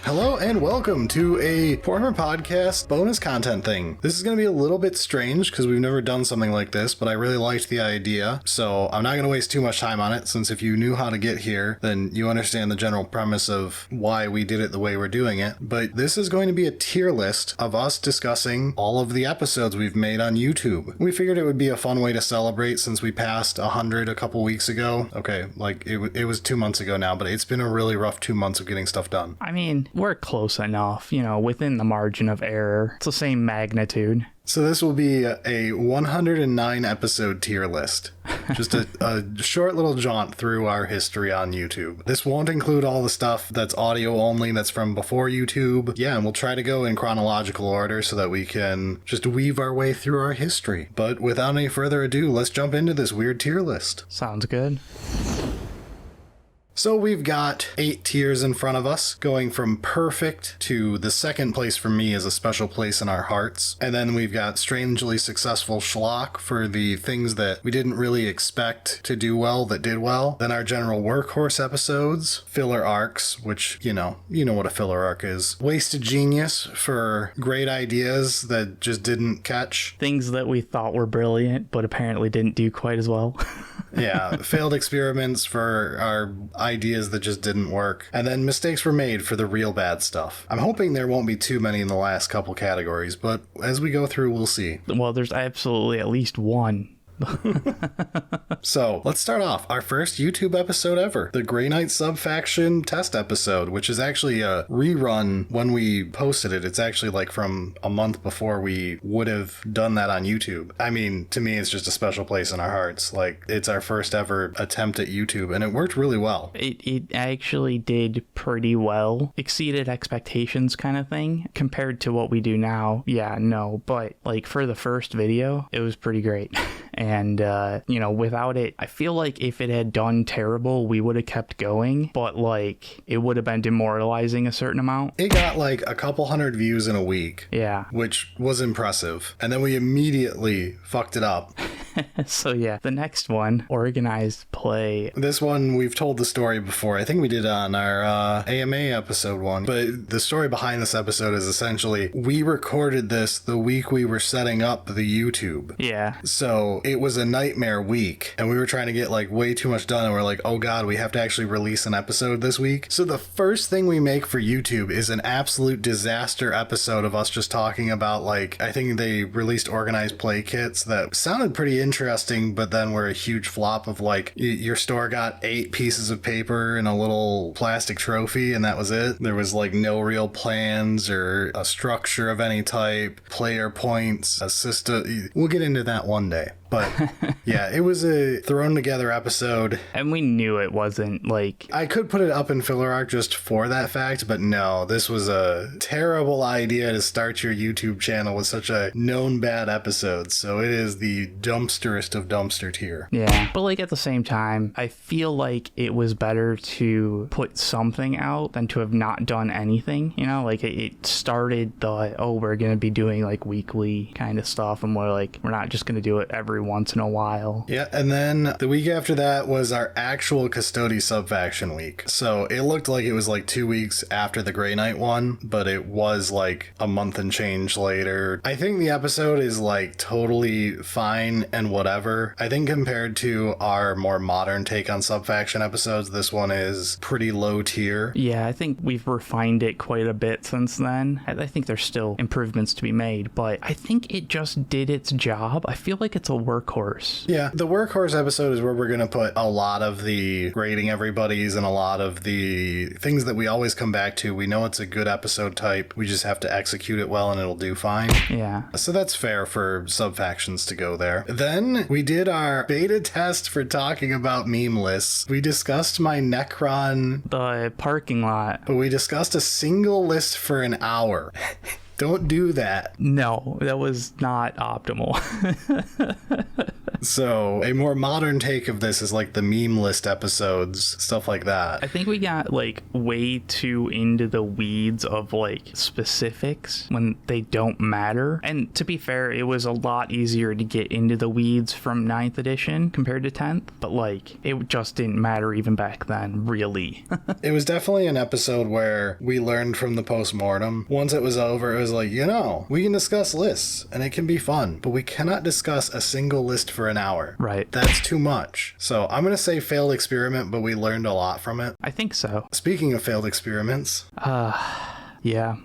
Hello and welcome to a Poorhammer podcast bonus content thing. This is going to be a little bit strange because we've never done something like this, but I really liked the idea, so I'm not going to waste too much time on it, since if you knew how to get here, then you understand the general premise of why we did it the way we're doing it. But this is going to be a tier list of us discussing all of the episodes we've made on YouTube. We figured it would be a fun way to celebrate since we passed 100 a couple weeks ago. Okay, like it was 2 months ago now, but it's been a really rough 2 months of getting stuff done. I mean, we're close enough, within the margin of error. It's the same magnitude. So this will be a 109 episode tier list. Just a short little jaunt through our history on YouTube. This won't include all the stuff that's audio only, that's from before YouTube. Yeah, and we'll try to go in chronological order so that we can just weave our way through our history. But without any further ado, let's jump into this weird tier list. Sounds good. So we've got 8 tiers in front of us, going from perfect to the second place for me is a special place in our hearts. And then we've got strangely successful schlock for the things that we didn't really expect to do well that did well. Then our general workhorse episodes, filler arcs, which, you know what a filler arc is. Wasted genius for great ideas that just didn't catch. Things that we thought were brilliant, but apparently didn't do quite as well. Yeah, failed experiments for our ideas that just didn't work. And then mistakes were made for the real bad stuff. I'm hoping there won't be too many in the last couple categories, but as we go through, we'll see. Well, there's absolutely at least one. So let's start off our first YouTube episode ever, the Grey Knight Subfaction test episode, which is actually a rerun when we posted it. It's actually like from a month before we would have done that on YouTube. I mean, to me, it's just a special place in our hearts. Like, it's our first ever attempt at YouTube, and it worked really well. It actually did pretty well, exceeded expectations kind of thing compared to what we do now. Yeah, no, but like for the first video, it was pretty great. And, without it, I feel like if it had done terrible, we would have kept going, but like it would have been demoralizing a certain amount. It got like a couple hundred views in a week. Yeah. Which was impressive. And then we immediately fucked it up. So yeah, the next one, organized play. This one, we've told the story before. I think we did on our AMA episode one. But the story behind this episode is essentially, we recorded this the week we were setting up the YouTube. Yeah. So it was a nightmare week, and we were trying to get like way too much done, and we're like, oh god, we have to actually release an episode this week. So the first thing we make for YouTube is an absolute disaster episode of us just talking about, like, I think they released organized play kits that sounded pretty interesting, but then were a huge flop of like, your store got 8 pieces of paper and a little plastic trophy, and that was it. There was like no real plans or a structure of any type, player points, a system. We'll get into that one day. But yeah, it was a thrown together episode. And we knew it wasn't like... I could put it up in filler arc just for that fact, but no, this was a terrible idea to start your YouTube channel with such a known bad episode. So it is the dumpsterest of dumpster tier. Yeah, but like at the same time, I feel like it was better to put something out than to have not done anything. Like it started the, we're going to be doing like weekly kind of stuff, and we're not just going to do it every once in a while. Yeah, and then the week after that was our actual Custody Subfaction week. So it looked like it was like 2 weeks after the Grey Knight one, but it was like a month and change later. I think the episode is like totally fine and whatever. I think compared to our more modern take on Subfaction episodes, this one is pretty low tier. Yeah, I think we've refined it quite a bit since then. I think there's still improvements to be made, but I think it just did its job. I feel like it's a workhorse. Yeah, the workhorse episode is where we're going to put a lot of the grading everybody's and a lot of the things that we always come back to. We know it's a good episode type. We just have to execute it well and it'll do fine. Yeah. So that's fair for Subfactions to go there. Then we did our beta test for talking about meme lists. We discussed my Necron... the parking lot. But we discussed a single list for an hour. Don't do that. No, that was not optimal. So a more modern take of this is like the meme list episodes, stuff like that. I think we got like way too into the weeds of like specifics when they don't matter. And to be fair, it was a lot easier to get into the weeds from 9th edition compared to 10th, but like it just didn't matter even back then, really. It was definitely an episode where we learned from the post-mortem. Once it was over, it was like, we can discuss lists and it can be fun, but we cannot discuss a single list for an hour. Right. That's too much. So I'm going to say failed experiment, but we learned a lot from it. I think so. Speaking of failed experiments. Yeah.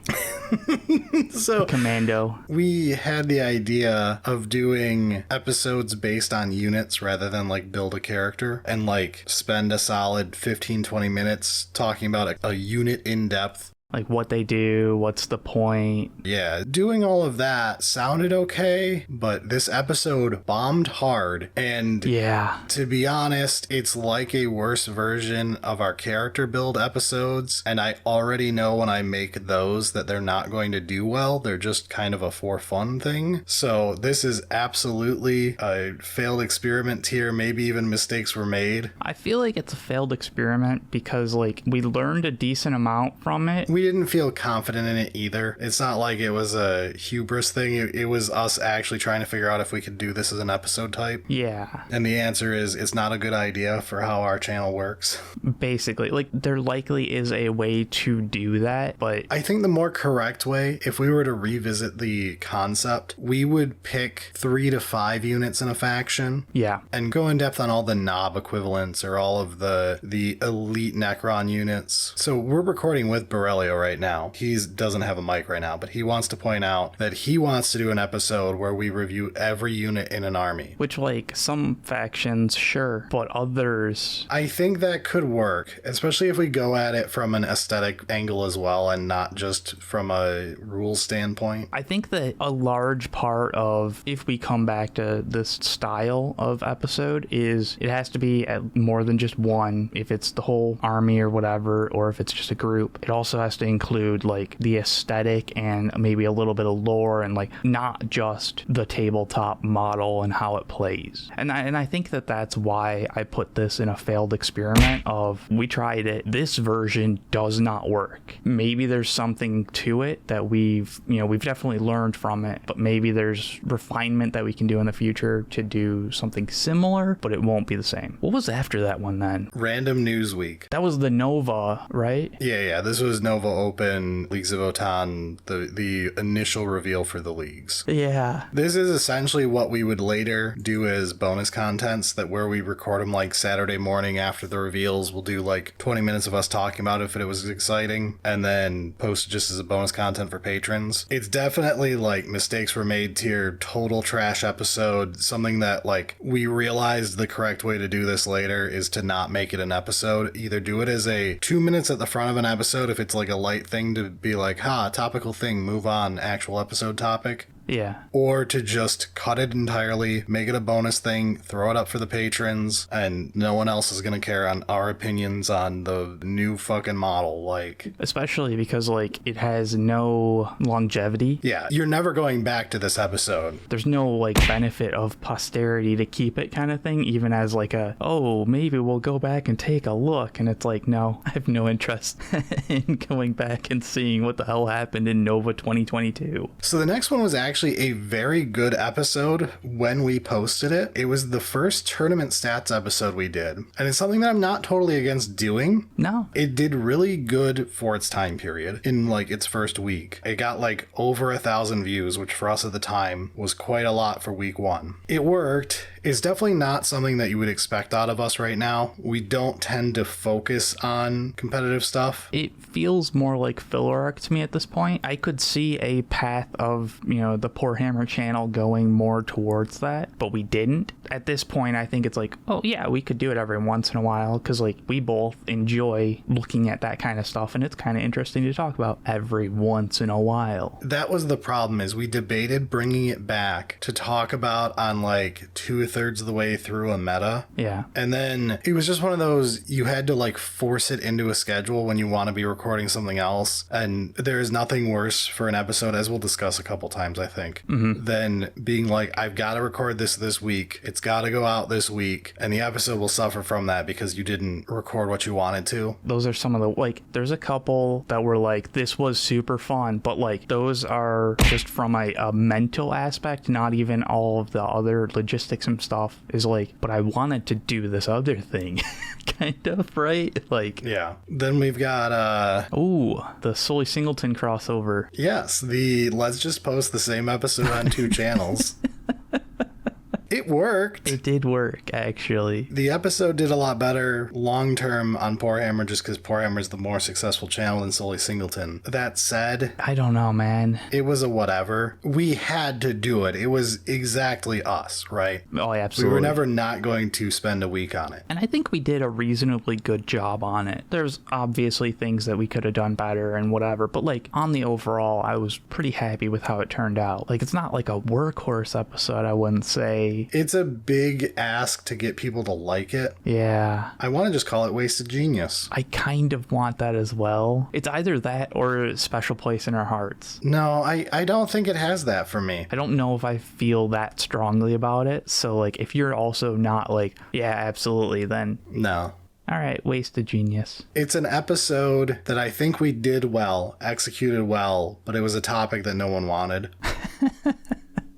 So Commando. We had the idea of doing episodes based on units rather than like build a character and like spend a solid 15-20 minutes talking about a unit in depth. Like what they do, what's the point. Yeah, doing all of that sounded okay, but this episode bombed hard. And yeah, to be honest, it's like a worse version of our character build episodes. And I already know when I make those that they're not going to do well. They're just kind of a for fun thing. So this is absolutely a failed experiment tier. Maybe even mistakes were made. I feel like it's a failed experiment because like we learned a decent amount from it. We didn't feel confident in it either. It's not like it was a hubris thing. It was us actually trying to figure out if we could do this as an episode type. Yeah. And the answer is it's not a good idea for how our channel works. Basically, like there likely is a way to do that, but I think the more correct way, if we were to revisit the concept, we would pick 3 to 5 units in a faction. Yeah. And go in depth on all the knob equivalents or all of the elite Necron units. So we're recording with Berilio right now. He doesn't have a mic right now, but he wants to point out that he wants to do an episode where we review every unit in an army. Which, like, some factions, sure, but others... I think that could work, especially if we go at it from an aesthetic angle as well and not just from a rules standpoint. I think that a large part of, if we come back to this style of episode, is it has to be at more than just one, if it's the whole army or whatever, or if it's just a group. It also has to include like the aesthetic and maybe a little bit of lore and like not just the tabletop model and how it plays. And I think that that's why I put this in a failed experiment of we tried it. This version does not work. Maybe there's something to it that we've definitely learned from it, but maybe there's refinement that we can do in the future to do something similar, but it won't be the same. What was after that one then? Random News Week. That was the Nova, right? Yeah. This was Nova Open, Leagues of Votann, the initial reveal for the leagues. Yeah. This is essentially what we would later do as bonus contents, that where we record them like Saturday morning after the reveals. We'll do like 20 minutes of us talking about it if it was exciting, and then post it just as a bonus content for patrons. It's definitely like mistakes were made tier, total trash episode, something that like we realized the correct way to do this later is to not make it an episode. Either do it as a 2 minutes at the front of an episode if it's like a light thing to be like, topical thing, move on, actual episode topic. Yeah. Or to just cut it entirely, make it a bonus thing, throw it up for the patrons, and no one else is going to care on our opinions on the new fucking model. Like, especially because like it has no longevity. Yeah, you're never going back to this episode. There's no like benefit of posterity to keep it kind of thing, even as like maybe we'll go back and take a look. And it's like, no, I have no interest in going back and seeing what the hell happened in Nova 2022. So the next one was actually a very good episode when we posted it. It was the first tournament stats episode we did, and it's something that I'm not totally against doing. No. It did really good for its time period in like its first week. It got like over 1,000 views, which for us at the time was quite a lot for week 1. It worked. It's definitely not something that you would expect out of us right now. We don't tend to focus on competitive stuff. It feels more like filler arc to me at this point. I could see a path of, the Poorhammer channel going more towards that, but we didn't. At this point, I think it's like, oh yeah, we could do it every once in a while, because like we both enjoy looking at that kind of stuff, and it's kind of interesting to talk about every once in a while. That was the problem, is we debated bringing it back to talk about on like 2 2/3 of the way through a meta. Yeah. And then it was just one of those, you had to like force it into a schedule when you want to be recording something else. And there is nothing worse for an episode, as we'll discuss a couple times, I think, than being like, I've got to record this week. It's got to go out this week. And the episode will suffer from that because you didn't record what you wanted to. Those are some of the, like, there's a couple that were like, this was super fun, but like those are just from a mental aspect, not even all of the other logistics and stuff is like, but I wanted to do this other thing. Kind of, right? Like, yeah. Then we've got the Sully Singleton crossover. Yes, the let's just post the same episode on 2 channels. It worked. It did work, actually. The episode did a lot better long term on Poorhammer just because Poorhammer is the more successful channel than Sully Singleton. That said, I don't know, man. it was a whatever. We had to do it. It was exactly us, right? Oh, absolutely. We were never not going to spend a week on it. And I think we did a reasonably good job on it. There's obviously things that we could have done better and whatever, but like on the overall, I was pretty happy with how it turned out. Like, it's not like a workhorse episode, I wouldn't say. It's a big ask to get people to like it. Yeah. I want to just call it wasted genius. I kind of want that as well. It's either that or a special place in our hearts. No, I don't think it has that for me. I don't know if I feel that strongly about it. So, like, if you're also not like, yeah, absolutely, then No. all right, wasted genius. It's an episode that I think we did well, executed well, but it was a topic that no one wanted.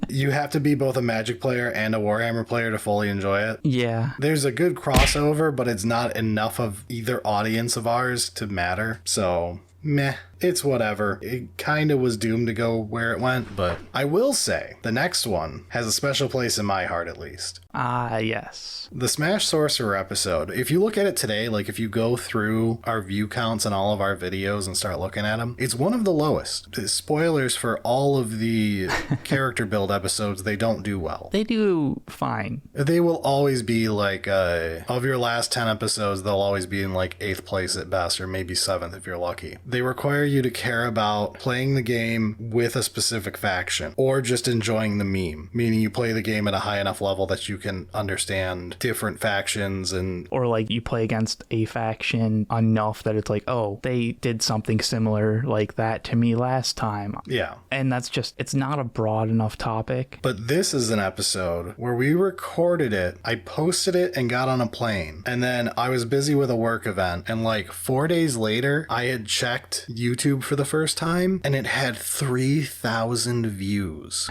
You have to be both a Magic player and a Warhammer player to fully enjoy it. Yeah. There's a good crossover, but it's not enough of either audience of ours to matter. So, meh. It's whatever. It kind of was doomed to go where it went, but I will say the next one has a special place in my heart, at least. Ah, yes. The Smash Sorcerer episode, if you look at it today, like if you go through our view counts on all of our videos and start looking at them, it's one of the lowest. Spoilers for all of the character build episodes, they don't do well. They do fine. They will always be like, of your last 10 episodes, they'll always be in like 8th place at best, or maybe 7th if you're lucky. They require you to care about playing the game with a specific faction, or just enjoying the meme, meaning you play the game at a high enough level that you can understand different factions and... Or like you play against a faction enough that it's like, oh, they did something similar like that to me last time. Yeah. And that's just, it's not a broad enough topic. But this is an episode where we recorded it, I posted it and got on a plane. And then I was busy with a work event, and like 4 days later, I had checked YouTube for the first time and it had 3,000 views.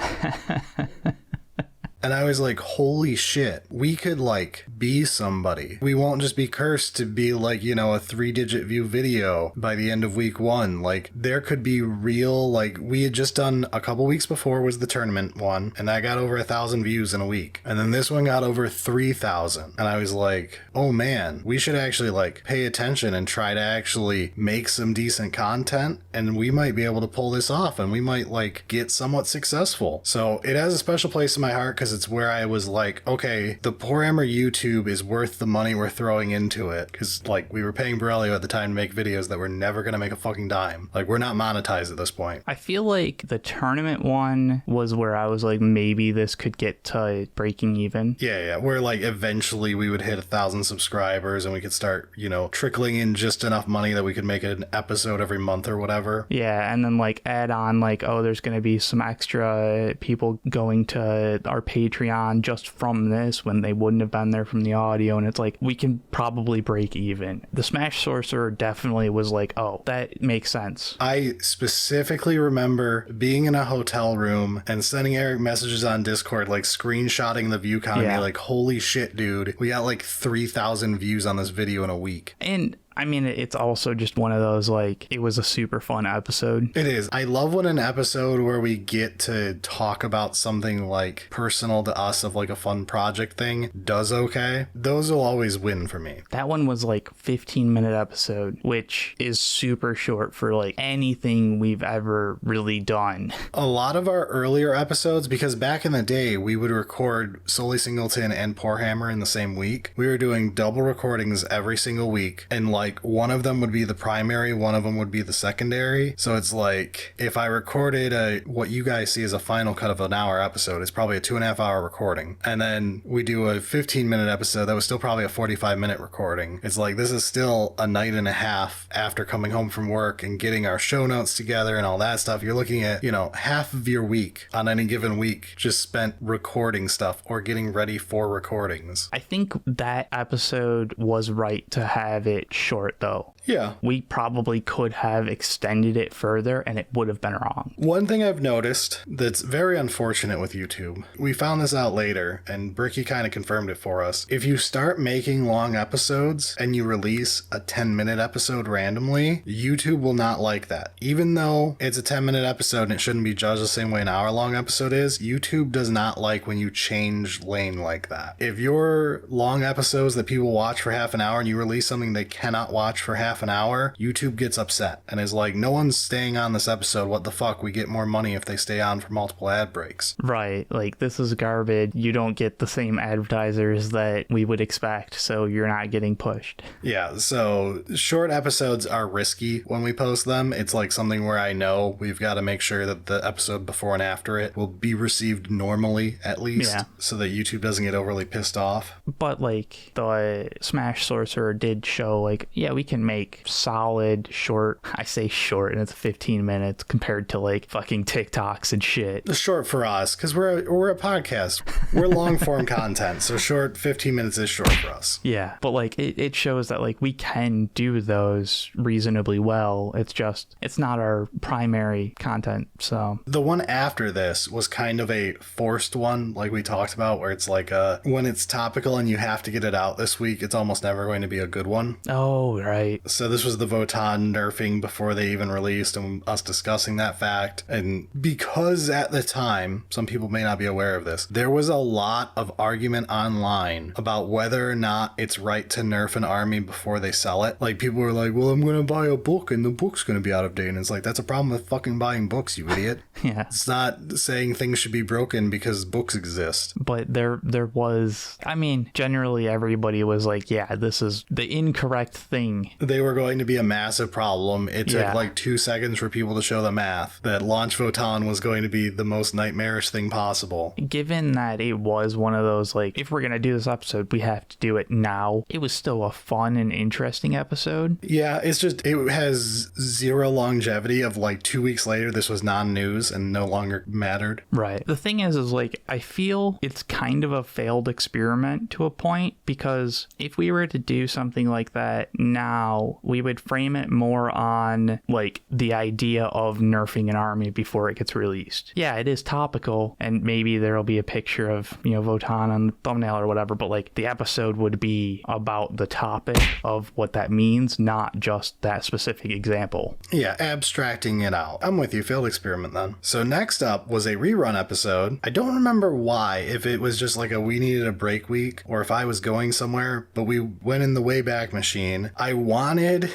And I was like, holy shit, we could like be somebody. We won't just be cursed to be like, you know, a 3-digit view video by the end of week 1. Like there could be real, like we had just done a couple weeks before was the tournament one, and that got over 1,000 views in a week. And then this one got over 3,000. And I was like, oh man, we should actually like pay attention and try to actually make some decent content. And we might be able to pull this off and we might like get somewhat successful. So it has a special place in my heart because it's where I was like, okay, the Poorhammer YouTube is worth the money we're throwing into it. Because, like, we were paying Berilio at the time to make videos that were never going to make a fucking dime. Like, we're not monetized at this point. I feel like the tournament one was where I was like, maybe this could get to breaking even. Yeah. Where, like, eventually we would hit 1,000 subscribers and we could start, you know, trickling in just enough money that we could make an episode every month or whatever. Yeah, and then, like, add on, like, oh, there's going to be some extra people going to our Patreon just from this when they wouldn't have been there from the audio, and it's like we can probably break even. The Smash Sorcerer definitely was like, oh, that makes sense. I specifically remember being in a hotel room and sending Eric messages on Discord, like screenshotting the view count and be like, holy shit, dude, we got like 3,000 views on this video in a week. And I mean, it's also just one of those, like, it was a super fun episode. It is. I love when an episode where we get to talk about something, like, personal to us of, like, a fun project thing does okay. Those will always win for me. That one was, like, 15-minute episode, which is super short for, like, anything we've ever really done. A lot of our earlier episodes, because back in the day, we would record Sully Singleton and Poorhammer in the same week. We were doing double recordings every single week, and, like, like one of them would be the primary, one of them would be the secondary. So it's like if I recorded what you guys see as a final cut of an hour episode, it's probably a 2.5 hour recording. And then we do a 15-minute episode that was still probably a 45-minute recording. It's like this is still a night and a half after coming home from work and getting our show notes together and all that stuff. You're looking at, half of your week on any given week just spent recording stuff or getting ready for recordings. I think that episode was right to have it short, though. Yeah. We probably could have extended it further and it would have been wrong. One thing I've noticed that's very unfortunate with YouTube, we found this out later and Bricky kind of confirmed it for us. If you start making long episodes and you release a 10-minute episode randomly, YouTube will not like that. Even though it's a 10-minute episode and it shouldn't be judged the same way an hour-long episode is, YouTube does not like when you change lane like that. If your long episodes that people watch for half an hour and you release something they cannot watch for half an hour, YouTube gets upset and is like, no one's staying on this episode. What the fuck? We get more money if they stay on for multiple ad breaks. Right. Like, this is garbage. You don't get the same advertisers that we would expect, so you're not getting pushed. Yeah, so short episodes are risky when we post them. It's like something where I know we've got to make sure that the episode before and after it will be received normally, at least, so that YouTube doesn't get overly pissed off. But, like, the Smash Sorcerer did show, like, yeah, we can make solid short, I say short, and it's 15 minutes compared to, like, fucking TikToks and shit. It's short for us, because we're a podcast. We're long-form content, so short, 15 minutes is short for us. Yeah, but, like, it shows that, like, we can do those reasonably well. It's just, it's not our primary content, so. The one after this was kind of a forced one, like we talked about, where it's like, when it's topical and you have to get it out this week, it's almost never going to be a good one. Oh, right. So this was the Votan nerfing before they even released and us discussing that fact. And because at the time, some people may not be aware of this, there was a lot of argument online about whether or not it's right to nerf an army before they sell it. Like, people were like, well, I'm going to buy a book and the book's going to be out of date. And it's like, that's a problem with fucking buying books, you idiot. Yeah. It's not saying things should be broken because books exist. But there was, I mean, generally everybody was like, yeah, this is the incorrect thing. They were going to be a massive problem. It took like 2 seconds for people to show the math that launch Votan was going to be the most nightmarish thing possible. Given that it was one of those, like, if we're going to do this episode, we have to do it now. It was still a fun and interesting episode. Yeah, it's just, it has zero longevity of like 2 weeks later, this was non-news and no longer mattered. Right. The thing is like, I feel it's kind of a failed experiment to a point, because if we were to do something like that now, we would frame it more on like the idea of nerfing an army before it gets released. Yeah, it is topical, and maybe there'll be a picture of, Votan on the thumbnail or whatever, but like the episode would be about the topic of what that means, not just that specific example. Yeah, abstracting it out. I'm with you, failed experiment then. So next up was a rerun episode. I don't remember why, if it was just like we needed a break week, or if I was going somewhere, but we went in the Wayback Machine. I wanted...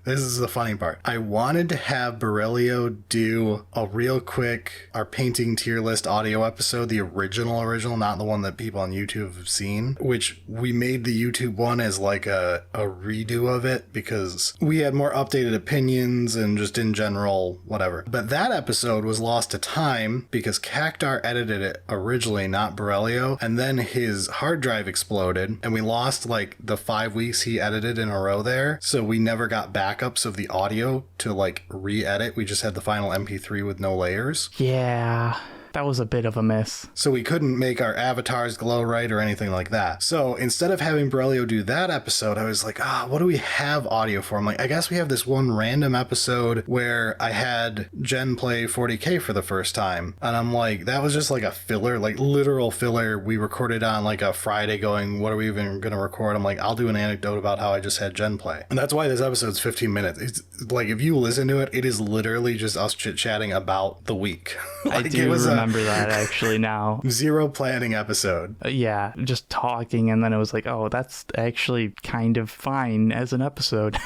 This is the funny part. I wanted to have Berilio do a real quick, our painting tier list audio episode, the original, not the one that people on YouTube have seen, which we made the YouTube one as like a redo of it because we had more updated opinions and just in general, whatever. But that episode was lost to time because Cactar edited it originally, not Berilio, and then his hard drive exploded and we lost like the 5 weeks he edited in a row there. So we never got backups of the audio to like re-edit. We just had the final MP3 with no layers. Yeah. That was a bit of a miss. So we couldn't make our avatars glow right or anything like that. So instead of having Berilio do that episode, I was like, what do we have audio for? I'm like, I guess we have this one random episode where I had Jen play 40K for the first time. And I'm like, that was just like a filler, like literal filler. We recorded on like a Friday going, what are we even going to record? I'm like, I'll do an anecdote about how I just had Jen play. And that's why this episode's 15 minutes. It's like, if you listen to it, it is literally just us chit-chatting about the week. Like, I do remember that actually now. Zero planning episode. Yeah, just talking, and then it was like, oh, that's actually kind of fine as an episode.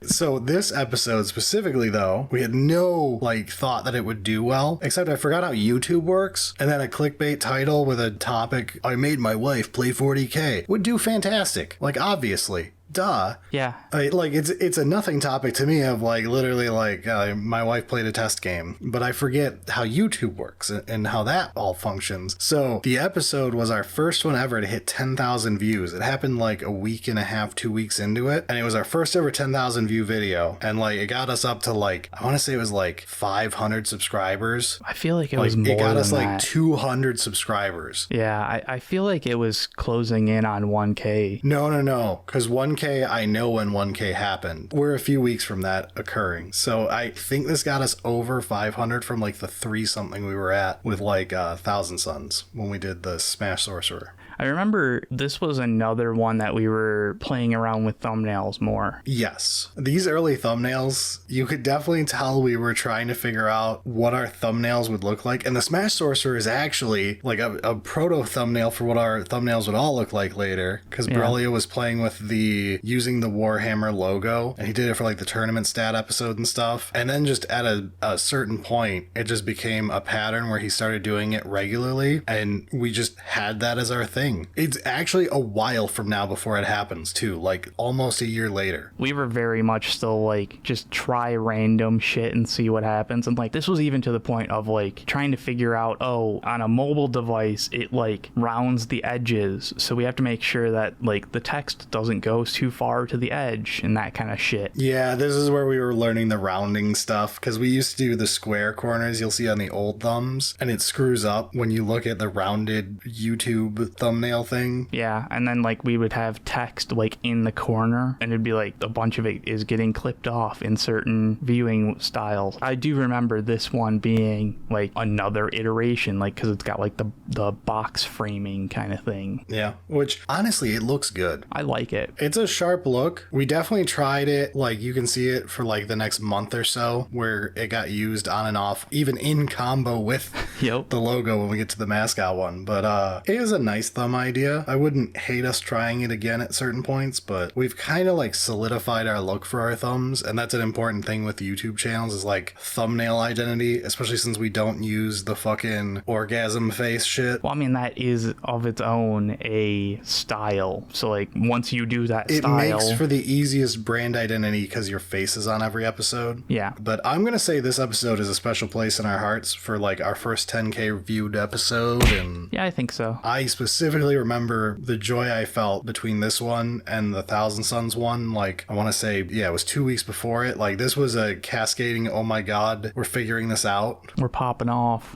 So this episode specifically, though, we had no thought that it would do well, except I forgot how YouTube works. And then a clickbait title with a topic, I made my wife play 40K, would do fantastic. Like, obviously. duh. Yeah. Like it's a nothing topic to me of like literally like my wife played a test game, but I forget how YouTube works and how that all functions. So the episode was our first one ever to hit 10,000 views. It happened like a week and a half, 2 weeks into it, and it was our first ever 10,000 view video, and like it got us up to like, I want to say it was like 500 subscribers. I feel like it was more. It got us than like that. 200 subscribers. Yeah, I feel like it was closing in on 1K. No, because 1K, I know when 1K happened. We're a few weeks from that occurring. So I think this got us over 500 from like the 3 something we were at with like Thousand Suns when we did the Smash Sorcerer. I remember this was another one that we were playing around with thumbnails more. Yes. These early thumbnails, you could definitely tell we were trying to figure out what our thumbnails would look like. And the Smash Sorcerer is actually like a proto thumbnail for what our thumbnails would all look like later. Because Berilio was playing with using the Warhammer logo, and he did it for like the tournament stat episode and stuff. And then just at a certain point, it just became a pattern where he started doing it regularly. And we just had that as our thing. It's actually a while from now before it happens too, like almost a year later. We were very much still like just try random shit and see what happens, and like this was even to the point of like trying to figure out, oh, on a mobile device it like rounds the edges, so we have to make sure that like the text doesn't go too far to the edge and that kind of shit. Yeah, this is where we were learning the rounding stuff, because we used to do the square corners you'll see on the old thumbs, and it screws up when you look at the rounded YouTube thumbnail thing. Yeah, and then like we would have text like in the corner, and it'd be like a bunch of it is getting clipped off in certain viewing styles. I do remember this one being like another iteration, like because it's got like the box framing kind of thing. Yeah, which honestly it looks good. I like it. It's a sharp look. We definitely tried it, like you can see it for like the next month or so, where it got used on and off, even in combo with the logo when we get to the mascot one. But it is a nice thumb idea. I wouldn't hate us trying it again at certain points, but we've kind of like solidified our look for our thumbs, and that's an important thing with YouTube channels is like thumbnail identity, especially since we don't use the fucking orgasm face shit. Well, I mean, that is of its own a style, so like once you do that it style, makes for the easiest brand identity because your face is on every episode. Yeah, but I'm gonna say this episode is a special place in our hearts for like our first 10K viewed episode. And yeah, I think so. I specifically remember the joy I felt between this one and the Thousand Suns one. Like, I want to say, yeah, it was 2 weeks before it. Like, this was a cascading, oh my god, we're figuring this out. We're popping off.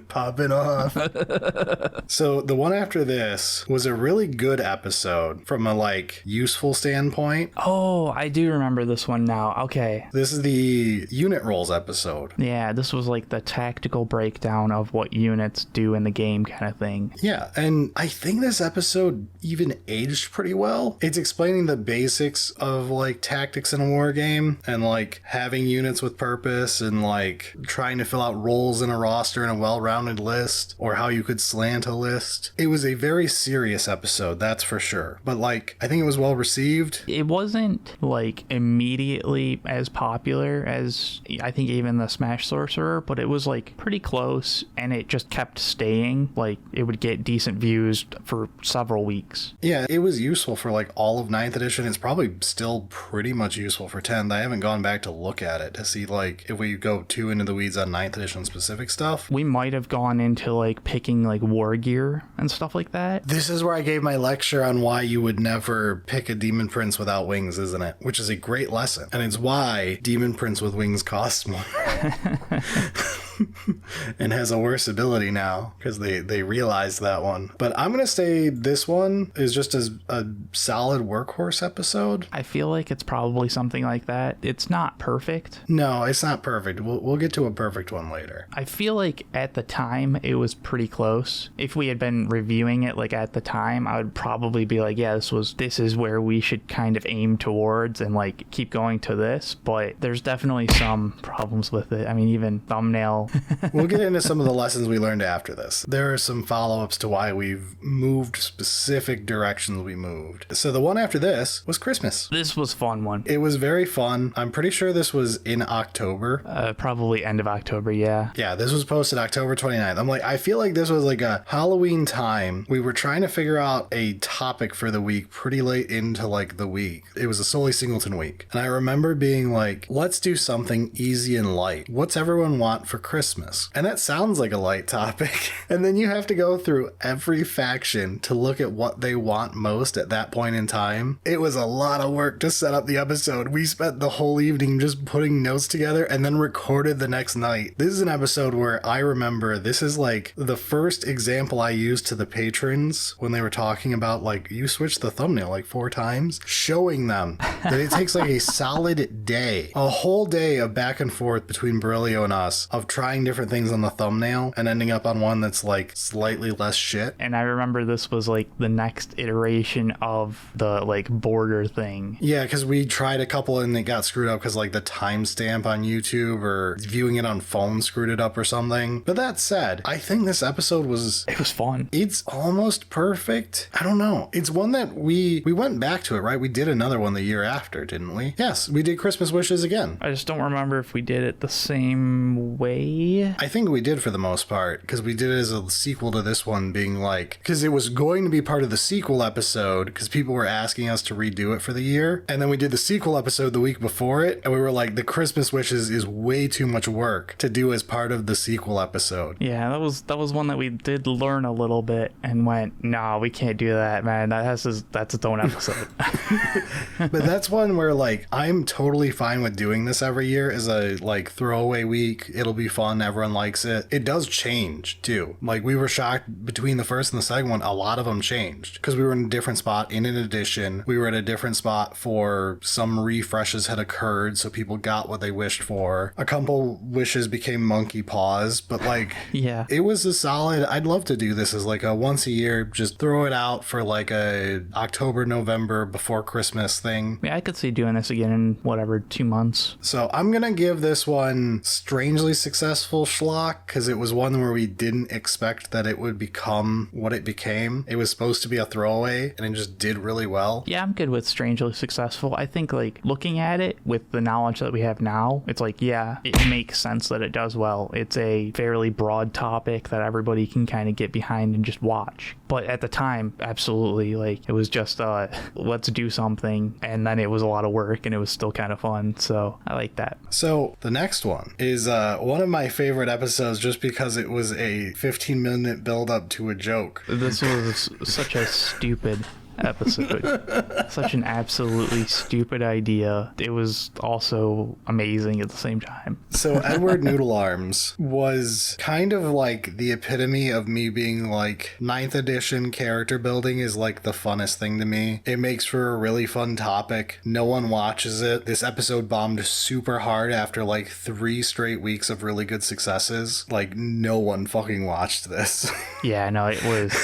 Popping off. So the one after this was a really good episode from a like useful standpoint. Oh, I do remember this one now. Okay. This is the unit roles episode. Yeah, this was like the tactical breakdown of what units do in the game kind of thing. Yeah, and I think this episode even aged pretty well. It's explaining the basics of like tactics in a war game and like having units with purpose and like trying to fill out roles in a roster in a well-rounded list, or how you could slant a list. It was a very serious episode, that's for sure. But like, I think it was well received. It wasn't like immediately as popular as I think even the Smash Sorcerer, but it was like pretty close, and it just kept staying. Like it would get decent views for several weeks. Yeah, it was useful for like all of 9th edition. It's probably still pretty much useful for 10th. I haven't gone back to look at it to see like if we go too into the weeds on 9th edition specific stuff. We might have gone into like picking like war gear and stuff like that. This is where I gave my lecture on why you would never pick a Demon Prince without wings, isn't it? Which is a great lesson. And it's why Demon Prince with wings costs more. And has a worse ability now because they realized that one. But I'm going to say this one is just as a solid workhorse episode. I feel like it's probably something like that. It's not perfect. No, it's not perfect. We'll get to a perfect one later. I feel like at the time it was pretty close. If we had been reviewing it like at the time, I would probably be like, yeah, this is where we should kind of aim towards and like keep going to this. But there's definitely some problems with it. I mean, even thumbnail know. We'll get into some of the lessons we learned after this. There are some follow-ups to why we've moved specific directions we moved. So the one after this was Christmas. This was a fun one. It was very fun. I'm pretty sure this was in October. Probably end of October, yeah. Yeah, this was posted October 29th. I'm like, I feel like this was like a Halloween time. We were trying to figure out a topic for the week pretty late into like the week. It was a solely singleton week. And I remember being like, let's do something easy and light. What's everyone want for Christmas? And that sounds like a light topic. And then you have to go through every faction to look at what they want most at that point in time. It was a lot of work to set up the episode. We spent the whole evening just putting notes together and then recorded the next night. This is an episode where I remember this is like the first example I used to the patrons when they were talking about like, you switched the thumbnail like 4 times, showing them that it takes like a solid day, a whole day of back and forth between Berilio and us of trying different things on the thumbnail and ending up on one that's like slightly less shit. And I remember this was like the next iteration of the like border thing. Yeah, because we tried a couple and it got screwed up because like the timestamp on YouTube or viewing it on phone screwed it up or something. But that said, I think this episode was... It was fun. It's almost perfect. I don't know. It's one that we went back to it, right? We did another one the year after, didn't we? Yes, we did Christmas Wishes again. I just don't remember if we did it the same way. I think we did for the most part, because we did it as a sequel to this one being like... Because it was going to be part of the sequel episode, because people were asking us to redo it for the year. And then we did the sequel episode the week before it, and we were like, the Christmas Wishes is way too much work to do as part of the sequel episode. Yeah, that was one that we did learn a little bit and went, nah, we can't do that, man. That's its own episode. But that's one where like I'm totally fine with doing this every year as a like throwaway week. It'll be fun. Everyone likes it. It does change too. Like we were shocked between the first and the second one. A lot of them changed because we were in a different spot in an edition. We were at a different spot for some refreshes had occurred, so people got what they wished for. A couple wishes became monkey paws, but like yeah, it was a solid. I'd love to do this as like a once a year, just throw it out for like a October, November before Christmas thing. Yeah, I could see doing this again in whatever 2 months. So I'm gonna give this one strangely successful schlock because it was one where we didn't expect that it would become what it became. It was supposed to be a throwaway and it just did really well. Yeah, I'm good with strangely successful. I think like looking at it with the knowledge that we have now, it's like, yeah, it makes sense that it does well. It's a fairly broad topic that everybody can kind of get behind and just watch. But at the time, absolutely, like it was just let's do something, and then it was a lot of work and it was still kind of fun. So I like that. So the next one is one of my favorite episodes just because it was a 15-minute build up to a joke. This was such a stupid episode. Such an absolutely stupid idea. It was also amazing at the same time. So Edward Noodle Arms was kind of like the epitome of me being like 9th edition character building is like the funnest thing to me. It makes for a really fun topic. No one watches it. This episode bombed super hard after like 3 straight weeks of really good successes. Like no one fucking watched this. Yeah, no, it was...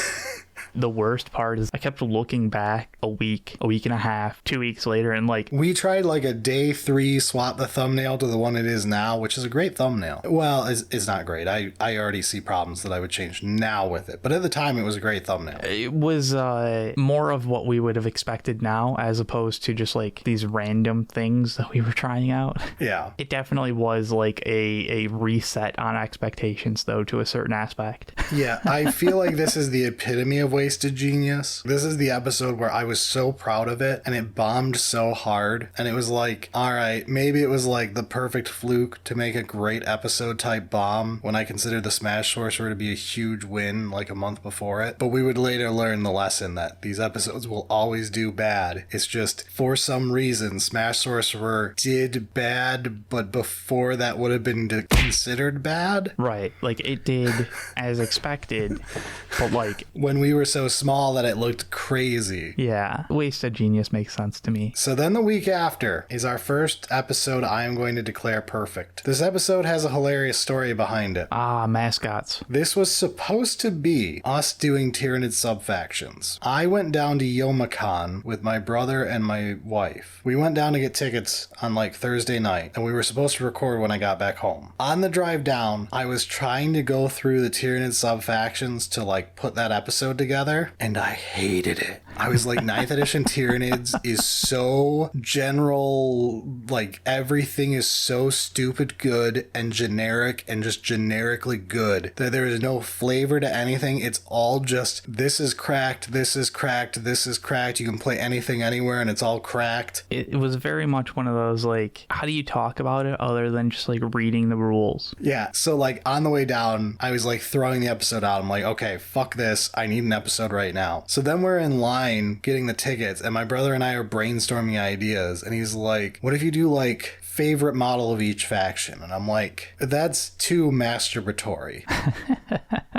The worst part is I kept looking back a week and a half, 2 weeks later, and like... We tried like a day 3 swap the thumbnail to the one it is now, which is a great thumbnail. Well, it's not great. I already see problems that I would change now with it. But at the time, it was a great thumbnail. It was more of what we would have expected now, as opposed to just like these random things that we were trying out. Yeah. It definitely was like a reset on expectations, though, to a certain aspect. Yeah, I feel like this is the epitome of wasted genius. This is the episode where I was so proud of it and it bombed so hard, and it was like, all right, maybe it was like the perfect fluke to make a great episode type bomb when I considered the Smash Sorcerer to be a huge win like a month before it. But we would later learn the lesson that these episodes will always do bad. It's just for some reason Smash Sorcerer did bad, but before that would have been considered bad. Right, like it did as expected, but like when we were so small that it looked crazy. Yeah, Yeah, Wasted Genius makes sense to me. So then the week after is our first episode I am going to declare perfect. This episode has a hilarious story behind it. Ah, mascots. This was supposed to be us doing Tyranid subfactions. I went down to Youmacon with my brother and my wife. We went down to get tickets on like Thursday night, and we were supposed to record when I got back home. On the drive down, I was trying to go through the Tyranid subfactions to like put that episode together, and I hated it. I was like, 9th edition Tyranids is so general, like everything is so stupid good and generic and just generically good that there is no flavor to anything. It's all just, this is cracked, this is cracked, this is cracked. You can play anything anywhere and it's all cracked. It was very much one of those, like, how do you talk about it other than just like reading the rules? Yeah, so like on the way down, I was like throwing the episode out. I'm like, okay, fuck this. I need an episode right now. So then we're in line getting the tickets, and my brother and I are brainstorming ideas, and he's like, what if you do like favorite model of each faction? And I'm like, that's too masturbatory.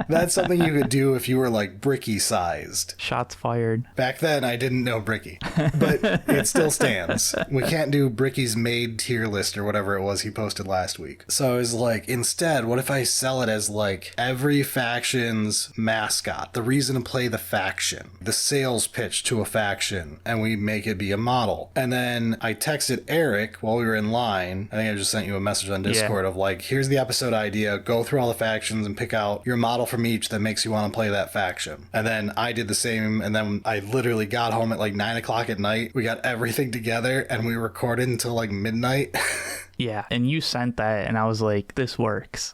That's something you could do if you were like Bricky sized. Shots fired. Back then I didn't know Bricky, but it still stands. We can't do Bricky's made tier list or whatever it was he posted last week. So I was like, instead, what if I sell it as like every faction's mascot, the reason to play the faction, the sales pitch to a faction, and we make it be a model. And then I texted Eric while we were in line. I think I just sent you a message on Discord of like, here's the episode idea, go through all the factions and pick out your model from each that makes you want to play that faction. And then I did the same, and then I literally got home at like 9 o'clock at night. We got everything together and we recorded until like midnight. Yeah, and you sent that, and I was like, this works.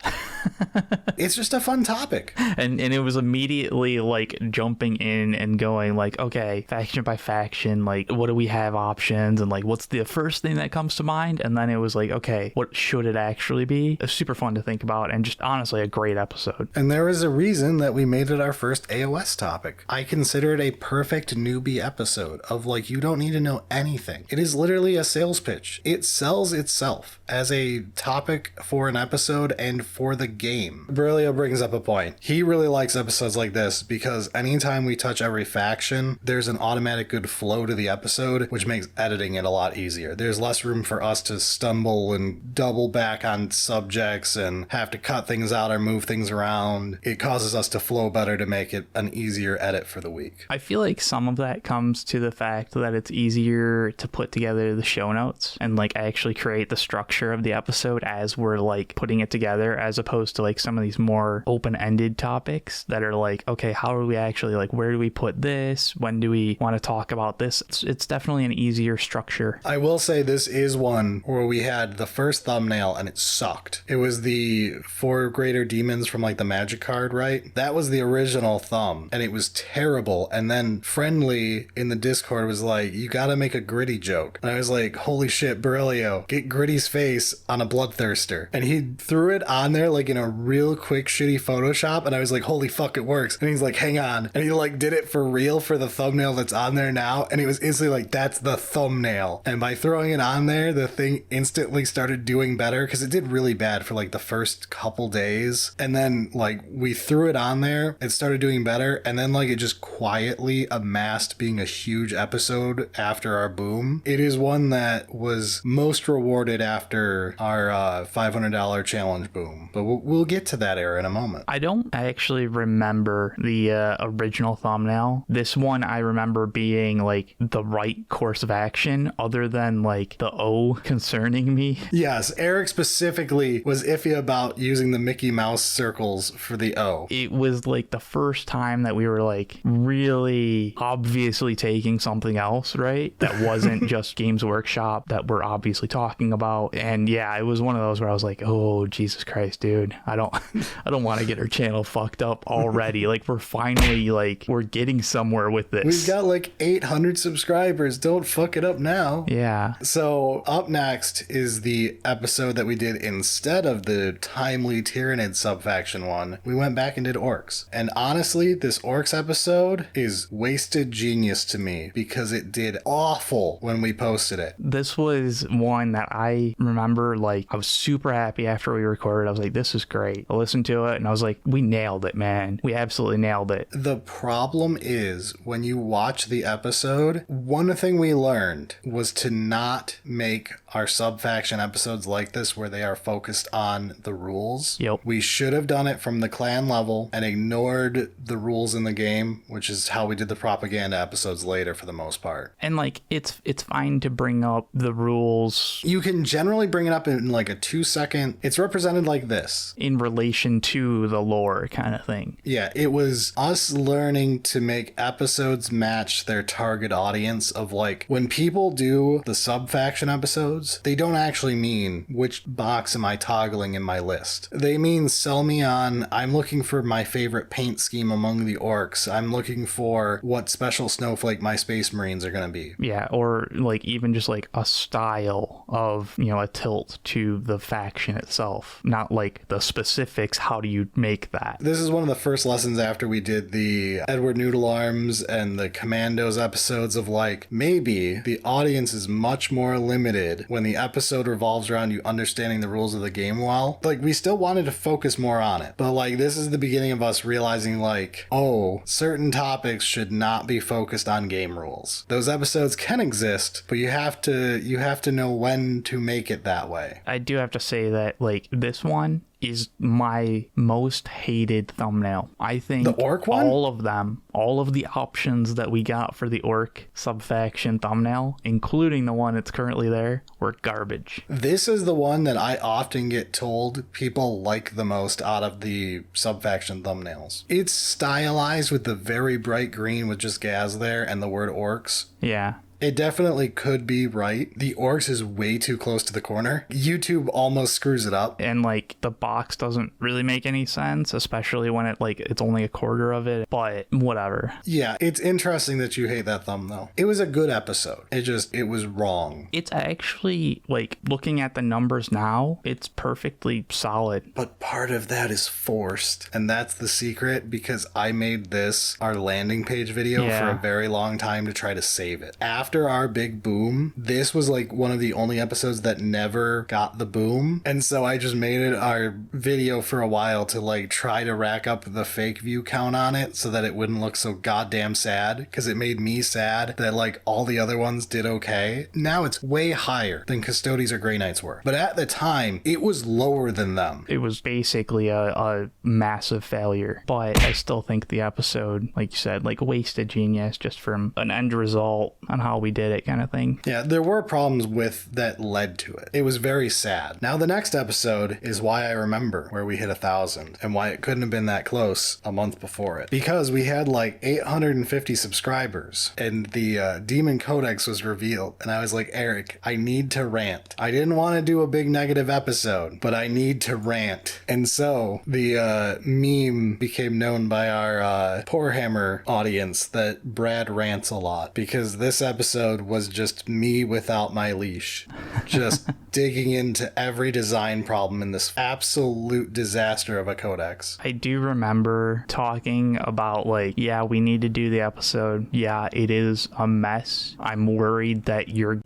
It's just a fun topic. And it was immediately like jumping in and going like, okay, faction by faction, like what do we have options, and like what's the first thing that comes to mind? And then it was like, okay, what should it actually be? It was super fun to think about, and just honestly a great episode. And there is a reason that we made it our first AOS topic. I consider it a perfect newbie episode of like, you don't need to know anything. It is literally a sales pitch. It sells itself as a topic for an episode and for the game. Berilio brings up a point. He really likes episodes like this because anytime we touch every faction, there's an automatic good flow to the episode, which makes editing it a lot easier. There's less room for us to stumble and double back on subjects and have to cut things out or move things around. It causes us to flow better to make it an easier edit for the week. I feel like some of that comes to the fact that it's easier to put together the show notes and like actually create the structure of the episode as we're like putting it together, as opposed to like some of these more open-ended topics that are like, okay, how are we actually like, where do we put this, when do we want to talk about this? It's definitely an easier structure. I will say this is one where we had the first thumbnail and it sucked. It was the 4 greater demons from like the magic card, right? That was the original thumb and it was terrible. And then Friendly in the Discord was like, you gotta make a Gritty joke. And I was like, holy shit, Berilio, get Gritty's face on a bloodthirster. And he threw it on there like in a real quick shitty Photoshop, and I was like, holy fuck, it works. And he's like, hang on, and he like did it for real for the thumbnail that's on there now, and it was instantly like, that's the thumbnail. And by throwing it on there, the thing instantly started doing better, because it did really bad for like the first couple days, and then like we threw it on there, it started doing better, and then like it just quietly amassed being a huge episode after our boom. It is one that was most rewarded after our $500 challenge boom, but we'll get to that era in a moment. I don't actually remember the original thumbnail. This one I remember being like the right course of action, other than like the O concerning me. Yes, Eric specifically was iffy about using the Mickey Mouse circles for the O. It was like the first time that we were like really obviously taking something else, right? That wasn't just Games Workshop that we're obviously talking about. And yeah, it was one of those where I was like, oh Jesus Christ, dude, I don't want to get our channel fucked up already. Like we're finally like, we're getting somewhere with this. We've got like 800 subscribers. Don't fuck it up now. Yeah. So up next is the episode that we did instead of the timely Tyranid subfaction one. We went back and did orcs. And honestly, this orcs episode is wasted genius to me because it did awful when we posted it. This was one that I remember, like, I was super happy after we recorded. I was like, this this is great. I listened to it and I was like, we nailed it, man. We absolutely nailed it. The problem is when you watch the episode, one thing we learned was to not make our sub-faction episodes like this where they are focused on the rules. Yep. We should have done it from the clan level and ignored the rules in the game, which is how we did the propaganda episodes later for the most part. And like it's fine to bring up the rules. You can generally bring it up in like a 2-second. It's represented like this. In relation to the lore kind of thing. Yeah, it was us learning to make episodes match their target audience of like when people do the sub-faction episodes, they don't actually mean which box am I toggling in my list. They mean sell me on, I'm looking for my favorite paint scheme among the orcs. I'm looking for what special snowflake my space marines are going to be. Yeah, or like even just like a style of, you know, a tilt to the faction itself. Not like the specifics, how do you make that? This is one of the first lessons after we did the Edward Noodle Arms and the Commandos episodes of like, maybe the audience is much more limited when the episode revolves around you understanding the rules of the game well. Like, we still wanted to focus more on it, but like this is the beginning of us realizing like, oh, certain topics should not be focused on game rules. Those episodes can exist, but you have to know when to make it that way. I do have to say that like this one is my most hated thumbnail. I think the orc one? All of them, all of the options that we got for the orc subfaction thumbnail, including the one that's currently there, were garbage. This is the one that I often get told people like the most out of the subfaction thumbnails. It's stylized with the very bright green with just Gaz there and the word orcs. Yeah. It definitely could be right. The orcs is way too close to the corner. YouTube almost screws it up. And like the box doesn't really make any sense, especially when it's only a quarter of it, but whatever. Yeah, it's interesting that you hate that thumbnail. It was a good episode. It was wrong. It's actually like looking at the numbers now, it's perfectly solid. But part of that is forced. And that's the secret because I made this our landing page video for a very long time to try to save it. After our big boom, this was like one of the only episodes that never got the boom. And so I just made it our video for a while to like try to rack up the fake view count on it so that it wouldn't look so goddamn sad, because it made me sad that like all the other ones did okay. Now it's way higher than Custodes or Grey Knights were. But at the time, it was lower than them. It was basically a massive failure. But I still think the episode, like you said, like wasted genius just from an end result on how we did it kind of thing. Yeah, there were problems with that led to it. It was very sad. Now the next episode is why I remember where we hit 1,000 and why it couldn't have been that close a month before it. Because we had like 850 subscribers and the Demon Codex was revealed. And I was like, Eric, I need to rant. I didn't want to do a big negative episode, but I need to rant. And so the meme became known by our Poorhammer audience that Brad rants a lot, because this episode was just me without my leash, just digging into every design problem in this absolute disaster of a codex. I do remember talking about like, yeah, we need to do the episode. Yeah, it is a mess. I'm worried that your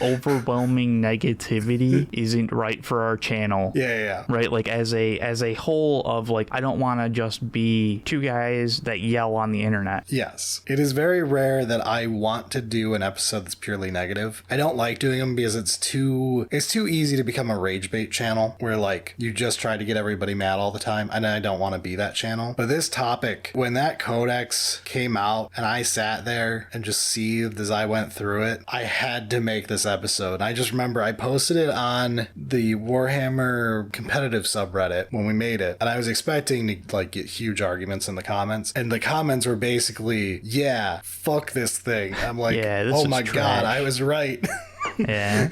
overwhelming negativity isn't right for our channel. Yeah. Right? Like as a whole of like, I don't want to just be two guys that yell on the internet. Yes. It is very rare that I want to do an episode that's purely negative. I don't like doing them because it's too easy to become a rage bait channel where like you just try to get everybody mad all the time, and I don't want to be that channel. But this topic, when that codex came out and I sat there and just seethed as I went through it, I had to make this episode. I just remember I posted it on the Warhammer competitive subreddit when we made it, and I was expecting to like get huge arguments in the comments, and the comments were basically, yeah, fuck this thing. I'm like, yeah, oh my god, I was right. Yeah.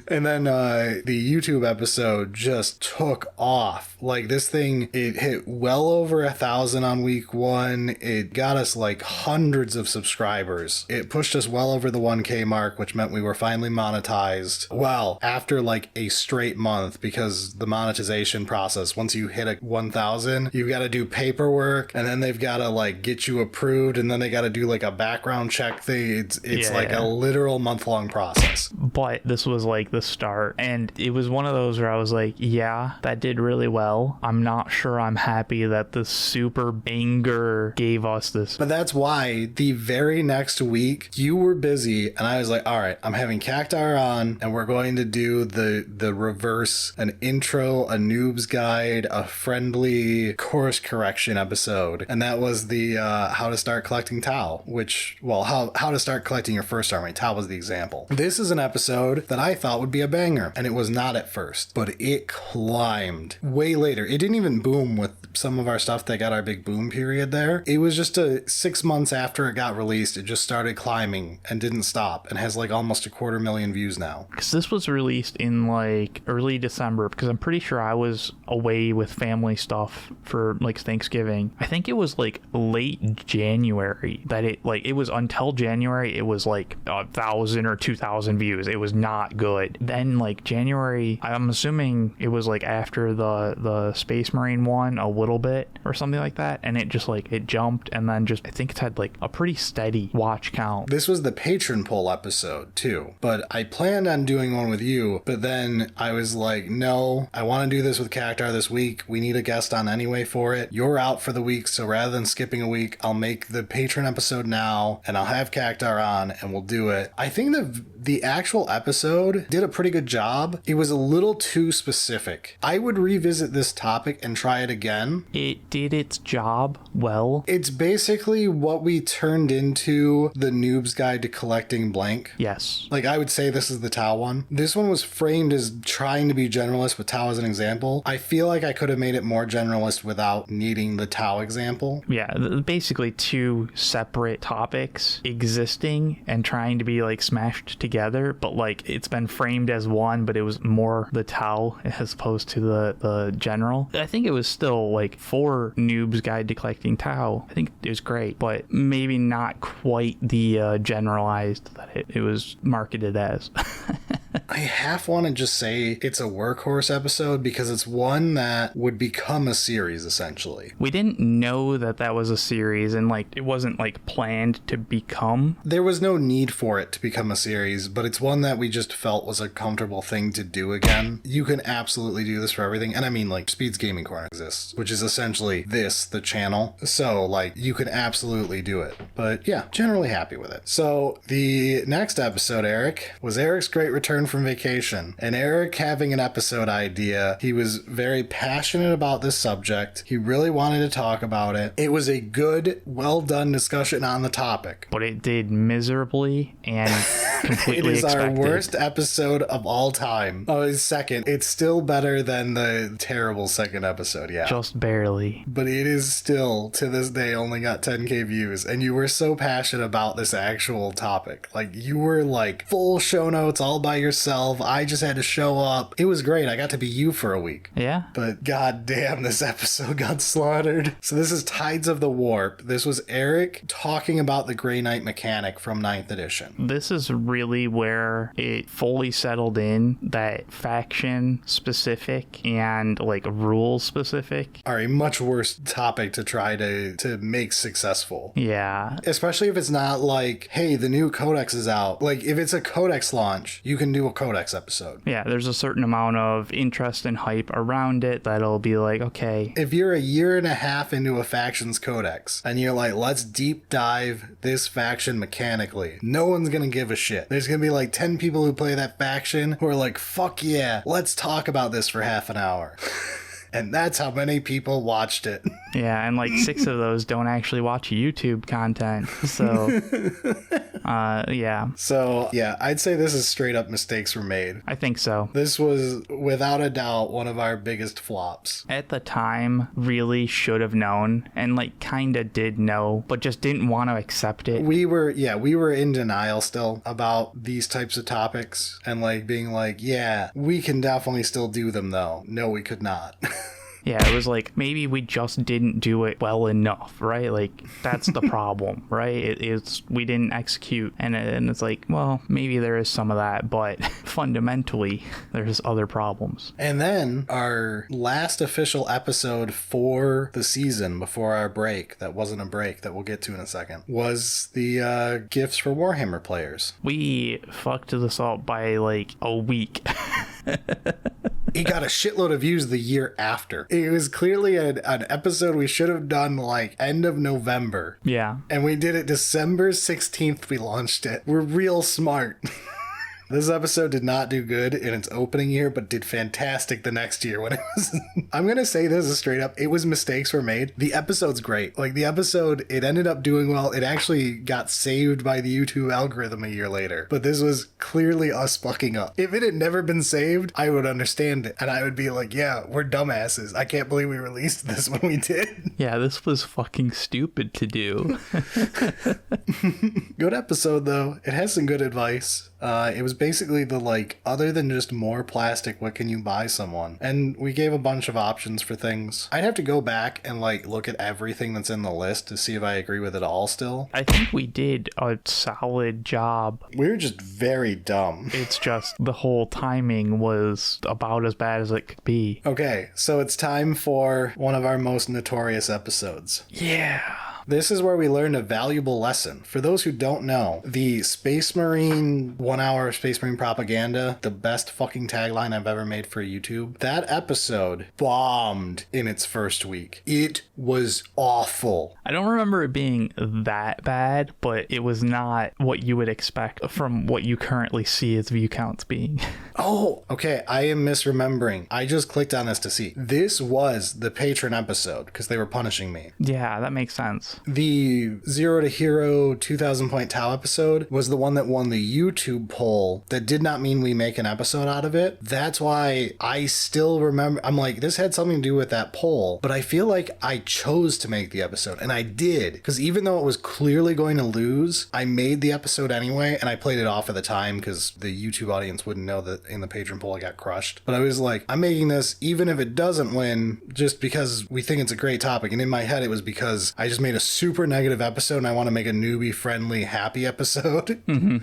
And then the YouTube episode just took off. Like this thing, it hit well over 1,000 on week 1. It got us like hundreds of subscribers. It pushed us well over the 1K mark, which meant we were finally monetized. Well, after like a straight month, because the monetization process, once you hit a 1,000, you got to do paperwork, and then they've got to like get you approved, and then they got to do like a background check thing. It's like a literal month-long long process. But this was like the start, and it was one of those where I was like, yeah, that did really well. I'm not sure I'm happy that the super banger gave us this. But that's why the very next week you were busy, and I was like, all right, I'm having Cactar on, and we're going to do the reverse, an intro, a noob's guide, a friendly course correction episode. And that was the how to start collecting Tau, which, well, how to start collecting your first army. Tau was the example. This is an episode that I thought would be a banger, and it was not at first, but it climbed way later. It didn't even boom with some of our stuff that got our big boom period there. It was just 6 months after it got released, it just started climbing and didn't stop, and has like almost 250,000 views now. Because this was released in like early December, because I'm pretty sure I was away with family stuff for like Thanksgiving. I think it was like late January that it was until January it was like 1,000 or 2,000 views. It was not good. Then like January, I'm assuming it was like after the Space Marine one a little bit or something like that, and it just like it jumped, and then just I think it's had like a pretty steady watch count. This was the patron poll episode too, but I planned on doing one with you, but then I was like, no, I want to do this with Cactar this week. We need a guest on anyway for it. You're out for the week, so rather than skipping a week, I'll make the patron episode now, and I'll have Cactar on, and we'll do it. I think the actual episode did a pretty good job. It was a little too specific. I would revisit this topic and try it again. It did its job well. It's basically what we turned into the Noob's Guide to Collecting Blank. Yes. Like, I would say this is the Tau one. This one was framed as trying to be generalist with Tau as an example. I feel like I could have made it more generalist without needing the Tau example. Yeah, basically two separate topics existing and trying to be like smashed together, but like it's been framed as one, but it was more the Tau as opposed to the general. I think it was still like for Noob's Guide to Collecting Tau. I think it was great, but maybe not quite the generalized that it was marketed as. I half want to just say it's a workhorse episode because it's one that would become a series essentially. We didn't know that was a series, and like it wasn't like planned to become. There was no need for it to become a series, but it's one that we just felt was a comfortable thing to do again. You can absolutely do this for everything. And I mean, like, Speed's Gaming Corner exists, which is essentially this, the channel. So like you can absolutely do it. But yeah, generally happy with it. So the next episode, Eric, was Eric's great return from vacation, and Eric having an episode idea. He was very passionate about this subject. He really wanted to talk about it. It was a good, well done discussion on the topic, but it did miserably and completely it is expected. Our worst episode of all time. Oh, it's second. It's still better than the terrible second episode. Yeah, just barely, but it is still to this day only got 10k views, and you were so passionate about this actual topic. Like, you were like full show notes all by yourself. I just had to show up. It was great. I got to be you for a week. Yeah. But god damn, this episode got slaughtered. So this is Tides of the Warp. This was Eric talking about the Grey Knight mechanic from 9th edition. This is really where it fully settled in that faction specific and like rule specific are a much worse topic to try to make successful. Yeah. Especially if it's not like, hey, the new codex is out. Like, if it's a codex launch, you can do a codex episode. Yeah, there's a certain amount of interest and hype around it that'll be like, okay. If you're a year and a half into a faction's codex and you're like, let's deep dive this faction mechanically, no one's gonna give a shit. There's gonna be like 10 people who play that faction who are like, fuck yeah, let's talk about this for half an hour. And that's how many people watched it. Yeah, and like 6 of those don't actually watch YouTube content. So, yeah. So, yeah, I'd say this is straight up mistakes were made. I think so. This was, without a doubt, one of our biggest flops. At the time, really should have known, and like kind of did know, but just didn't want to accept it. We were in denial still about these types of topics, and like being like, yeah, we can definitely still do them though. No, we could not. Yeah, it was like maybe we just didn't do it well enough, right? Like that's the problem, right? It's we didn't execute, and it's like, well, maybe there is some of that, but fundamentally there's other problems. And then our last official episode for the season before our break, that wasn't a break that we'll get to in a second, was the gifts for Warhammer players. We fucked this up by like a week. It got a shitload of views the year after. It was clearly an episode we should have done like end of November. Yeah. And we did it December 16th, we launched it. We're real smart. This episode did not do good in its opening year, but did fantastic the next year when it was... I'm going to say this is straight up. It was mistakes were made. The episode's great. Like, the episode, it ended up doing well. It actually got saved by the YouTube algorithm a year later. But this was clearly us fucking up. If it had never been saved, I would understand it. And I would be like, yeah, we're dumbasses. I can't believe we released this when we did. Yeah, this was fucking stupid to do. Good episode, though. It has some good advice. It was basically the, like, other than just more plastic, what can you buy someone? And we gave a bunch of options for things. I'd have to go back and, like, look at everything that's in the list to see if I agree with it all still. I think we did a solid job. We were just very dumb. It's just the whole timing was about as bad as it could be. Okay, so it's time for one of our most notorious episodes. Yeah. This is where we learned a valuable lesson. For those who don't know, the Space Marine 1 hour Space Marine propaganda, the best fucking tagline I've ever made for YouTube, that episode bombed in its first week. It was awful. I don't remember it being that bad, but it was not what you would expect from what you currently see its view counts being. Oh, okay. I am misremembering. I just clicked on this to see. This was the patron episode because they were punishing me. Yeah, that makes sense. The Zero to Hero 2000 Point Tau episode was the one that won the YouTube poll. That did not mean we make an episode out of it. That's why I still remember. I'm like, this had something to do with that poll, but I feel like I chose to make the episode, and I did, because even though it was clearly going to lose, I made the episode anyway, and I played it off at the time because the YouTube audience wouldn't know that in the patron poll I got crushed. But I was like, I'm making this even if it doesn't win, just because we think it's a great topic. And in my head, it was because I just made a super negative episode and I want to make a newbie friendly happy episode. Mm-hmm.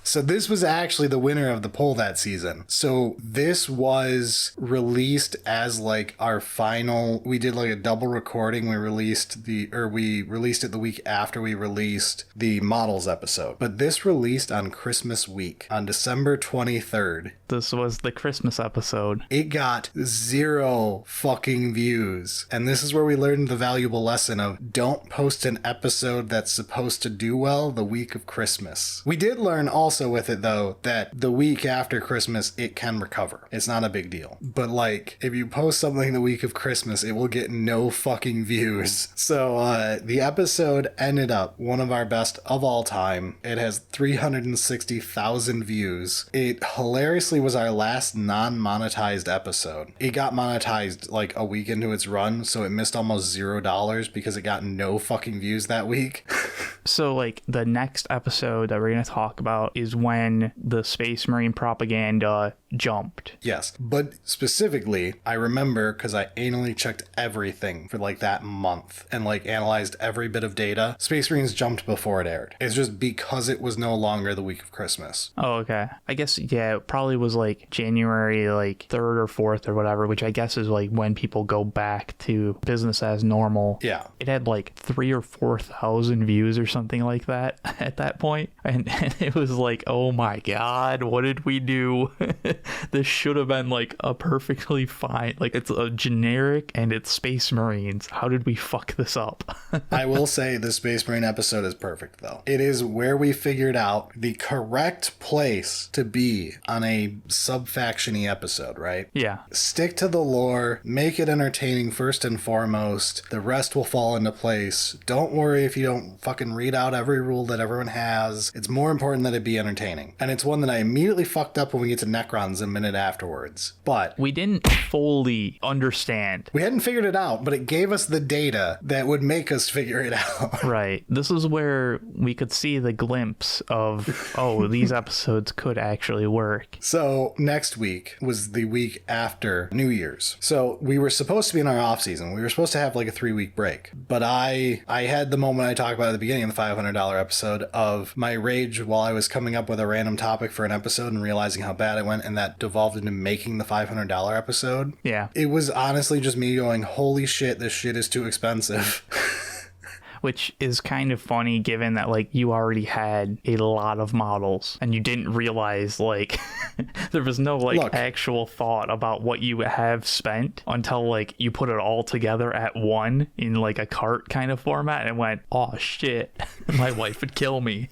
So this was actually the winner of the poll that season. So this was released as like our final, we did like a double recording. We released it the week after we released the models episode. But this released on Christmas week on December 23rd. This was the Christmas episode. It got 0 fucking views. And this is where we learned the valuable lesson of don't post an episode that's supposed to do well the week of Christmas. We did learn also with it, though, that the week after Christmas, it can recover. It's not a big deal. But, like, if you post something the week of Christmas, it will get no fucking views. So, the episode ended up one of our best of all time. It has 360,000 views. It hilariously was our last non-monetized episode. It got monetized, like, a week into its run, so it missed almost $0 because it got no fucking views that week. So, like, the next episode that we're going to talk about is when the Space Marine propaganda jumped. Yes, but specifically, I remember because I anally checked everything for, like, that month and, like, analyzed every bit of data. Space Marines jumped before it aired. It's just because it was no longer the week of Christmas. Oh, okay. I guess, yeah, it probably was, like, January, like, 3rd or 4th or whatever, which I guess is, like, when people go back to business as normal. Yeah. It had, like, 3,000 or 4,000 views or something like that at that point. And it was like, oh my God, what did we do? This should have been like a perfectly fine, like it's a generic and it's Space Marines. How did we fuck this up? I will say the Space Marine episode is perfect though. It is where we figured out the correct place to be on a sub-faction-y episode, right? Yeah. Stick to the lore, make it entertaining first and foremost. The rest will fall into place. Don't worry if you don't fucking read out every rule that everyone has. It's more important that it be entertaining. And it's one that I immediately fucked up when we get to Necron morons a minute afterwards. But we didn't fully understand. We hadn't figured it out, but it gave us the data that would make us figure it out. Right. This is where we could see the glimpse of, oh, these episodes could actually work. So next week was the week after New Year's. So we were supposed to be in our off season. We were supposed to have like a 3-week break. But I had the moment I talked about at the beginning of the $500 episode of my rage while I was coming up with a random topic for an episode and realizing how bad it went, and that devolved into making the $500 episode. Yeah. It was honestly just me going, holy shit, this shit is too expensive. Which is kind of funny given that, like, you already had a lot of models and you didn't realize, like, there was no, like, actual thought about what you have spent until, like, you put it all together at one in, like, a cart kind of format and went, oh, shit, my wife would kill me.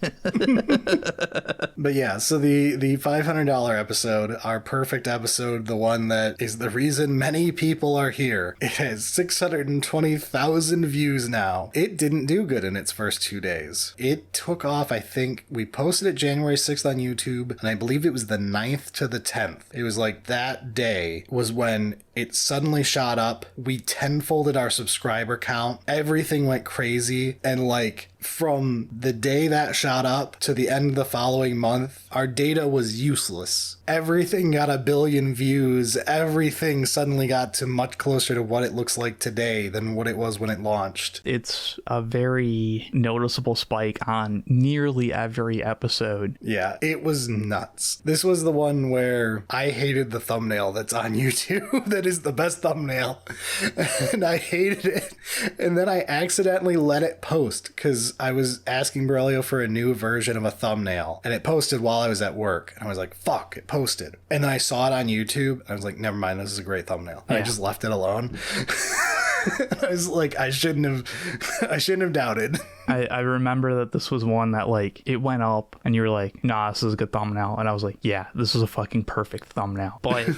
But yeah, so the $500 episode, our perfect episode, the one that is the reason many people are here, it has 620,000 views now. It didn't do good in its first 2 days. It took off, I think, we posted it January 6th on YouTube, and I believe it was the 9th to the 10th. It was like that day was when it suddenly shot up. We tenfolded our subscriber count. Everything went crazy, and like from the day that shot up to the end of the following month, our data was useless. Everything got 1 billion views. Everything suddenly got to much closer to what it looks like today than what it was when it launched. It's a very noticeable spike on nearly every episode. Yeah, it was nuts. This was the one where I hated the thumbnail that's on YouTube. That is the best thumbnail. And I hated it. And then I accidentally let it post because I was asking Berilio for a new version of a thumbnail, and it posted while I was at work. And I was like, fuck, it posted. And then I saw it on YouTube. And I was like, never mind, this is a great thumbnail. And I just left it alone. I was like, I shouldn't have doubted. I remember that this was one that, like, it went up and you were like, nah, this is a good thumbnail. And I was like, yeah, this is a fucking perfect thumbnail. But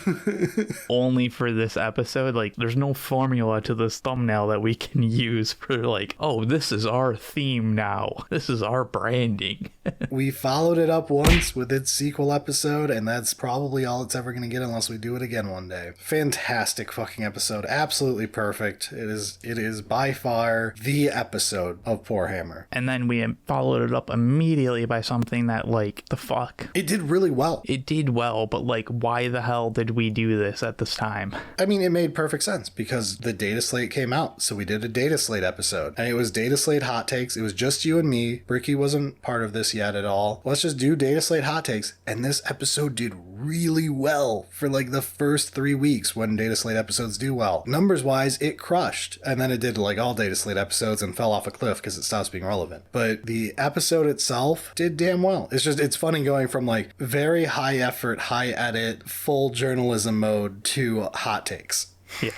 only for this episode. Like, there's no formula to this thumbnail that we can use for, like, oh, this is our theme now. This is our branding. We followed it up once with its sequel episode, and that's probably all it's ever going to get unless we do it again one day. Fantastic fucking episode. Absolutely perfect. It is by far the episode of Poorhammer. And then we followed it up immediately by something that, like, the fuck? It did really well. It did well, but, like, why the hell did we do this at this time? I mean, it made perfect sense because the data slate came out, so we did a data slate episode. And it was data slate hot takes. It was just you and me. Bricky wasn't part of this yet at all. Let's just do data slate hot takes. And this episode did really well for like the first 3 weeks when data slate episodes do well. Numbers wise, it crushed. And then it did like all data slate episodes and fell off a cliff because it stops being relevant. But the episode itself did damn well. It's funny going from like very high effort, high edit, full journalism mode to hot takes. Yeah.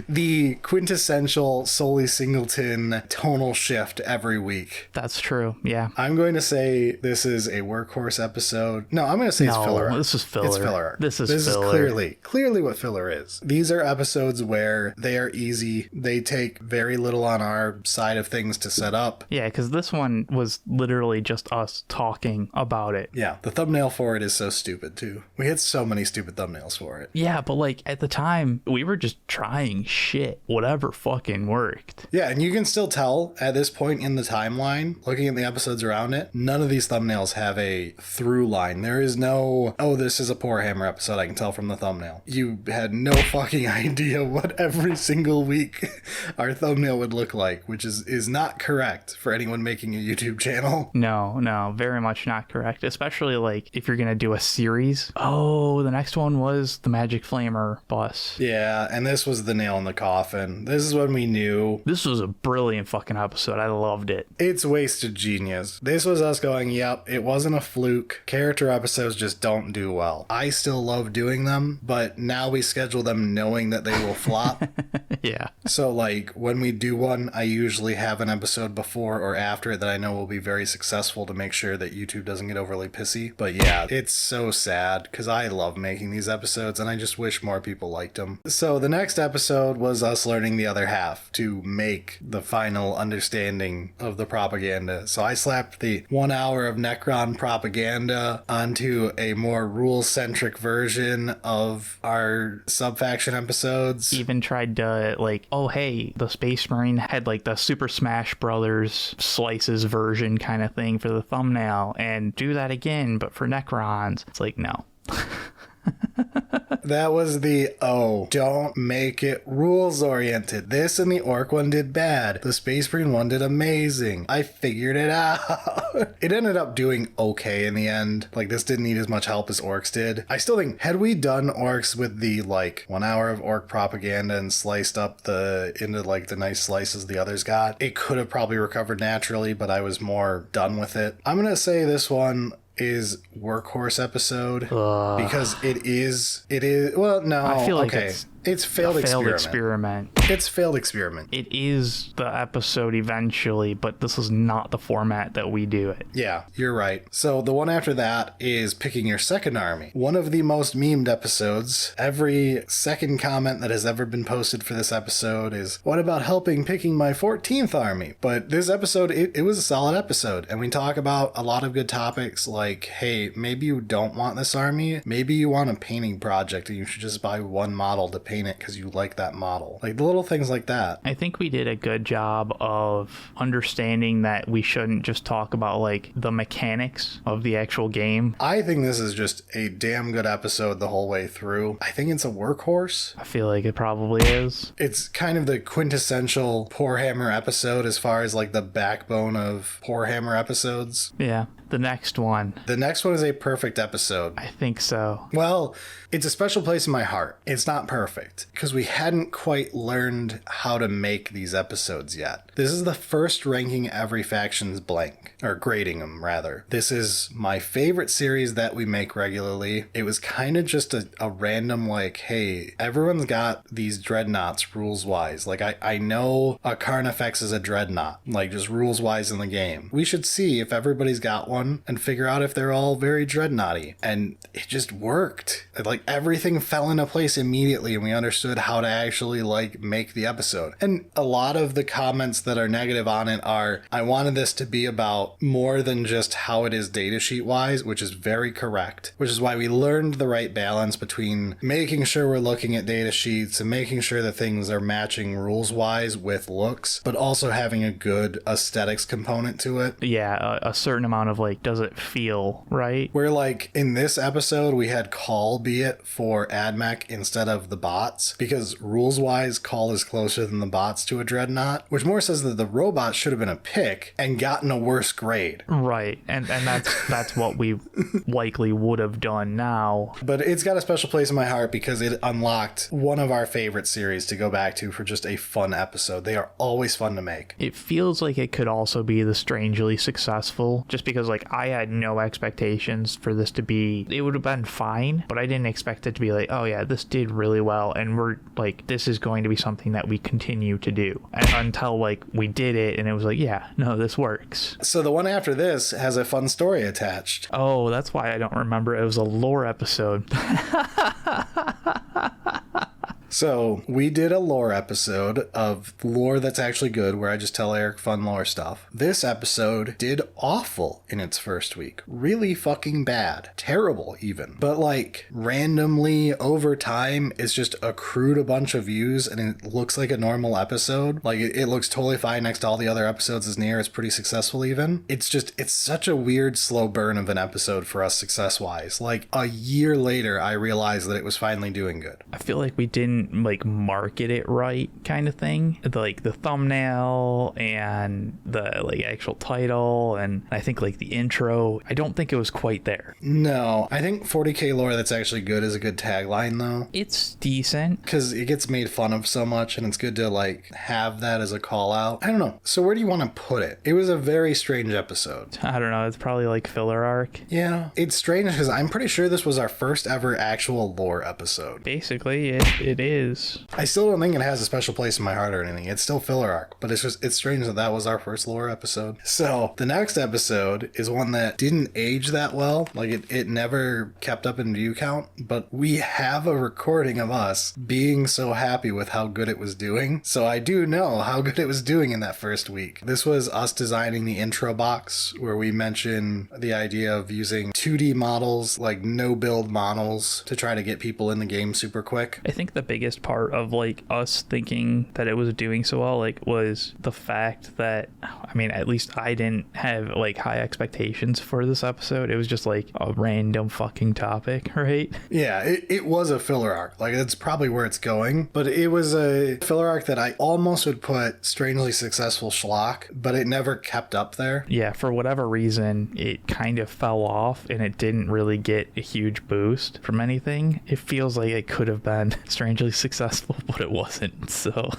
The quintessential solely singleton tonal shift every week. That's true, yeah. I'm going to say this is a workhorse episode. No, I'm going to say it's filler. No, this is filler. It's filler. This is clearly what filler is. These are episodes where they are easy. They take very little on our side of things to set up. Yeah, because this one was literally just us talking about it. Yeah, the thumbnail for it is so stupid, too. We had so many stupid thumbnails for it. Yeah, but like at the time, we were just trying shit, whatever fucking worked. Yeah, and you can still tell at this point in the timeline, looking at the episodes around it, none of these thumbnails have a through line. There is no, oh, this is a Poorhammer episode, I can tell from the thumbnail. You had no fucking idea what every single week our thumbnail would look like, which is not correct for anyone making a YouTube channel. No, very much not correct, especially like if you're gonna do a series. Oh, the next one was the Magic Flamer bus. Yeah, and this was the nail in the coffin. This is when we knew. This was a brilliant fucking episode. I loved it. It's wasted genius. This was us going, yep, it wasn't a fluke. Character episodes just don't do well. I still love doing them, but now we schedule them knowing that they will flop. Yeah. So, like, when we do one, I usually have an episode before or after it that I know will be very successful to make sure that YouTube doesn't get overly pissy. But yeah, it's so sad because I love making these episodes and I just wish more people liked them. So the next episode was us learning the other half to make the final understanding of the propaganda. So I slapped the 1 hour of Necron propaganda onto a more rule-centric version of our sub-faction episodes. Even tried to, like, oh, hey, the Space Marine had, like, the Super Smash Brothers slices version kind of thing for the thumbnail, and do that again, but for Necrons. It's like, no. That was the, don't make it rules oriented. This and the Orc one did bad. The Space Marine one did amazing. I figured it out. It ended up doing okay in the end. Like, this didn't need as much help as Orcs did. I still think, had we done Orcs with the, like, 1 hour of Orc propaganda and sliced up into, like, the nice slices the others got, it could have probably recovered naturally, but I was more done with it. I'm gonna say this one is workhorse episode because it is well, no, I feel like okay, it's failed experiment. It's failed experiment. It is the episode eventually, but this is not the format that we do it. Yeah, you're right. So the one after that is picking your second army. One of the most memed episodes. Every second comment that has ever been posted for this episode is, what about helping picking my 14th army? But this episode, it was a solid episode, and we talk about a lot of good topics like, hey, maybe you don't want this army. Maybe you want a painting project and you should just buy one model to paint it because you like that model. Like the little things like that. I think we did a good job of understanding that we shouldn't just talk about like the mechanics of the actual game. I think this is just a damn good episode the whole way through. I think it's a workhorse. I feel like it probably is. It's kind of the quintessential Poorhammer episode as far as like the backbone of Poorhammer episodes. Yeah. The next one. The next one is a perfect episode. I think so. Well, it's a special place in my heart. It's not perfect because we hadn't quite learned how to make these episodes yet. This is the first ranking every faction's blank, or grading them rather. This is my favorite series that we make regularly. It was kind of just a random like, hey, everyone's got these dreadnoughts rules wise. Like I know a Carnifex is a dreadnought, like just rules wise in the game. We should see if everybody's got one and figure out if they're all very dreadnoughty. And it just worked. Like everything fell into place immediately and we understood how to actually like make the episode. And a lot of the comments that are negative on it are, I wanted this to be about more than just how it is datasheet wise, which is very correct, which is why we learned the right balance between making sure we're looking at datasheets and making sure that things are matching rules wise with looks, but also having a good aesthetics component to it. Yeah, a certain amount of like, does it feel right? Where like in this episode we had Call be it for AdMech instead of the bots, because rules wise Call is closer than the bots to a dreadnought, which more says that the robot should have been a pick and gotten a worse grade. Right, and that's what we likely would have done now. But it's got a special place in my heart because it unlocked one of our favorite series to go back to for just a fun episode. They are always fun to make. It feels like it could also be the Strangely Successful, just because like I had no expectations for this to be, it would have been fine, but I didn't expect it to be like, oh yeah, this did really well and we're like, this is going to be something that we continue to do, and until like we did it and it was like, yeah, no, this works. So the one after this has a fun story attached. Oh, that's why I don't remember. It was a lore episode. So we did a lore episode of lore that's actually good, where I just tell Eric fun lore stuff. This episode did awful in its first week. Really fucking bad. Terrible even. But like randomly over time, it's just accrued a bunch of views and it looks like a normal episode. Like it looks totally fine next to all the other episodes as near. It's pretty successful even. It's such a weird slow burn of an episode for us success wise. Like a year later, I realized that it was finally doing good. I feel like we didn't like market it right kind of thing, like the thumbnail and the like actual title then I think like the intro, I don't think it was quite there. No, I think 40k lore that's actually good is a good tagline though. It's decent. Because it gets made fun of so much, and it's good to like have that as a call out. I don't know. So where do you want to put it? It was a very strange episode. I don't know. It's probably like filler arc. Yeah, it's strange because I'm pretty sure this was our first ever actual lore episode. Basically, it is. I still don't think it has a special place in my heart or anything. It's still filler arc, but it's strange that that was our first lore episode. So the next episode is one that didn't age that well. Like it never kept up in view count, but we have a recording of us being so happy with how good it was doing. So I do know how good it was doing in that first week. This was us designing the intro box where we mention the idea of using 2D models, like no build models, to try to get people in the game super quick. I think the biggest part of like us thinking that it was doing so well like was the fact that, I mean, at least I didn't have like high expectations for this episode. It was just like a random fucking topic, right? Yeah, it was a filler arc. Like that's probably where it's going, but it was a filler arc that I almost would put strangely successful schlock, but it never kept up there. Yeah, for whatever reason, it kind of fell off and it didn't really get a huge boost from anything. It feels like it could have been strangely successful, but it wasn't, so.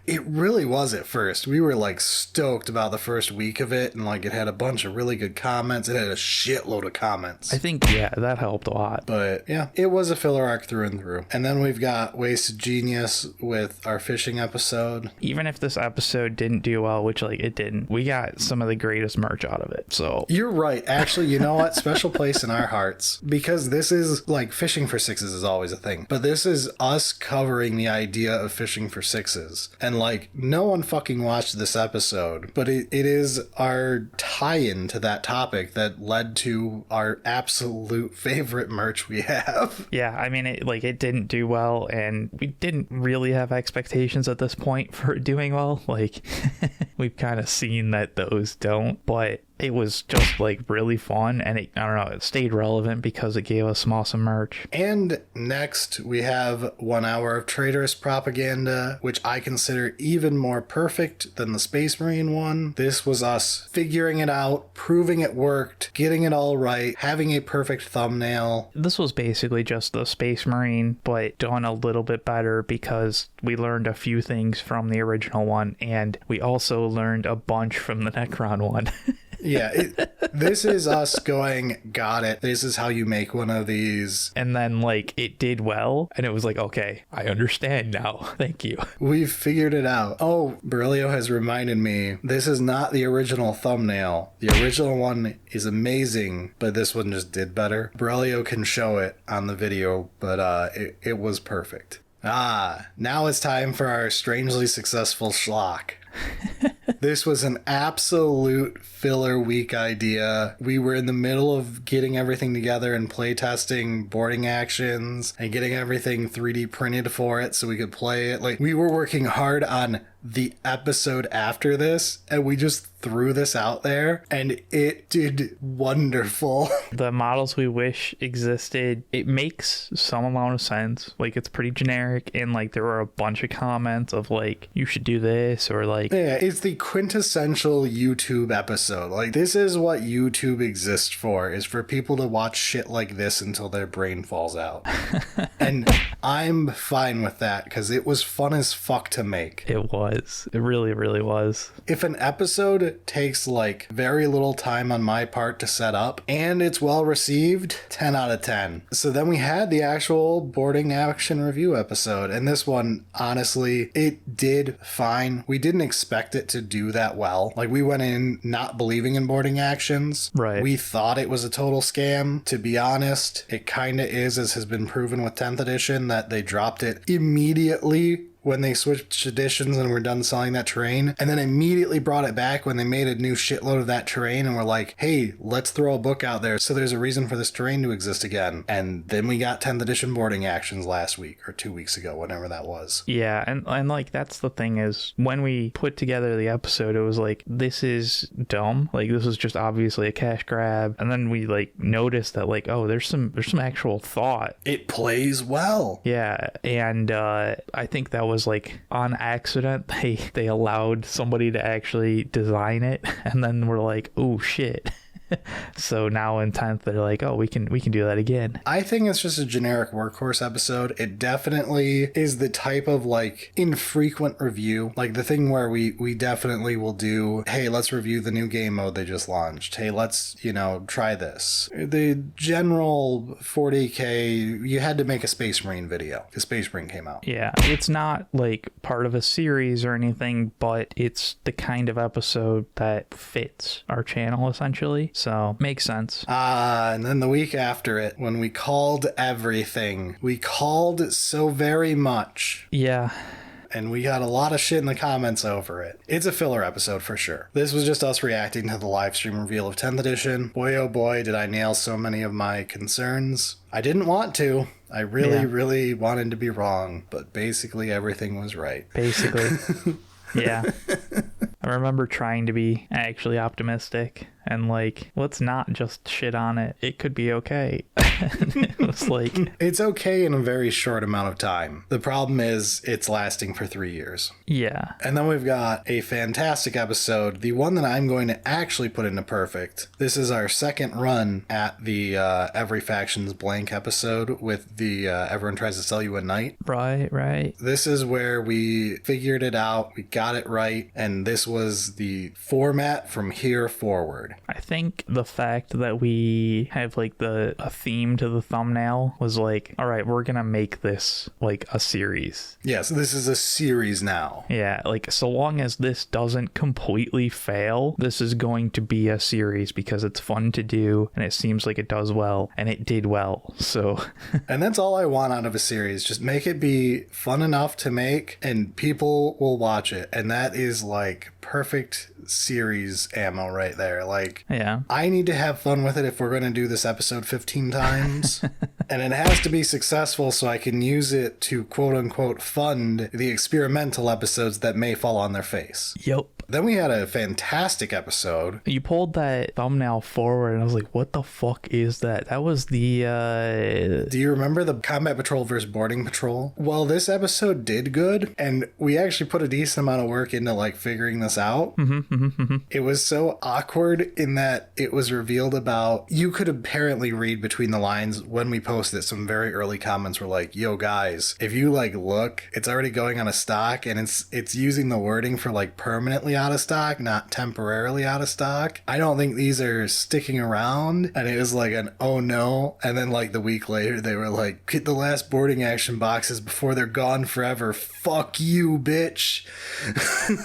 It really was at first. We were like stoked about the first week of it, and like it had a bunch of really good comments. It had a shitload of comments. I think, yeah, that helped a lot. But yeah, it was a filler arc through and through. And then we've got Wasted Genius with our fishing episode. Even if this episode didn't do well, which like it didn't, we got some of the greatest merch out of it. So you're right. Actually, you know what? Special place in our hearts, because this is like fishing for sixes is always a thing, but this is us covering the idea of fishing for sixes. And like no one fucking watched this episode, but it is our tie-in to that topic that led to our absolute favorite merch we have. Yeah, I mean, it didn't do well, and we didn't really have expectations at this point for it doing well. Like, we've kind of seen that those don't, but it was just like really fun, and I don't know, it stayed relevant because it gave us some awesome merch. And next we have 1 hour of traitorous propaganda, which I consider even more perfect than the Space Marine one. This was us figuring it out, proving it worked, getting it all right, having a perfect thumbnail. This was basically just the Space Marine, but done a little bit better because we learned a few things from the original one, and we also learned a bunch from the Necron one. Yeah, this is us going, got it. This is how you make one of these. And then, like, it did well, and it was like, okay, I understand now. Thank you. We've figured it out. Oh, Berilio has reminded me, this is not the original thumbnail. The original one is amazing, but this one just did better. Berilio can show it on the video, but it was perfect. Now it's time for our strangely successful schlock. This was an absolute filler week idea. We were in the middle of getting everything together and playtesting boarding actions and getting everything 3D printed for it so we could play it. Like, we were working hard on the episode after this, and we just threw this out there, and it did wonderful. The models we wish existed, it makes some amount of sense. Like, it's pretty generic, and like there were a bunch of comments of like, you should do this, or like, yeah, it's the quintessential YouTube episode. Like, this is what YouTube exists for, is for people to watch shit like this until their brain falls out. And I'm fine with that, because it was fun as fuck to make. It was. It really, really was. If an episode takes like very little time on my part to set up and it's well received, 10 out of 10. So then we had the actual boarding action review episode, and this one, honestly, it did fine. We didn't expect it to do that well. Like, we went in not believing in boarding actions. Right. We thought it was a total scam. To be honest, it kind of is, as has been proven with 10th edition, that they dropped it immediately when they switched editions and were done selling that terrain, and then immediately brought it back when they made a new shitload of that terrain and were like, hey, let's throw a book out there so there's a reason for this terrain to exist again. And then we got 10th edition boarding actions last week or 2 weeks ago, whenever that was. Yeah, and like that's the thing, is when we put together the episode, it was like, this is dumb. Like, this was just obviously a cash grab. And then we like noticed that like, oh, there's some actual thought. It plays well. Yeah, and I think that was like on accident. They allowed somebody to actually design it, and then we're like, oh shit. So now in 10th, they're like, oh, we can do that again. I think it's just a generic workhorse episode. It definitely is the type of like infrequent review, like the thing where we definitely will do, hey, let's review the new game mode they just launched. Hey, let's, try this. The general 40K, you had to make a Space Marine video because Space Marine came out. Yeah, it's not like part of a series or anything, but it's the kind of episode that fits our channel essentially. So makes sense. And then the week after it, when we called everything, we called so very much. Yeah. And we got a lot of shit in the comments over it. It's a filler episode for sure. This was just us reacting to the live stream reveal of 10th edition. Boy, oh boy, did I nail so many of my concerns. I didn't want to. I really wanted to be wrong, but basically everything was right. Basically. Yeah. I remember trying to be actually optimistic and like, let's not just shit on it. It could be okay. It was like, it's okay in a very short amount of time. The problem is it's lasting for 3 years. Yeah. And then we've got a fantastic episode, the one that I'm going to actually put into perfect. This is our second run at the Every Faction's Blank episode with the Everyone Tries to Sell You a Knight. Right. This is where we figured it out, we got it right, and this was the format from here forward. I think the fact that we have like a theme to the thumbnail was like, all right, we're gonna make this like a series. Yeah, so this is a series now. Yeah, like so long as this doesn't completely fail, this is going to be a series because it's fun to do and it seems like it does well, and it did well. So and that's all I want out of a series. Just make it be fun enough to make and people will watch it. And that is like perfect series ammo right there. Like, yeah, I need to have fun with it if we're going to do this episode 15 times. And it has to be successful so I can use it to quote unquote fund the experimental episodes that may fall on their face. Yep. Then we had a fantastic episode. You pulled that thumbnail forward and I was like, what the fuck is that? That was the Do you remember the Combat Patrol versus Boarding Patrol? Well, this episode did good, and we actually put a decent amount of work into like figuring this out. It was so awkward in that it was revealed about, you could apparently read between the lines when we posted it. Some very early comments were like, yo guys, if you like look, it's already going on a stock, and it's using the wording for like permanently out of stock, not temporarily out of stock. I don't think these are sticking around. And it was like an oh no. And then like the week later they were like, get the last boarding action boxes before they're gone forever. Fuck you, bitch.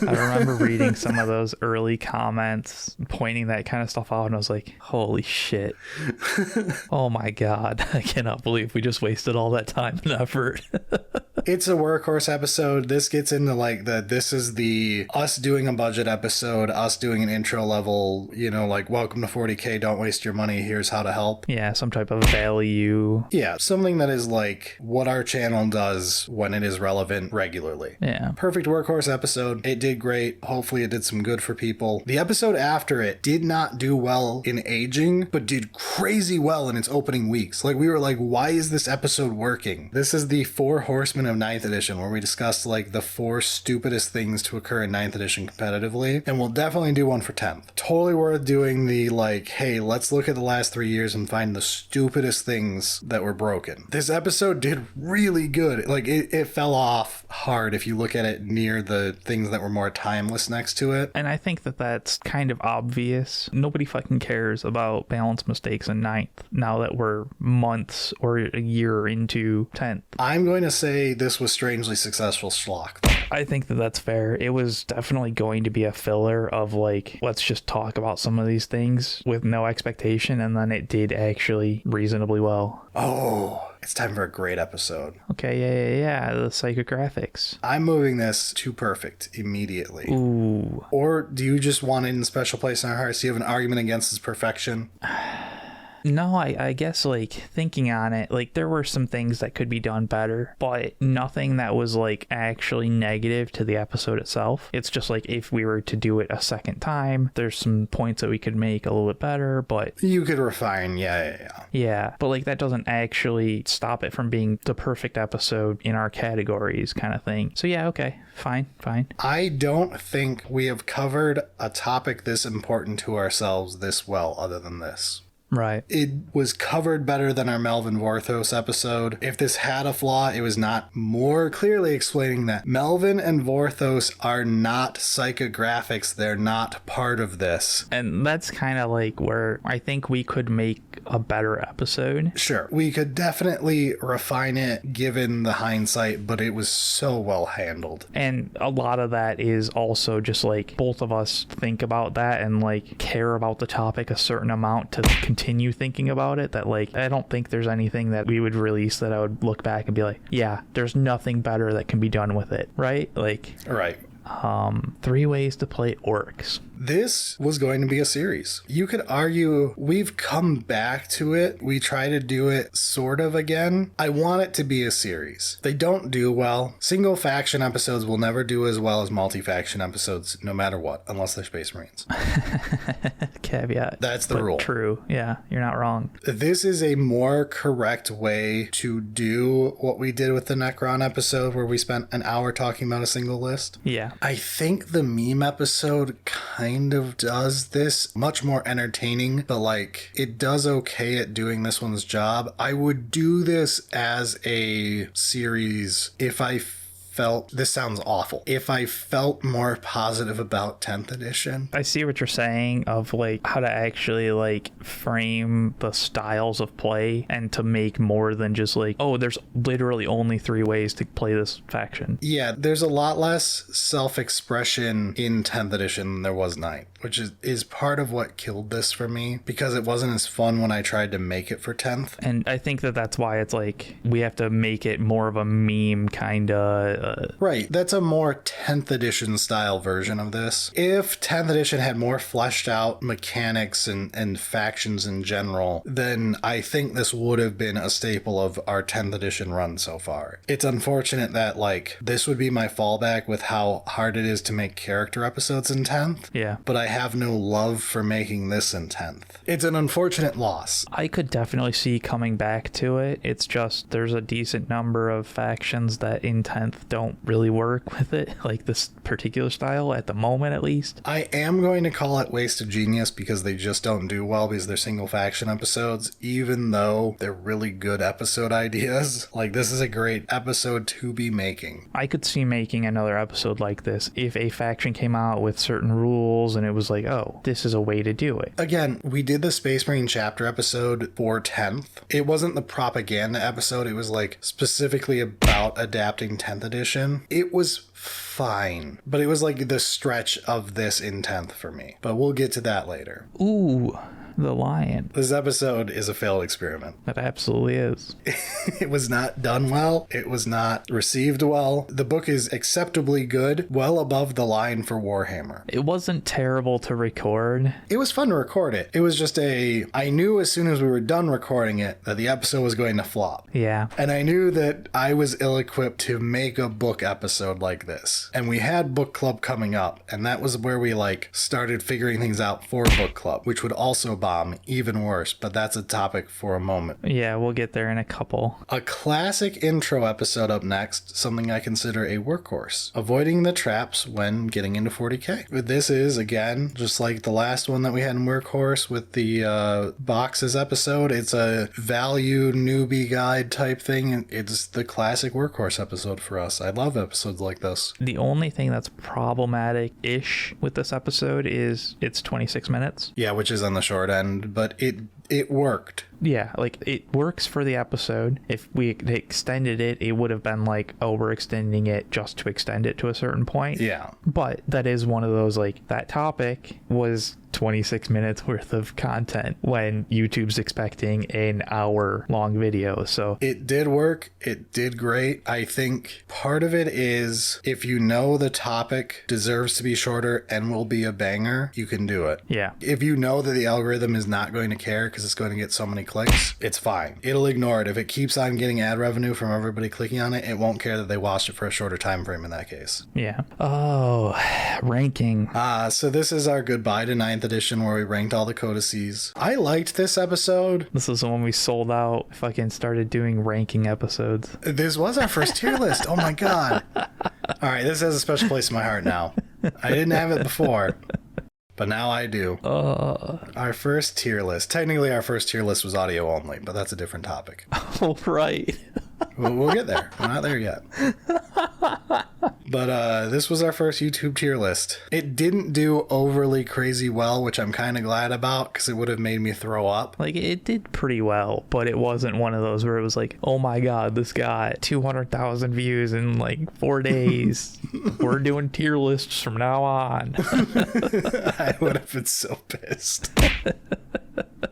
I remember reading some of those early comments pointing that kind of stuff out, and I was like, holy shit. Oh my god, I cannot believe we just wasted all that time and effort. It's a workhorse episode. This gets into like this is the us doing a budget episode, us doing an intro level, like welcome to 40K, don't waste your money, here's how to help. Yeah, some type of value. Yeah, something that is like what our channel does when it is relevant regularly. Yeah. Perfect workhorse episode. It did great. Hopefully it did some good for people. The episode after it did not do well in aging, but did crazy well in its opening weeks. Like we were like, why is this episode working? This is the 4 Horsemen of 9th edition, where we discussed like the 4 stupidest things to occur in 9th edition competitively, and we'll definitely do one for 10th. Totally worth doing the like, hey, let's look at the last 3 years and find the stupidest things that were broken. This episode did really good. Like it fell off hard if you look at it near the things that were more timeless next to it. And I think that that's kind of obvious. Nobody fucking cares about balance mistakes in 9th now that we're months or a year into 10th. I'm going to say this was strangely successful schlock. I think that that's fair. It was definitely going to be a filler of like, let's just talk about some of these things with no expectation, and then it did actually reasonably well. Oh, it's time for a great episode. Okay, yeah, the psychographics. I'm moving this to perfect immediately. Ooh. Or do you just want it in a special place in our hearts? Do you have an argument against its perfection? No, I guess like thinking on it, like there were some things that could be done better, but nothing that was like actually negative to the episode itself. It's just like if we were to do it a second time, there's some points that we could make a little bit better, but you could refine. Yeah. But like that doesn't actually stop it from being the perfect episode in our categories kind of thing. So yeah, okay, fine. I don't think we have covered a topic this important to ourselves this well other than this. Right. It was covered better than our Melvin Vorthos episode. If this had a flaw, it was not more clearly explaining that Melvin and Vorthos are not psychographics. They're not part of this. And that's kind of like where I think we could make a better episode. Sure. We could definitely refine it given the hindsight, but it was so well handled. And a lot of that is also just like both of us think about that and like care about the topic a certain amount to continue thinking about it, that like I don't think there's anything that we would release that I would look back and be like, yeah, there's nothing better that can be done with it, right? Like, right. 3 ways to play orcs. This was going to be a series. You could argue we've come back to it. We try to do it sort of again. I want it to be a series. They don't do well. Single faction episodes will never do as well as multi-faction episodes, no matter what, unless they're Space Marines. Caveat. That's the rule. True. Yeah, you're not wrong. This is a more correct way to do what we did with the Necron episode where we spent an hour talking about a single list. Yeah. I think the meme episode kind of does this much more entertaining, but like it does okay at doing this one's job. I would do this as a series if I felt, this sounds awful, if I felt more positive about 10th edition. I see what you're saying of like how to actually like frame the styles of play and to make more than just like, oh, there's literally only 3 ways to play this faction. Yeah, there's a lot less self-expression in 10th edition than there was 9th, which is part of what killed this for me, because it wasn't as fun when I tried to make it for 10th. And I think that that's why it's like we have to make it more of a meme kind of right, that's a more 10th edition style version of this. If 10th edition had more fleshed out mechanics and factions in general, then I think this would have been a staple of our 10th edition run so far. It's unfortunate that like this would be my fallback with how hard it is to make character episodes in 10th. Yeah. But I have no love for making this in 10th. It's an unfortunate loss. I could definitely see coming back to it. It's just there's a decent number of factions that in 10th don't really work with it, like this particular style at the moment at least. I am going to call it wasted genius because they just don't do well because they're single faction episodes, even though they're really good episode ideas. Like this is a great episode to be making. I could see making another episode like this if a faction came out with certain rules and it was like, oh, this is a way to do it. Again, we did the Space Marine chapter episode for 10th. It wasn't the propaganda episode. It was like specifically about adapting 10th edition. It was fine, but it was like the stretch of this in 10th for me. But we'll get to that later. Ooh, the lion. This episode is a failed experiment. That absolutely is. It was not done well. It was not received well. The book is acceptably good, well above the line for Warhammer. It wasn't terrible to record. It was fun to record it. It was just I knew as soon as we were done recording it that the episode was going to flop. Yeah. And I knew that I was ill-equipped to make a book episode like this. And we had book club coming up, and that was where we like started figuring things out for book club, which would also bomb even worse, but that's a topic for a moment. Yeah, we'll get there in a couple. A classic intro episode up next, something I consider a workhorse. Avoiding the traps when getting into 40k. This is, again, just like the last one that we had in Workhorse with the boxes episode. It's a value newbie guide type thing. It's the classic Workhorse episode for us. I love episodes like this. The only thing that's problematic-ish with this episode is it's 26 minutes. Yeah, which is on the short end, but it worked. Yeah, like it works for the episode. If we extended it, it would have been like, oh, we're extending it just to extend it to a certain point. Yeah. But that is one of those, like, that topic was 26 minutes worth of content when YouTube's expecting an hour-long video. So it did work. It did great. I think part of it is if you know the topic deserves to be shorter and will be a banger, you can do it. Yeah. If you know that the algorithm is not going to care because because it's going to get so many clicks, it's fine. It'll ignore it. If it keeps on getting ad revenue from everybody clicking on it, it won't care that they watched it for a shorter time frame in that case. Yeah. Oh, ranking. So this is our goodbye to 9th edition where we ranked all the codices. I liked this episode. This is when we sold out, fucking started doing ranking episodes. This was our first tier list. Oh my god. All right, this has a special place in my heart now. I didn't have it before, but now I do. Our first tier list. Technically, our first tier list was audio only, but that's a different topic. Oh, right. We'll get there. We're not there yet. But this was our first YouTube tier list. It didn't do overly crazy well, which I'm kind of glad about because it would have made me throw up. Like, it did pretty well, but it wasn't one of those where it was like, oh my god, this got 200,000 views in like 4 days. We're doing tier lists from now on. I would have been so pissed.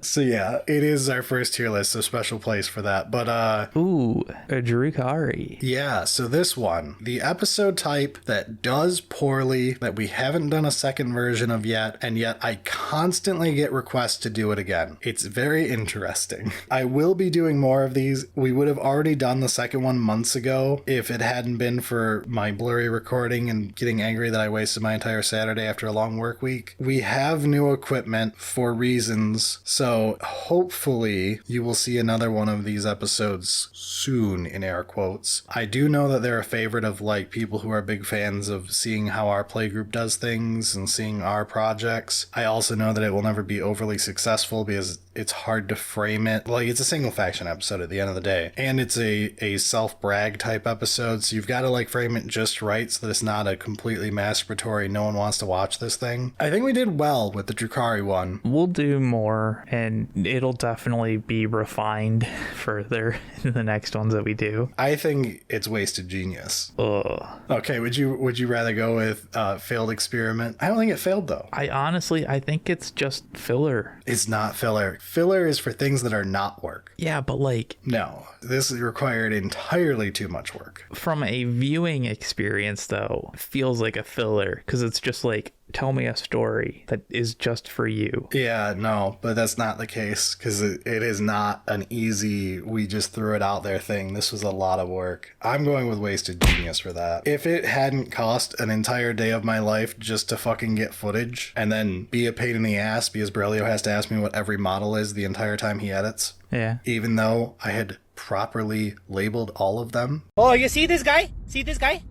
So yeah, it is our first tier list, so special place for that. But ooh, a Drukari. Yeah, so this one, the episode type that does poorly, that we haven't done a second version of yet, and yet I constantly get requests to do it again. It's very interesting. I will be doing more of these. We would have already done the second one months ago if it hadn't been for my blurry recording and getting angry that I wasted my entire Saturday after a long work week. We have new equipment for reasons, so hopefully you will see another one of these episodes soon, in air quotes. I do know that they're a favorite of like people who are big fans of seeing how our playgroup does things and seeing our projects. I also know that it will never be overly successful because it's hard to frame it. Like, it's a single faction episode at the end of the day. And it's a self-brag type episode, so you've got to like frame it just right so that it's not a completely masturbatory, no one wants to watch this thing. I think we did well with the Drukari one. We'll do more, and it'll definitely be refined further in the next ones that we do. I think it's wasted genius. Ugh. Okay, would you rather go with failed experiment? I don't think it failed though. I think it's just filler. It's not filler. Filler is for things that are not work. Yeah, but like... No, this required entirely too much work. From a viewing experience, though, it feels like a filler, because it's just like, tell me a story that is just for you. Yeah, no, but that's not the case, because it is not an easy, we just threw it out there thing. This was a lot of work. I'm going with wasted genius for that. If it hadn't cost an entire day of my life just to fucking get footage, and then be a pain in the ass because Berilio has to ask me what every model is the entire time he edits. Yeah. Even though I had properly labeled all of them. Oh, you see this guy? See this guy?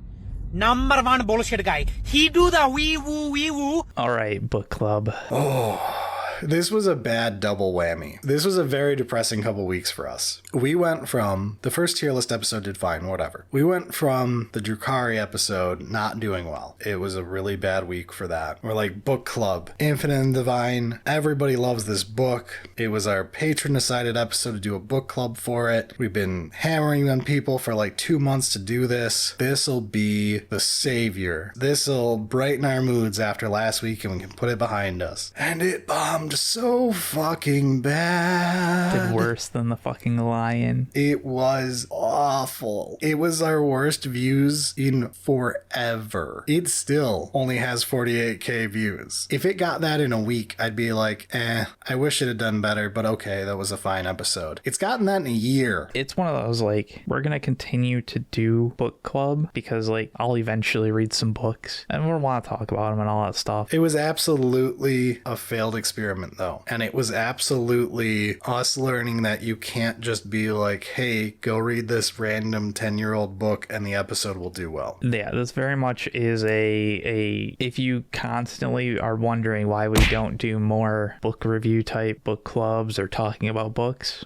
Number one bullshit guy. He do the wee woo. All right, book club. Oh, this was a bad double whammy. This was a very depressing couple weeks for us. We went from, the first tier list episode did fine, whatever. We went from the Drukari episode not doing well. It was a really bad week for that. We're like, book club, Infinite and Divine. Everybody loves this book. It was our patron decided episode to do a book club for it. We've been hammering on people for like 2 months to do this. This'll be the savior. This'll brighten our moods after last week and we can put it behind us. And it bombed so fucking bad. Did worse than the fucking lion. It was awful. It was our worst views in forever. It still only has 48k views. If it got that in a week, I'd be like, I wish it had done better, but okay, that was a fine episode. It's gotten that in a year. It's one of those, like, we're gonna continue to do book club because, like, I'll eventually read some books and we'll want to talk about them and all that stuff. It was absolutely a failed experiment though, and it was absolutely us learning that you can't just be like, hey, go read this random 10-year-old book and the episode will do well. Yeah, this very much is a if you constantly are wondering why we don't do more book review type book clubs or talking about books,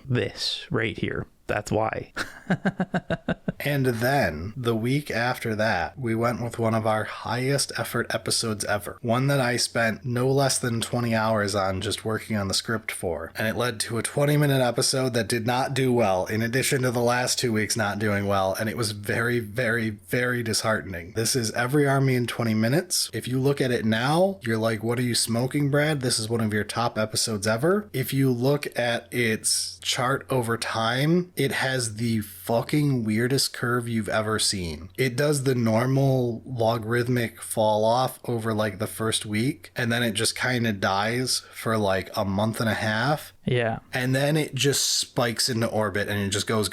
this right here, that's why. And then the week after that, we went with one of our highest effort episodes ever. One that I spent no less than 20 hours on just working on the script for. And it led to a 20-minute episode that did not do well, in addition to the last 2 weeks not doing well. And it was very, very, very disheartening. This is Every Army in 20 Minutes. If you look at it now, you're like, what are you smoking, Brad? This is one of your top episodes ever. If you look at its chart over time, it has the fucking weirdest curve you've ever seen. It does the normal logarithmic fall off over like the first week, and then it just kind of dies for like a month and a half. Yeah. And then it just spikes into orbit and it just goes.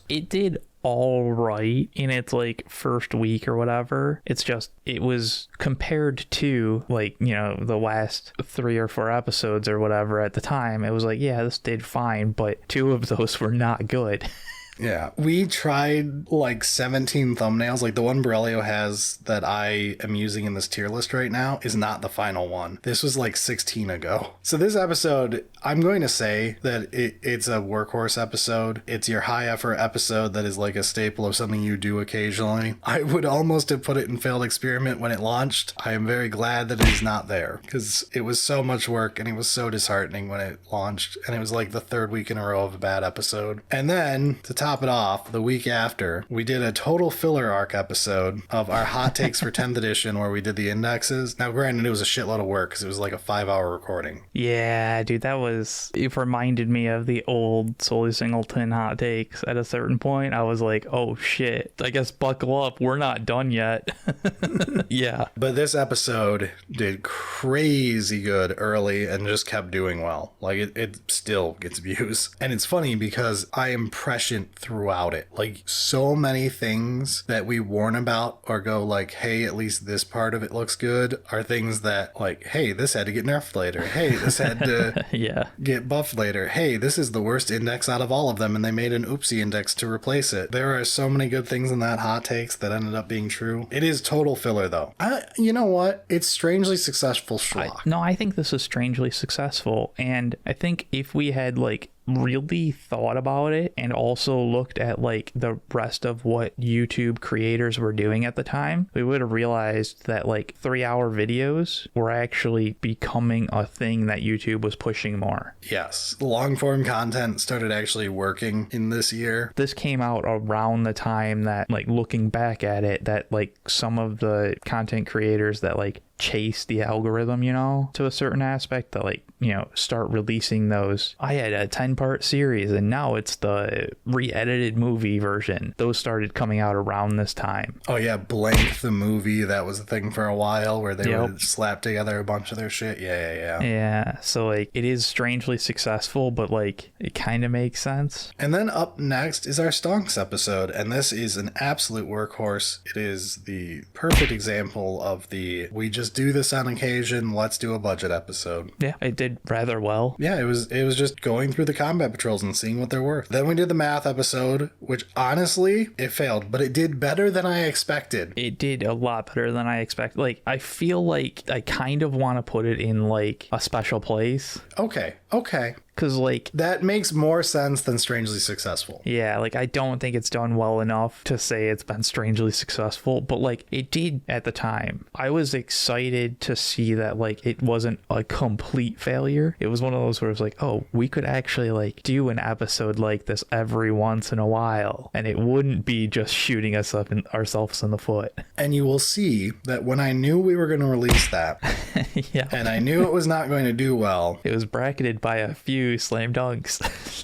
It did all right in its like first week or whatever. It's just, it was compared to like, you know, the last 3 or 4 episodes or whatever at the time. It was like, yeah, this did fine, but 2 of those were not good. Yeah. We tried like 17 thumbnails. Like the one Berilio has that I am using in this tier list right now is not the final one. This was like 16 ago. So this episode, I'm going to say that it's a workhorse episode. It's your high effort episode that is like a staple of something you do occasionally. I would almost have put it in failed experiment when it launched. I am very glad that it is not there because it was so much work and it was so disheartening when it launched. And it was like the 3rd week in a row of a bad episode. And then to top it off, the week after, we did a total filler arc episode of our hot takes for 10th edition where we did the indexes. Now, granted, it was a shitload of work because it was like a 5-hour recording. Yeah, dude, it reminded me of the old Sully Singleton hot takes at a certain point. I was like, oh shit, I guess buckle up, we're not done yet. Yeah. But this episode did crazy good early and just kept doing well. Like it still gets views. And it's funny because I am prescient throughout it. Like so many things that we warn about or go like, hey, at least this part of it looks good are things that like, hey, this had to get nerfed later. Hey, this had to yeah, get buffed later. Hey, this is the worst index out of all of them and they made an oopsie index to replace it. There are so many good things in that hot takes that ended up being true. It is total filler though. You know what? It's strangely successful schlock. No, I think this is strangely successful. And I think if we had like really thought about it and also looked at like the rest of what YouTube creators were doing at the time, we would have realized that like 3-hour videos were actually becoming a thing that YouTube was pushing more. Yes, long form content started actually working in this year. This came out around the time that, like, looking back at it, that like some of the content creators that like chase the algorithm, you know, to a certain aspect, that like, you know, start releasing those. I had a 10-part series and now it's the re-edited movie version. Those started coming out around this time. Oh yeah, Blank the movie, that was a thing for a while where they would slap together a bunch of their shit. Yeah, so like it is strangely successful, but like it kind of makes sense. And then up next is our Stonks episode, and this is an absolute workhorse. It is the perfect example of the we just do this on occasion, let's do a budget episode. Yeah, it did rather well. Yeah, it was just going through the combat patrols and seeing what they're worth. Then we did the math episode, which honestly, it failed, but it did better than I expected. It did a lot better than I expected. Like, I feel like I kind of want to put it in like a special place. Okay. Because like that makes more sense than strangely successful. Yeah, like I don't think it's done well enough to say it's been strangely successful, but like it did at the time. I was excited to see that like it wasn't a complete failure. It was one of those where it's like, oh, we could actually like do an episode like this every once in a while, and it wouldn't be just shooting us up in ourselves in the foot. And you will see that when I knew we were going to release that, yeah, and I knew it was not going to do well, it was bracketed by a few slam dunks.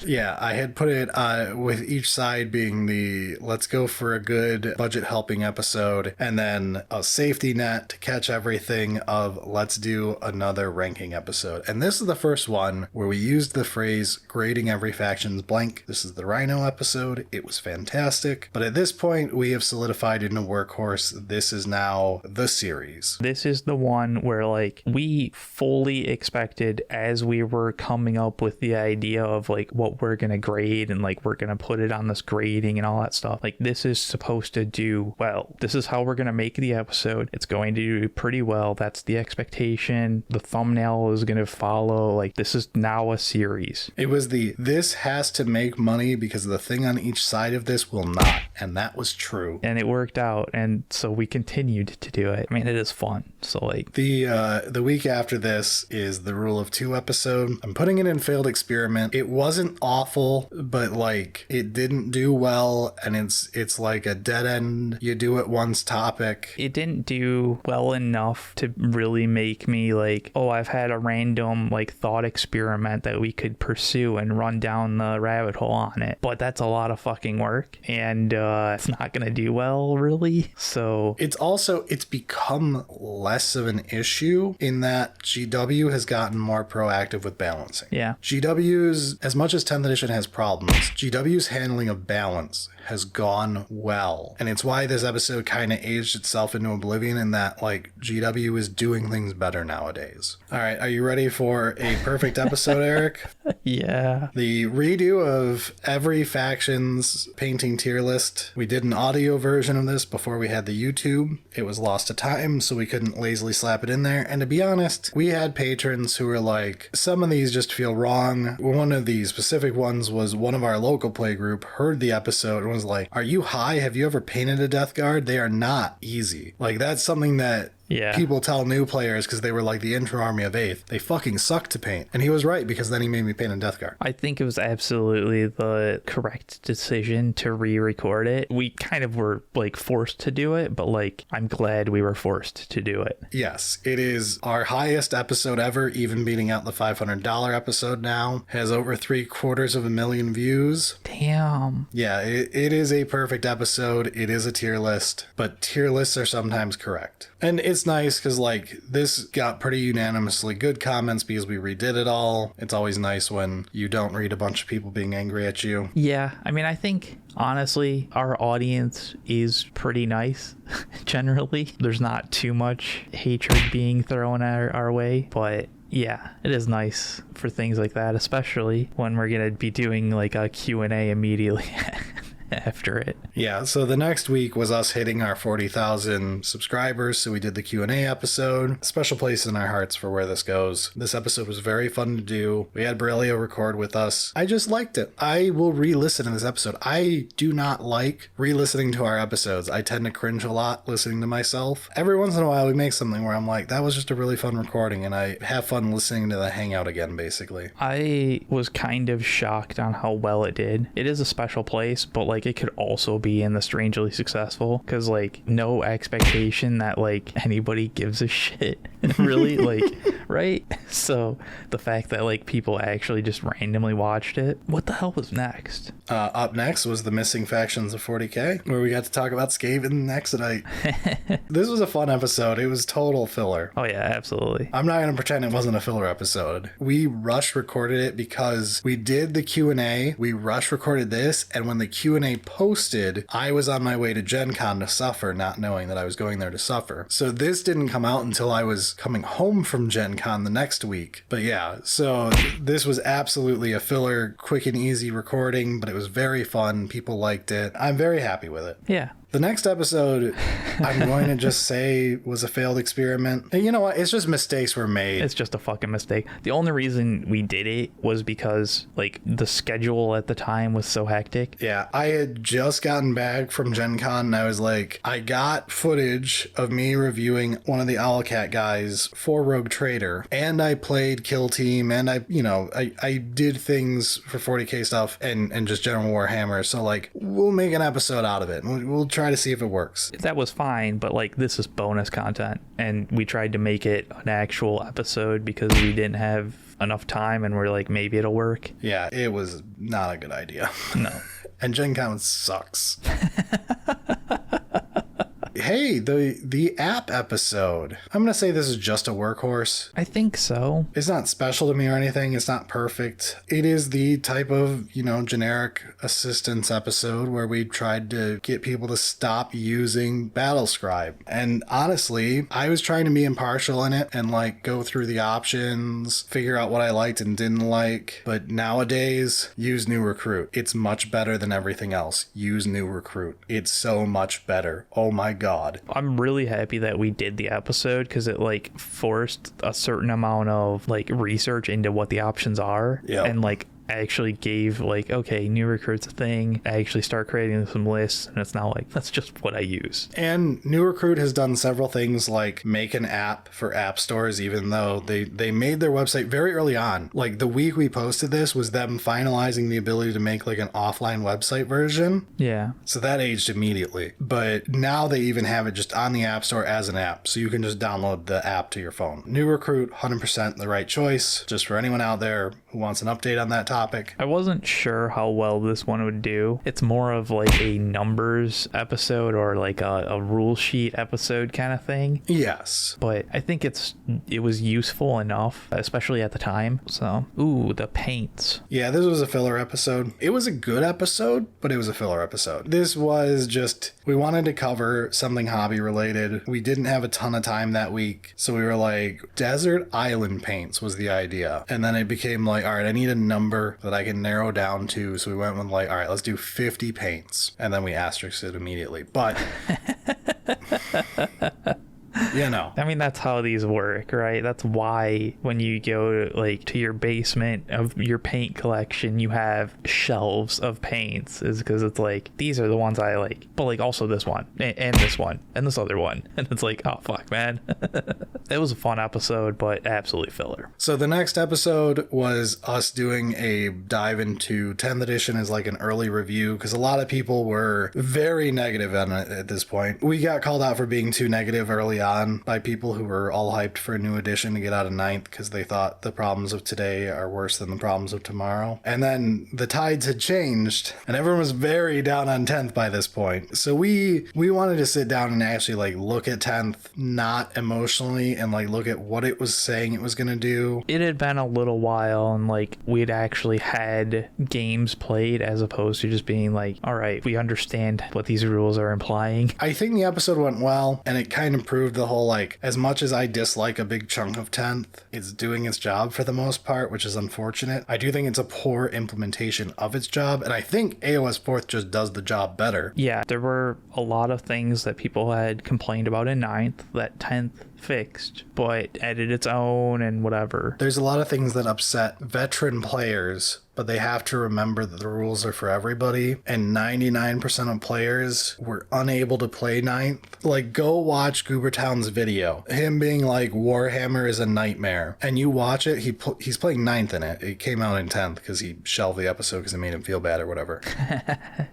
Yeah, I had put it with each side being the let's go for a good budget helping episode, and then a safety net to catch everything of let's do another ranking episode. And this is the first one where we used the phrase grading every faction's blank. This is the Rhino episode. It was fantastic. But at this point, we have solidified into Workhorse. This is now the series. This is the one where like we fully expected, as we were coming up with the idea of like what we're gonna grade and like we're gonna put it on this grading and all that stuff, like this is supposed to do well. This is how we're gonna make the episode. It's going to do pretty well. That's the expectation. The thumbnail is gonna follow. Like this is now a series. It was this has to make money because the thing on each side of this will not, and that was true. And it worked out, and so we continued to do it. I mean, it is fun. So like the week after this is the Rule of Two episode. I'm putting it in failed failed experiment. It wasn't awful, but like it didn't do well, and it's like a dead end. You do it once topic. It didn't do well enough to really make me like, oh, I've had a random like thought experiment that we could pursue and run down the rabbit hole on it. But that's a lot of fucking work, and it's not gonna do well really. So it's become less of an issue in that GW has gotten more proactive with balancing. Yeah. GW's, as much as 10th edition has problems, GW's handling of balance has gone well. And it's why this episode kind of aged itself into oblivion, in that like GW is doing things better nowadays. All right, are you ready for a perfect episode, Eric? Yeah. The redo of every faction's painting tier list. We did an audio version of this before we had the YouTube. It was lost to time, so we couldn't lazily slap it in there. And to be honest, we had patrons who were like, some of these just feel wrong. One of the specific ones was one of our local play group heard the episode and was like, are you high? Have you ever painted a Death Guard? They are not easy. Like, that's something that people tell new players, because they were like the intro army of 8th. They fucking suck to paint. And he was right, because then he made me paint a Death Guard. I think it was absolutely the correct decision to re-record it. We kind of were like forced to do it, but like I'm glad we were forced to do it. Yes, it is our highest episode ever, even beating out the $500 episode now. Has over 750,000 views. Damn. Yeah, it is a perfect episode. It is a tier list, but tier lists are sometimes correct. And it's nice because like this got pretty unanimously good comments because we redid it all. It's always nice when you don't read a bunch of people being angry at you. Yeah, I mean, I think honestly our audience is pretty nice generally. There's not too much hatred being thrown our way, but yeah, it is nice for things like that, especially when we're gonna be doing like a Q&A immediately after it. Yeah, so the next week was us hitting our 40,000 subscribers, so we did the Q&A episode. Special place in our hearts for where this goes. This episode was very fun to do. We had Berilio record with us. I just liked it. I will re-listen to this episode. I do not like re-listening to our episodes. I tend to cringe a lot listening to myself. Every once in a while we make something where I'm like, that was just a really fun recording, and I have fun listening to the hangout again, basically. I was kind of shocked on how well it did. It is a special place, but like it could also be in the strangely successful, because like no expectation that like anybody gives a shit really, like, right? So the fact that like people actually just randomly watched it. What the hell was next? Up next was the missing factions of 40k, where we got to talk about Skaven and Exodite. This was a fun episode. It was total filler. Oh yeah, absolutely. I'm not gonna pretend it wasn't a filler episode. We rush recorded it because we did the Q&A, we rush recorded this, and when the Q&A posted, I was on my way to Gen Con to suffer, not knowing that I was going there to suffer. So this didn't come out until I was coming home from Gen Con the next week. But yeah, so this was absolutely a filler, quick and easy recording, but it was very fun. People liked it. I'm very happy with it. Yeah. The next episode, I'm going to just say was a failed experiment. And you know what? It's just mistakes were made. It's just a fucking mistake. The only reason we did it was because like the schedule at the time was so hectic. Yeah, I had just gotten back from Gen Con and I was like, I got footage of me reviewing one of the Owlcat guys for Rogue Trader, and I played Kill Team, and I did things for 40k stuff and just general Warhammer. So like, we'll make an episode out of it. We'll try to see if it works. That was fine, but like this is bonus content, and we tried to make it an actual episode because we didn't have enough time, and we're like, maybe it'll work. Yeah, it was not a good idea. No. And Gen Con sucks. Hey, the app episode. I'm going to say this is just a workhorse. I think so. It's not special to me or anything. It's not perfect. It is the type of, generic assistance episode where we tried to get people to stop using Battlescribe. And honestly, I was trying to be impartial in it and like go through the options, figure out what I liked and didn't like. But nowadays, use New Recruit. It's much better than everything else. Use New Recruit. It's so much better. Oh my God. I'm really happy that we did the episode because it like forced a certain amount of like research into what the options are. Yep. And like I actually gave like, okay, new recruits a thing. I actually start creating some lists, and it's now like, that's just what I use. And New Recruit has done several things like make an app for app stores, even though they made their website very early on. Like the week we posted this was them finalizing the ability to make like an offline website version. Yeah. So that aged immediately. But now they even have it just on the App Store as an app. So you can just download the app to your phone. New Recruit, 100% the right choice. Just for anyone out there who wants an update on that topic. I wasn't sure how well this one would do. It's more of like a numbers episode or like a rule sheet episode kind of thing. Yes. But I think it was useful enough, especially at the time. So, ooh, the paints. Yeah, this was a filler episode. It was a good episode, but it was a filler episode. This was just, we wanted to cover something hobby related. We didn't have a ton of time that week. So we were like, desert island paints was the idea. And then it became like, all right, I need a number that I can narrow down to. So we went with like, all right, let's do 50 paints. And then we asterisked it immediately. But you know, I mean, that's how these work, right? That's why when you go like to your basement of your paint collection, you have shelves of paints, is because it's like, these are the ones I like, but like also this one and this one and this other one. And it's like, oh fuck, man. It was a fun episode, but absolutely filler. So the next episode was us doing a dive into 10th edition as like an early review, because a lot of people were very negative on it at this point. We got called out for being too negative early on by people who were all hyped for a new edition to get out of 9th because they thought the problems of today are worse than the problems of tomorrow. And then the tides had changed and everyone was very down on 10th by this point. So we wanted to sit down and actually like look at 10th, not emotionally, and like look at what it was saying it was going to do. It had been a little while and like we'd actually had games played as opposed to just being like, all right, we understand what these rules are implying. I think the episode went well and it kind of proved the whole, like, as much as I dislike a big chunk of 10th, it's doing its job for the most part, which is unfortunate. I do think it's a poor implementation of its job, and I think AOS 4th just does the job better. Yeah, there were a lot of things that people had complained about in 9th that 10th fixed, but added its own and whatever. There's a lot of things that upset veteran players, but they have to remember that the rules are for everybody, and 99% of players were unable to play 9th. Like, go watch Goobertown's video. Him being like, Warhammer is a nightmare. And you watch it, he's playing 9th in it. It came out in 10th because he shelved the episode because it made him feel bad or whatever.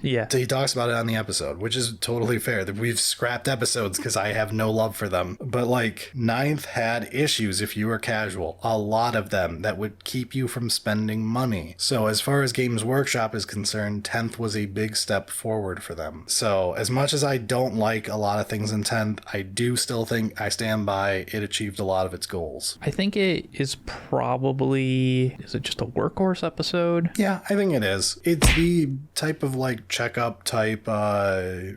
Yeah. So he talks about it on the episode, which is totally fair. We've scrapped episodes because I have no love for them. But like, 9th had issues if you were casual. A lot of them that would keep you from spending money. So as far as Games Workshop is concerned, 10th was a big step forward for them. So as much as I don't like a lot of things in 10th, I do still think I stand by it achieved a lot of its goals. I think it is probably, is it just a workhorse episode? Yeah, I think it is. It's the type of like checkup type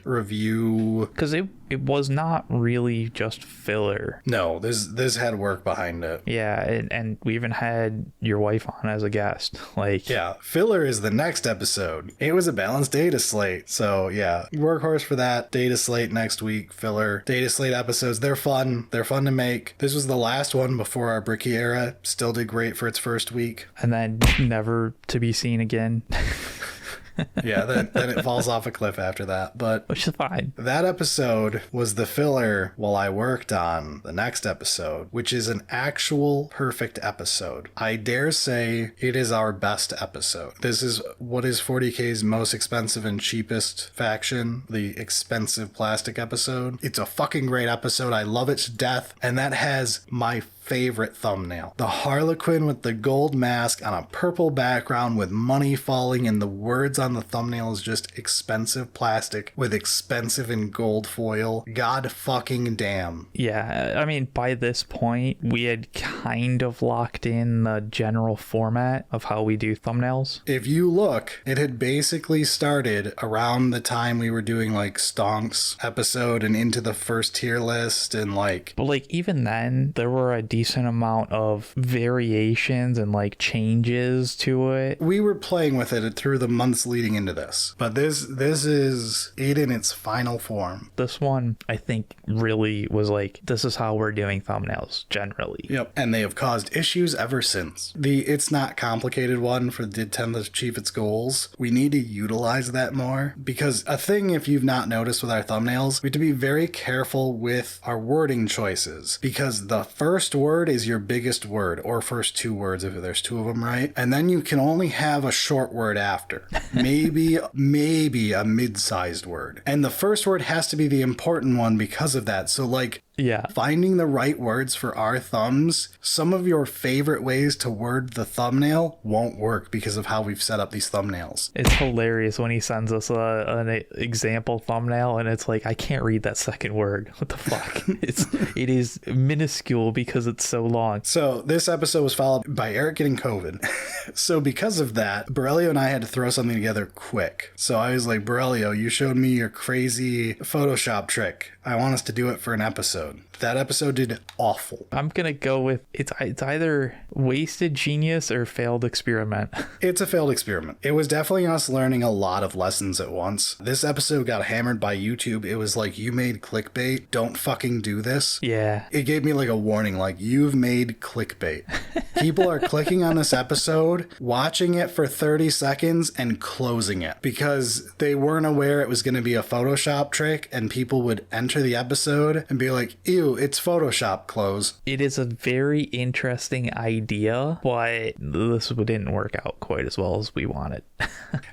review. Because it was not really just filler. No, this had work behind it. Yeah, and we even had your wife on as a guest. Like, yeah, filler is the next episode. It was a balanced data slate. So yeah, workhorse for that. Data slate next week. Filler. Data slate episodes. They're fun. They're fun to make. This was the last one before our Bricky era. Still did great for its first week. And then never to be seen again. Yeah, then it falls off a cliff after that, but which is fine. That episode was the filler while I worked on the next episode, which is an actual perfect episode. I dare say it is our best episode. This is what is 40K's most expensive and cheapest faction, the expensive plastic episode. It's a fucking great episode. I love it to death, and that has my favorite thumbnail. The Harlequin with the gold mask on a purple background with money falling, and the words on the thumbnail is just expensive plastic with expensive and gold foil. God fucking damn. Yeah, I mean, by this point, we had kind of locked in the general format of how we do thumbnails. If you look, it had basically started around the time we were doing like Stonk's episode and into the first tier list, and like... But like, even then, there were a decent decent amount of variations and like changes to it. We were playing with it through the months leading into this, but this is it in its final form. This one, I think, really was like, this is how we're doing thumbnails generally. Yep. And they have caused issues ever since. The it's not complicated one for did tend to achieve its goals. We need to utilize that more, because a thing, if you've not noticed with our thumbnails, we have to be very careful with our wording choices, because the first word is your biggest word, or first two words if there's two of them, right? And then you can only have a short word after. Maybe a mid-sized word. And the first word has to be the important one because of that. So like, yeah, finding the right words for our thumbs, some of your favorite ways to word the thumbnail won't work because of how we've set up these thumbnails. It's hilarious when he sends us an example thumbnail and it's like, I can't read that second word. What the fuck? It is minuscule because it's so long. So this episode was followed by Eric getting COVID. So because of that, Berilio and I had to throw something together quick. So I was like, Berilio, you showed me your crazy Photoshop trick. I want us to do it for an episode. That episode did awful. I'm gonna go with it's either wasted genius or failed experiment. It's a failed experiment. It was definitely us learning a lot of lessons at once. This episode got hammered by YouTube. It was like, you made clickbait. Don't fucking do this. Yeah. It gave me like a warning, like, you've made clickbait. People are clicking on this episode, watching it for 30 seconds and closing it because they weren't aware it was going to be a Photoshop trick, and people would enter the episode and be like, ew, it's Photoshop, close. It is a very interesting idea, but this didn't work out quite as well as we wanted.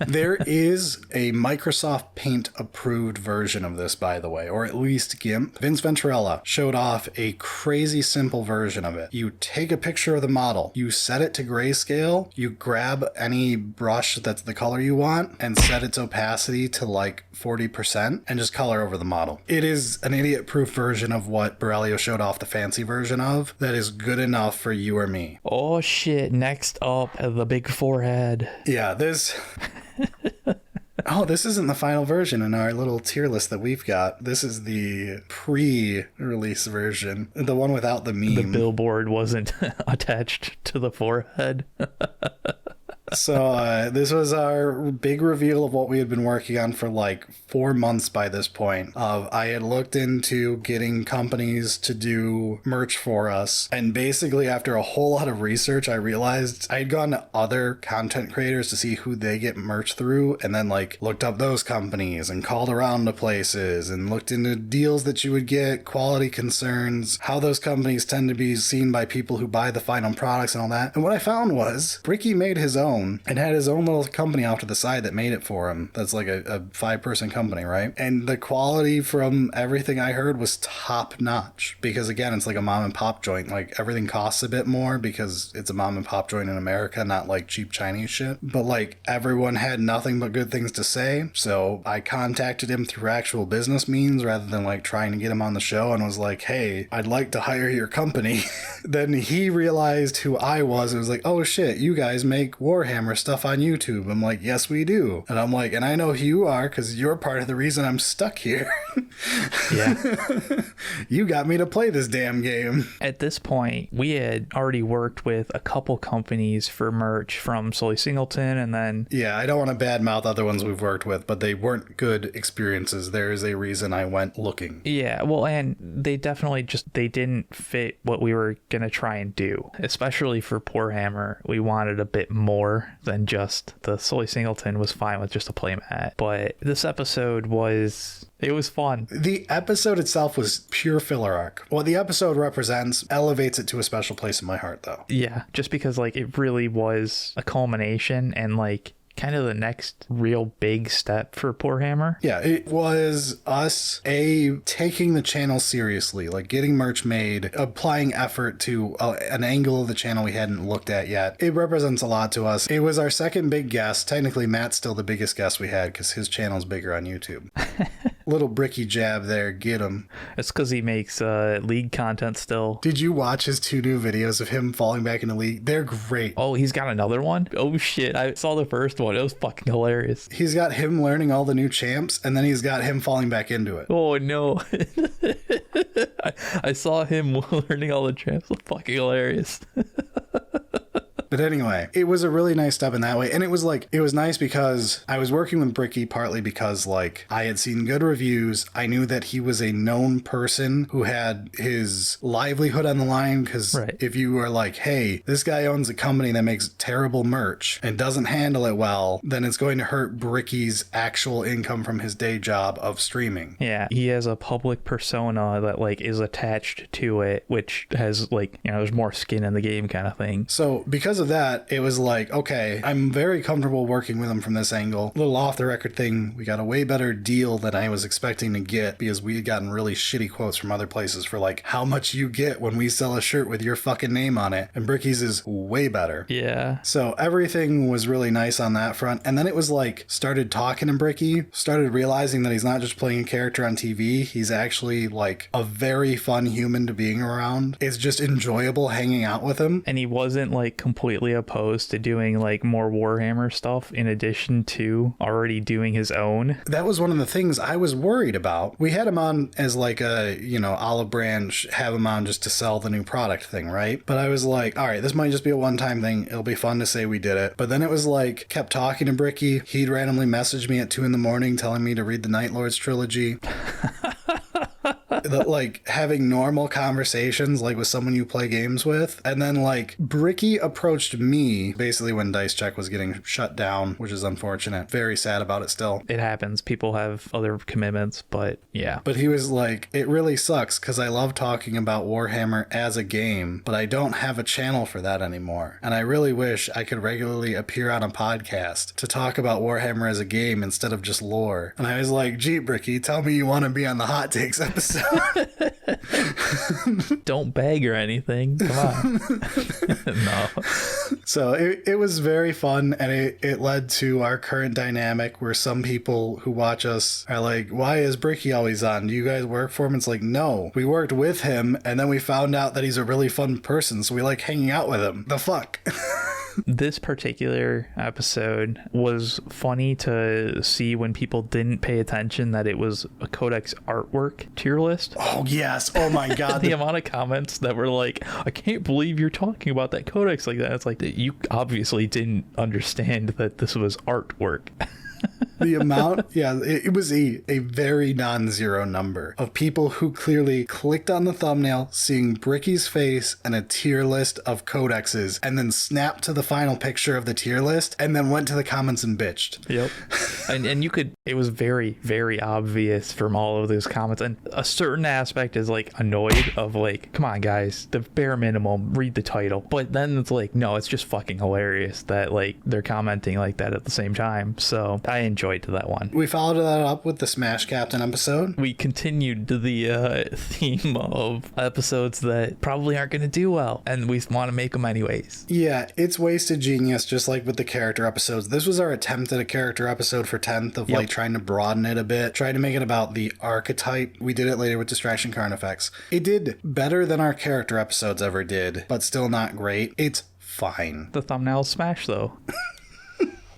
There is a Microsoft Paint approved version of this, by the way, or at least GIMP. Vince Venturella showed off a crazy simple version of it. You take a picture of the model, you set it to grayscale, you grab any brush that's the color you want and set its opacity to like 40% and just color over the model. It is an idiot-proof version of what Berilio showed off the fancy version of that is good enough for you or me. Oh shit, next up, the big forehead. Yeah, this... Oh, this isn't the final version in our little tier list that we've got. This is the pre-release version, the one without the meme. The billboard wasn't attached to the forehead. So this was our big reveal of what we had been working on for like 4 months by this point. I had looked into getting companies to do merch for us, and basically after a whole lot of research, I realized I had gone to other content creators to see who they get merch through, and then like looked up those companies and called around to places and looked into deals that you would get, quality concerns, how those companies tend to be seen by people who buy the final products and all that. And what I found was Bricky made his own and had his own little company off to the side that made it for him. That's like a 5-person company, right? And the quality from everything I heard was top notch, because again, it's like a mom and pop joint. Like everything costs a bit more because it's a mom and pop joint in America, not like cheap Chinese shit. But like everyone had nothing but good things to say. So I contacted him through actual business means rather than like trying to get him on the show, and was like, hey, I'd like to hire your company. Then he realized who I was and was like, oh shit, you guys make Warhammer stuff on YouTube. I'm like, yes, we do. And I'm like, and I know who you are because you're part of the reason I'm stuck here. Yeah. You got me to play this damn game. At this point, we had already worked with a couple companies for merch, from Sully Singleton, and then... Yeah, I don't want to badmouth other ones we've worked with, but they weren't good experiences. There is a reason I went looking. Yeah, well, and they definitely they didn't fit what we were going to try and do. Especially for Poorhammer, we wanted a bit more than just the Sully Singleton was fine with just a playmat. But this episode was... It was fun. The episode itself was pure filler arc. What the episode represents elevates it to a special place in my heart, though. Yeah, just because like it really was a culmination and like kind of the next real big step for Poorhammer. Yeah, it was us taking the channel seriously, like getting merch made, applying effort to an angle of the channel we hadn't looked at yet. It represents a lot to us. It was our second big guest. Technically, Matt's still the biggest guest we had because his channel's bigger on YouTube. Little bricky jab there, get him. It's because he makes League content still. Did you watch his 2 new videos of him falling back into League? They're great. Oh, he's got another one? Oh shit, I saw the first one. It was fucking hilarious. He's got him learning all the new champs, and then he's got him falling back into it. Oh no. I saw him learning all the champs. Fucking hilarious. But anyway, it was a really nice step in that way. And it was nice because I was working with Bricky partly because like I had seen good reviews. I knew that he was a known person who had his livelihood on the line. Because if you were like, hey, this guy owns a company that makes terrible merch and doesn't handle it well, then it's going to hurt Bricky's actual income from his day job of streaming. Yeah, he has a public persona that like is attached to it, which has like, you know, there's more skin in the game kind of thing. So because of that, it was like, okay, I'm very comfortable working with him from this angle. A little off the record thing, we got a way better deal than I was expecting to get because we had gotten really shitty quotes from other places for like how much you get when we sell a shirt with your fucking name on it, and Bricky's is way better. Yeah. So everything was really nice on that front. And then it was like started talking to Bricky, started realizing that he's not just playing a character on TV, he's actually like a very fun human to being around. It's just enjoyable hanging out with him. And he wasn't like completely opposed to doing like more Warhammer stuff in addition to already doing his own. That was one of the things I was worried about. We had him on as like a, you know, olive branch, have him on just to sell the new product thing, right? But I was like, all right, this might just be a one-time thing. It'll be fun to say we did it. But then it was like, kept talking to Bricky. He'd randomly message me at 2 a.m. telling me to read the Night Lords trilogy. Like having normal conversations like with someone you play games with. And then like Bricky approached me basically when Dice Check was getting shut down, which is unfortunate. Very sad about it still. It happens. People have other commitments, but yeah. But he was like, it really sucks because I love talking about Warhammer as a game, but I don't have a channel for that anymore. And I really wish I could regularly appear on a podcast to talk about Warhammer as a game instead of just lore. And I was like, gee, Bricky, tell me you want to be on the Hot Takes episode. Don't beg or anything. Come on. No. So it was very fun, and it led to our current dynamic where some people who watch us are like, why is Bricky always on? Do you guys work for him? It's like, no, we worked with him, and then we found out that he's a really fun person, so we like hanging out with him. The fuck? This particular episode was funny to see when people didn't pay attention that it was a Codex artwork tier list. Oh, yes. Oh, my God. The amount of comments that were like, I can't believe you're talking about that Codex like that. It's like, you obviously didn't understand that this was artwork. The amount, yeah, it was a very non-zero number of people who clearly clicked on the thumbnail, seeing Bricky's face and a tier list of codexes, and then snapped to the final picture of the tier list, and then went to the comments and bitched. Yep. And you could, it was very, very obvious from all of those comments. And a certain aspect is like annoyed of like, come on guys, the bare minimum, read the title. But then it's like, no, it's just fucking hilarious that like they're commenting like that at the same time. So I enjoyed that one. We followed that up with the Smash Captain episode. We continued the theme of episodes that probably aren't going to do well, and we want to make them anyways. Yeah, it's wasted genius, just like with the character episodes. This was our attempt at a character episode for 10th of like trying to broaden it a bit, trying to make it about the archetype. We did it later with Distraction Carnifex. It did better than our character episodes ever did, but still not great. It's fine. The thumbnail smash though.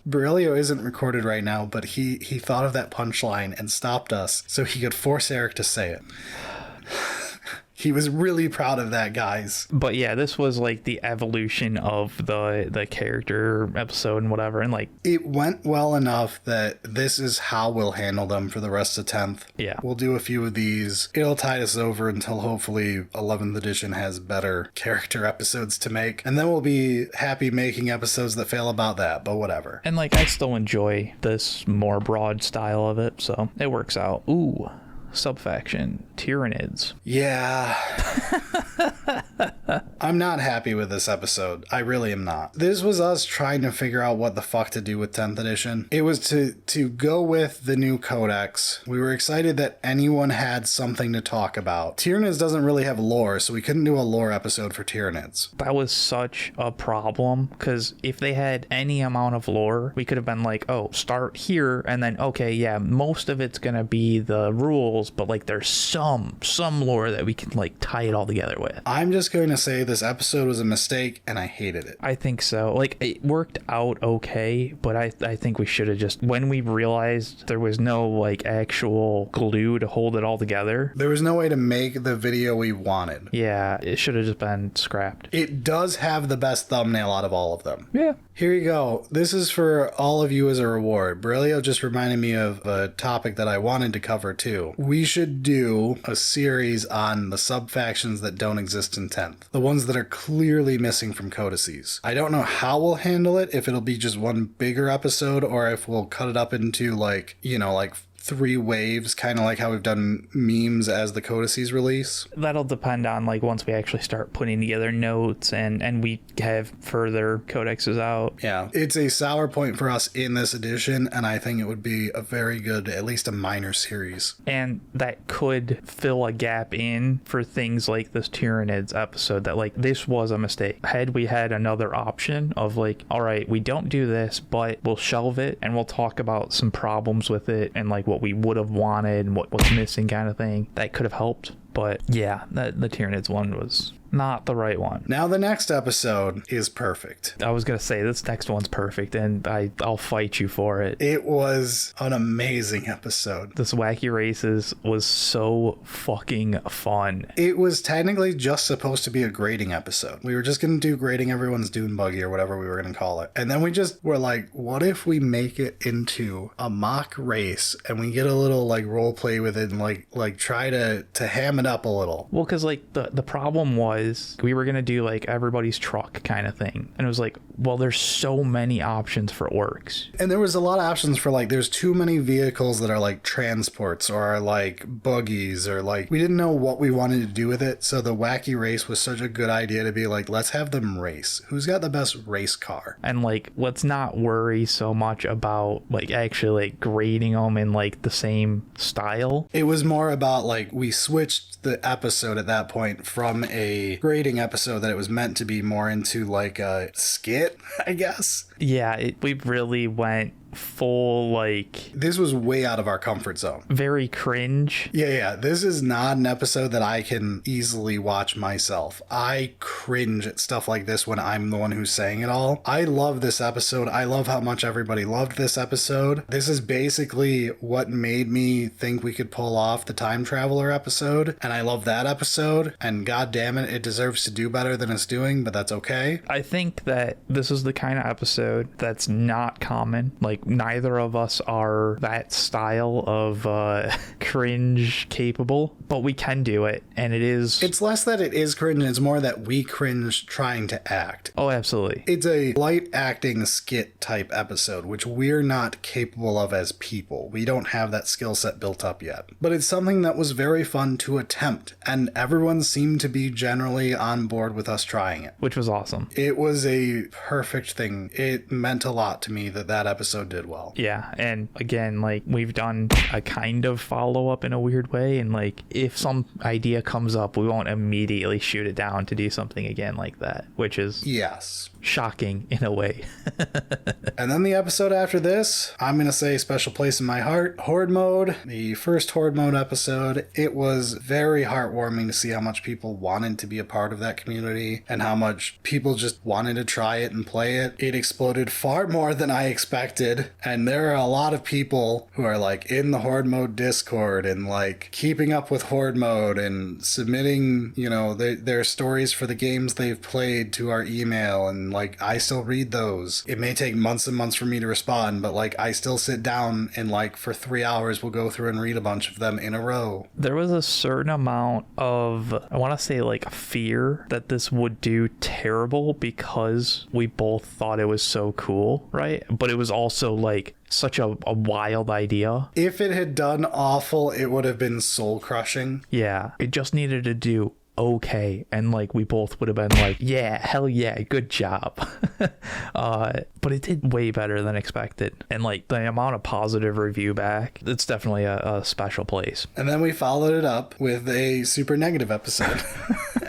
Berilio isn't recorded right now, but he thought of that punchline and stopped us so he could force Eric to say it. He was really proud of that, guys. But yeah, this was like the evolution of the character episode and whatever, and like it went well enough that this is how we'll handle them for the rest of 10th. Yeah. We'll do a few of these. It'll tide us over until hopefully 11th edition has better character episodes to make. And then we'll be happy making episodes that fail about that, but whatever. And like I still enjoy this more broad style of it, so it works out. Ooh. Subfaction Tyranids. Yeah. I'm not happy with this episode. I really am not. This was us trying to figure out what the fuck to do with 10th edition. It was to go with the new codex. We were excited that anyone had something to talk about. Tyranids doesn't really have lore, so we couldn't do a lore episode for Tyranids. That was such a problem, because if they had any amount of lore, we could have been like, oh, start here, and then, okay, yeah, most of it's gonna be the rules prequels, but like there's some lore that we can like tie it all together with. I'm just going to say this episode was a mistake and I hated it. I think so. Like, it worked out okay, but I think we should have just, when we realized there was no like actual glue to hold it all together. There was no way to make the video we wanted. Yeah, it should have just been scrapped. It does have the best thumbnail out of all of them. Yeah. Here you go. This is for all of you as a reward. Berilio just reminded me of a topic that I wanted to cover too. We should do a series on the sub-factions that don't exist in 10th. The ones that are clearly missing from codices. I don't know how we'll handle it, if it'll be just one bigger episode or if we'll cut it up into like 3 waves, kind of like how we've done memes as the codices release. That'll depend on like once we actually start putting together notes and we have further codexes out. Yeah, it's a sour point for us in this edition, and I think it would be a very good, at least a minor series. And that could fill a gap in for things like this Tyranids episode, that like this was a mistake. Had we had another option of like, all right, we don't do this, but we'll shelve it and we'll talk about some problems with it and like what we would have wanted and what was missing kind of thing, that could have helped. But yeah, the Tyranids one was not the right one. Now the next episode is perfect. I was gonna say this next one's perfect, and I'll fight you for it. It was an amazing episode. This Wacky Races was so fucking fun. It was technically just supposed to be a grading episode. We were just gonna do grading everyone's dune buggy or whatever we were gonna call it. And then we just were like, what if we make it into a mock race and we get a little like role play with it and like try to ham it up a little. Well, because like the problem was we were gonna do like everybody's truck kind of thing, and it was like, well, there's so many options for orcs, and there was a lot of options for like, there's too many vehicles that are like transports or are like buggies, or like we didn't know what we wanted to do with it. So the Wacky Race was such a good idea to be like, let's have them race. Who's got the best race car? And like, let's not worry so much about like actually like grading them in like the same style. It was more about like, we switched the episode at that point from a grading episode that it was meant to be more into like a skit, I guess. Yeah, we really went full like, this was way out of our comfort zone. Very cringe. Yeah, this is not an episode that I can easily watch myself. I cringe at stuff like this when I'm the one who's saying it all. I love this episode. I love how much everybody loved this episode. This is basically what made me think we could pull off the time traveler episode, and I love that episode, and god damn it, it deserves to do better than it's doing, but that's okay. I think that this is the kind of episode that's not common. Like, neither of us are that style of cringe capable, but we can do it, and it's less that it is cringe, it's more that we cringe trying to act. Oh, absolutely. It's a light acting skit type episode, which we're not capable of as people. We don't have that skill set built up yet, but it's something that was very fun to attempt, and everyone seemed to be generally on board with us trying it, which was awesome. It was a perfect thing. It meant a lot to me that episode did well. Yeah, and again, like, we've done a kind of follow-up in a weird way, and like, if some idea comes up, we won't immediately shoot it down to do something again like that, which is shocking in a way. And then the episode after this, I'm gonna say special place in my heart, Horde Mode. The first Horde Mode episode, it was very heartwarming to see how much people wanted to be a part of that community and how much people just wanted to try it and play it. It exploded far more than I expected, and there are a lot of people who are like in the Horde Mode Discord and like keeping up with Horde Mode and submitting, their stories for the games they've played to our email, and like, I still read those. It may take months and months for me to respond, but like, I still sit down and like for 3 hours we'll go through and read a bunch of them in a row. There was a certain amount of, I want to say like, fear that this would do terrible because we both thought it was so cool, right? But it was also like such a wild idea. If it had done awful, it would have been soul crushing. Yeah, it just needed to do okay, and like, we both would have been like, yeah, hell yeah, good job. But it did way better than expected, and like, the amount of positive review back, it's definitely a special place. And then we followed it up with a super negative episode.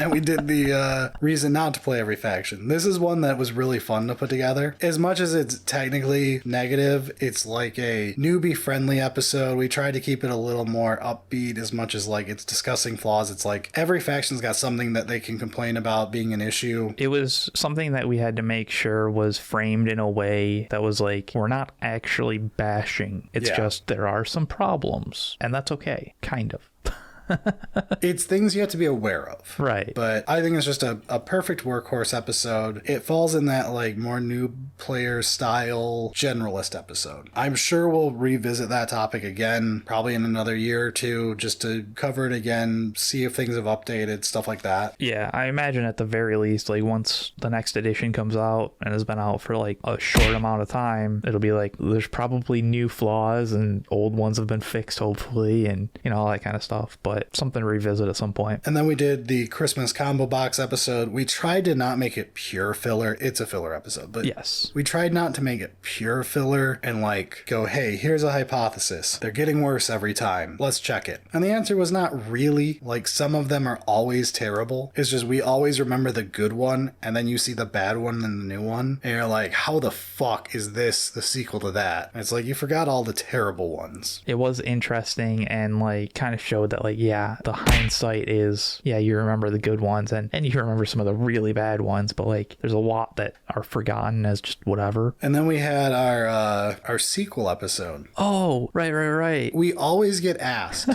And we did the reason not to play every faction. This is one that was really fun to put together. As much as it's technically negative, it's like a newbie friendly episode. We tried to keep it a little more upbeat, as much as like it's discussing flaws. It's like every faction's got something that they can complain about being an issue. It was something that we had to make sure was framed in a way that was like, we're not actually bashing. It's just there are some problems, and that's okay, kind of. It's things you have to be aware of. Right. But I think it's just a perfect workhorse episode. It falls in that like more new player style generalist episode. I'm sure we'll revisit that topic again, probably in another year or two, just to cover it again, see if things have updated, stuff like that. Yeah, I imagine at the very least, like once the next edition comes out and has been out for like a short amount of time, it'll be like there's probably new flaws and old ones have been fixed, hopefully, and all that kind of stuff. But something to revisit at some point. And then we did the Christmas combo box episode. We tried to not make it pure filler. It's a filler episode, but yes, we tried not to make it pure filler and like go, hey, here's a hypothesis. They're getting worse every time. Let's check it. And the answer was not really. Like, some of them are always terrible. It's just we always remember the good one, and then you see the bad one and the new one, and you're like, how the fuck is this the sequel to that? And it's like you forgot all the terrible ones. It was interesting and like kind of showed that like, yeah, the hindsight is, yeah, you remember the good ones and you remember some of the really bad ones, but like there's a lot that are forgotten as just whatever. And then we had our sequel episode. Oh, right. We always get asked,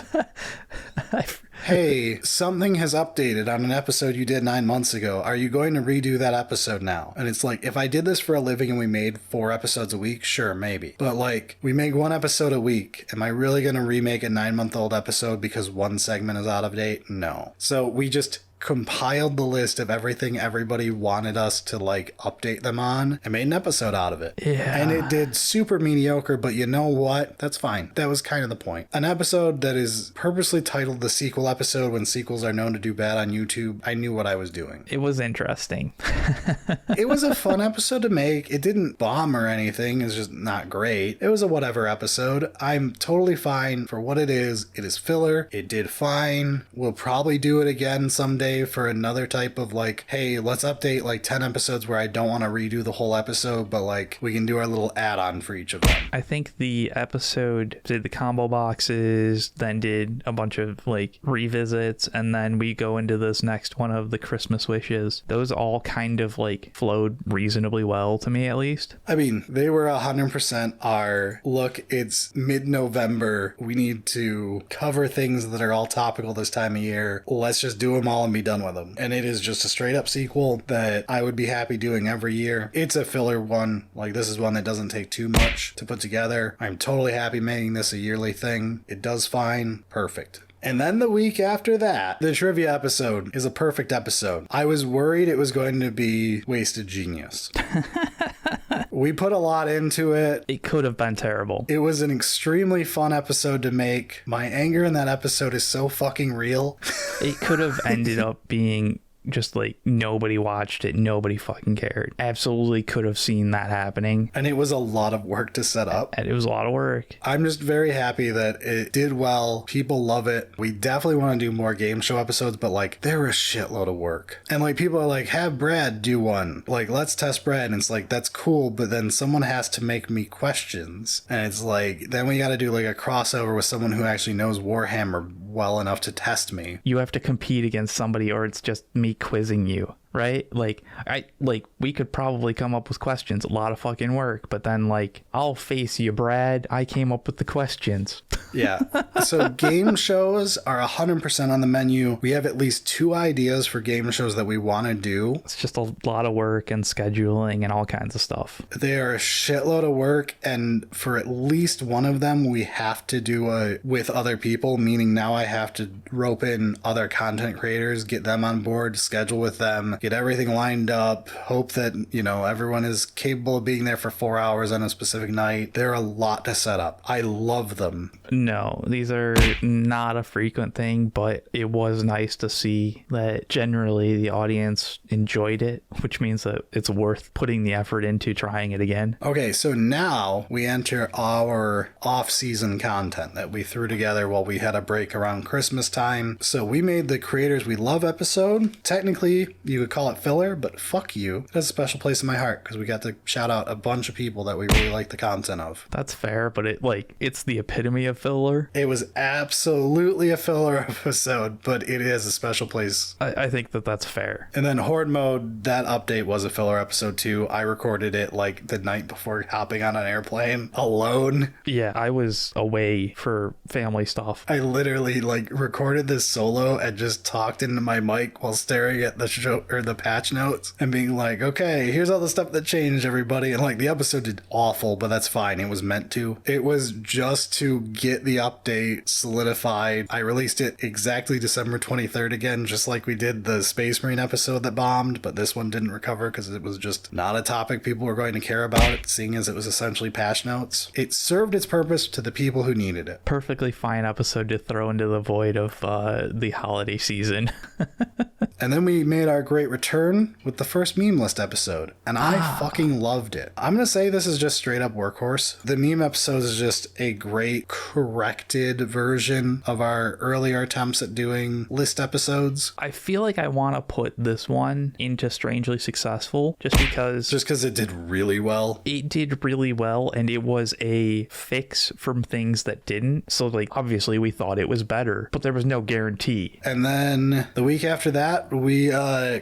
hey, something has updated on an episode you did 9 months ago. Are you going to redo that episode now? And it's like, if I did this for a living and we made 4 episodes a week, sure, maybe. But like, we make 1 episode a week. Am I really going to remake a 9-month-old episode because one segment is out of date? No. So we just compiled the list of everything everybody wanted us to like update them on and made an episode out of it. Yeah. And it did super mediocre, but you know what? That's fine. That was kind of the point. An episode that is purposely titled the sequel episode when sequels are known to do bad on YouTube. I knew what I was doing. It was interesting. It was a fun episode to make. It didn't bomb or anything. It's just not great. It was a whatever episode. I'm totally fine for what it is. It is filler. It did fine. We'll probably do it again someday for another type of like, hey, let's update like 10 episodes where I don't want to redo the whole episode, but like we can do our little add-on for each of them. I think the episode did the combo boxes, then did a bunch of like revisits, and then we go into this next one of the Christmas wishes. Those all kind of like flowed reasonably well to me, at least. I mean, they were 100% our look, it's mid-November, we need to cover things that are all topical this time of year, let's just do them all and be done with them. And it is just a straight up sequel that I would be happy doing every year. It's a filler one. Like, this is one that doesn't take too much to put together. I'm totally happy making this a yearly thing. It does fine. Perfect. And then the week after that, the trivia episode is a perfect episode. I was worried it was going to be wasted genius. We put a lot into it. It could have been terrible. It was an extremely fun episode to make. My anger in that episode is so fucking real. It could have ended up being just like nobody watched it, nobody fucking cared. Absolutely could have seen that happening. And it was a lot of work to set up. And it was a lot of work. I'm just very happy that it did well. People love it. We definitely want to do more game show episodes, but like, they're a shitload of work. And like, people are like, have Brad do one. Like, let's test Brad. And it's like, that's cool, but then someone has to make me questions. And it's like, then we got to do like a crossover with someone who actually knows Warhammer well enough to test me. You have to compete against somebody, or it's just me quizzing you, right? Like, we could probably come up with questions, a lot of fucking work, but then like, I'll face you, Brad, I came up with the questions. Yeah. So game shows are 100% on the menu. We have at least 2 ideas for game shows that we want to do. It's just a lot of work and scheduling and all kinds of stuff. They are a shitload of work, and for at least one of them, we have to do with other people, meaning now I have to rope in other content creators, get them on board, schedule with them, get get everything lined up, hope that, everyone is capable of being there for 4 hours on a specific night. They're a lot to set up. I love them. No, these are not a frequent thing, but it was nice to see that generally the audience enjoyed it, which means that it's worth putting the effort into trying it again. Okay, so now we enter our off-season content that we threw together while we had a break around Christmas time. So we made the Creators We Love episode. Technically, you could call it filler, but fuck you. It has a special place in my heart because we got to shout out a bunch of people that we really like the content of. That's fair, but it's the epitome of filler. It was absolutely a filler episode, but it is a special place. I think that's fair. And then Horde Mode, that update was a filler episode too. I recorded it like the night before hopping on an airplane alone. Yeah, I was away for family stuff. I literally recorded this solo and just talked into my mic while staring at the show or the patch notes and being like, okay, here's all the stuff that changed, everybody. And the episode did awful, but that's fine. It was meant to. It was just to get the update solidified. I released it exactly December 23rd again, just like we did the Space Marine episode that bombed, but this one didn't recover because it was just not a topic people were going to care about, it, seeing as it was essentially patch notes. It served its purpose to the people who needed it. Perfectly fine episode to throw into the void of the holiday season. And then we made our great return with the first meme list episode, and I fucking loved it. I'm gonna say this is just straight up workhorse. The meme episode is just a great corrected version of our earlier attempts at doing list episodes. I feel like I want to put this one into Strangely Successful just because it did really well. It did really well, and it was a fix from things that didn't. So obviously we thought it was better, but there was no guarantee. And then the week after that, we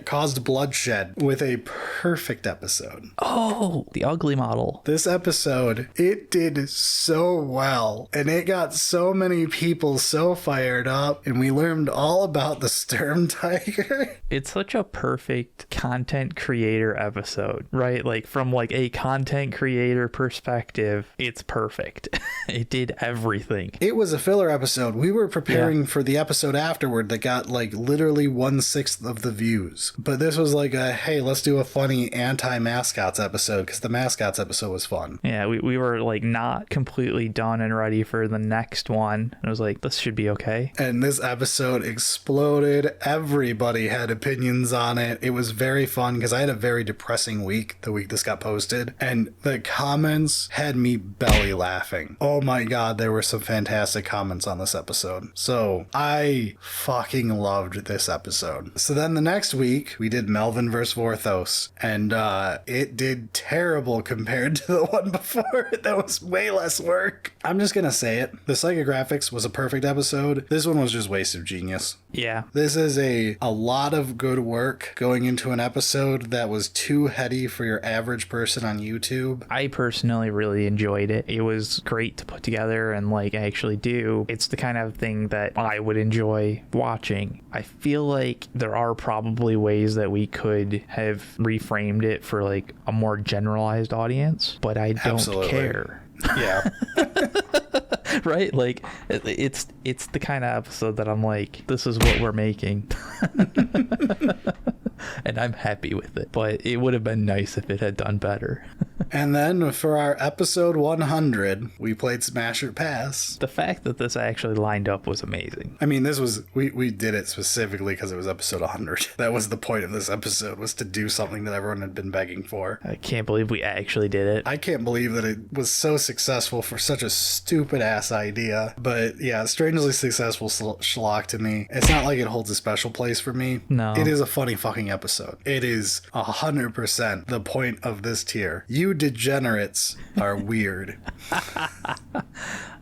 caused bloodshed with a perfect episode. Oh, the ugly model. This episode, it did so well, and it got so many people so fired up, and we learned all about the Sturm Tiger. It's such a perfect content creator episode, right? From a content creator perspective, it's perfect. It did everything. It was a filler episode. We were preparing for the episode afterward that got literally 1/6 of the views. But this was hey, let's do a funny anti-mascots episode because the mascots episode was fun. Yeah, we were not completely done and ready for the next one. And I was like, this should be okay. And this episode exploded. Everybody had opinions on it. It was very fun because I had a very depressing week the week this got posted. And the comments had me belly laughing. Oh my god, there were some fantastic comments on this episode. So I fucking loved this episode. So then the next week, we did Melvin vs. Vorthos, and it did terrible compared to the one before. That was way less work. I'm just gonna say it. The psychographics was a perfect episode. This one was just wasted genius. Yeah. This is a lot of good work going into an episode that was too heady for your average person on YouTube. I personally really enjoyed it. It was great to put together and actually do. It's the kind of thing that I would enjoy watching. I feel like there are probably ways that we could have reframed it for a more generalized audience, but I don't Absolutely. care. Yeah. Right? It's the kind of episode that I'm this is what we're making. And I'm happy with it, but it would have been nice if it had done better. And then for our episode 100, we played Smash or Pass. The fact that this actually lined up was amazing. I mean, this was, we did it specifically because it was episode 100. That was the point of this episode, was to do something that everyone had been begging for. I can't believe we actually did it. I can't believe that it was so successful for such a stupid ass idea. But yeah, strangely successful schlock to me. It's not like it holds a special place for me. No. It is a funny fucking episode. It is 100% the point of this tier. You degenerates are weird.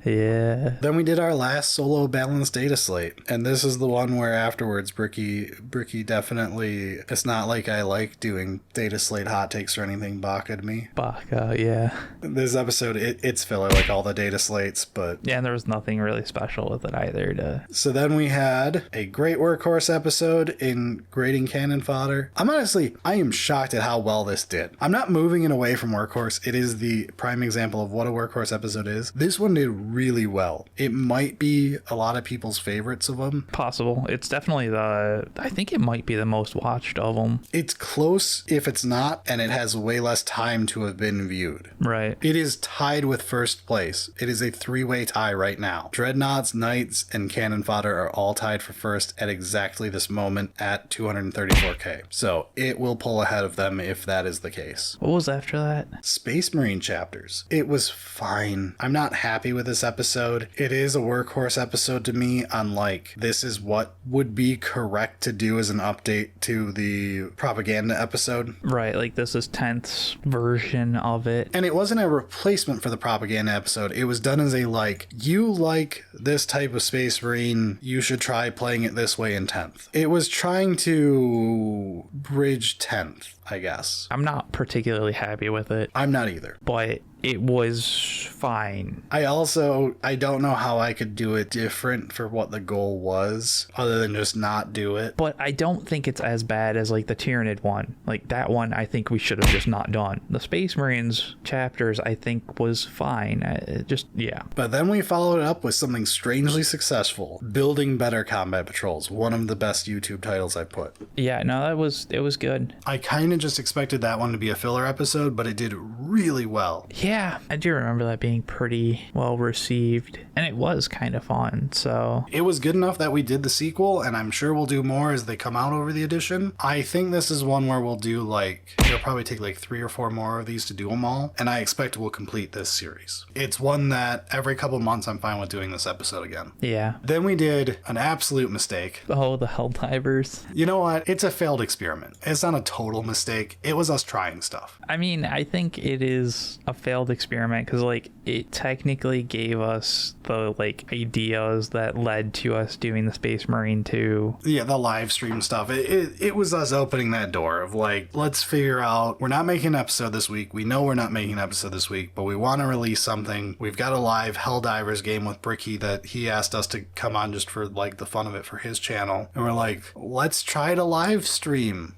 Yeah. Then we did our last solo balanced data slate. And this is the one where afterwards Bricky definitely, it's not like I like doing data slate hot takes or anything, Baka'd me. Baka, yeah. This episode, it's filler like all the data slates, but... Yeah, and there was nothing really special with it either. So then we had a great workhorse episode in grading cannon fodder. I am shocked at how well this did. I'm not moving it away from workhorse. It is the prime example of what a workhorse episode is. This one did really well. It might be a lot of people's favorites of them. Possible. It's definitely I think it might be the most watched of them. It's close if it's not, and it has way less time to have been viewed. Right. It is tied with first place. It is a 3-way tie right now. Dreadnoughts, Knights, and Cannon Fodder are all tied for first at exactly this moment at 234k. So it will pull ahead of them if that is the case. What was after that? Space Marine chapters. It was fine. I'm not happy with this episode. It is a workhorse episode to me on like, this is what would be correct to do as an update to the propaganda episode. Right, like this is 10th's version of it. And it wasn't a replacement for the propaganda episode. It was done as a like, you like this type of Space Marine, you should try playing it this way in 10th. It was trying to bridge 10th, I guess. I'm not particularly happy with it. I'm not either. But it was fine. I don't know how I could do it different for what the goal was, other than just not do it. But I don't think it's as bad as like the Tyrannid one. Like that one, I think we should have just not done. The Space Marines chapters, I think, was fine. Yeah. But then we followed it up with something strangely successful. Building Better Combat Patrols. One of the best YouTube titles I put. Yeah, no, it was good. I kind of just expected that one to be a filler episode, but it did really well. Yeah, I do remember that being pretty well received, and it was kind of fun, so... It was good enough that we did the sequel, and I'm sure we'll do more as they come out over the edition. I think this is one where we'll do like... It'll probably take like 3 or 4 more of these to do them all, and I expect we'll complete this series. It's one that every couple months I'm fine with doing this episode again. Yeah. Then we did an absolute mistake. Oh, the Helldivers. You know what? It's a failed experiment. It's not a total mistake. It was us trying stuff. I mean, I think it is a failed experiment because, like, it technically gave us the, like, ideas that led to us doing the Space Marine 2. Yeah, the live stream stuff. It was us opening that door of, like, let's figure out, we're not making an episode this week. We know we're not making an episode this week, but we want to release something. We've got a live Helldivers game with Bricky that he asked us to come on just for, like, the fun of it for his channel. And we're like, let's try to live stream.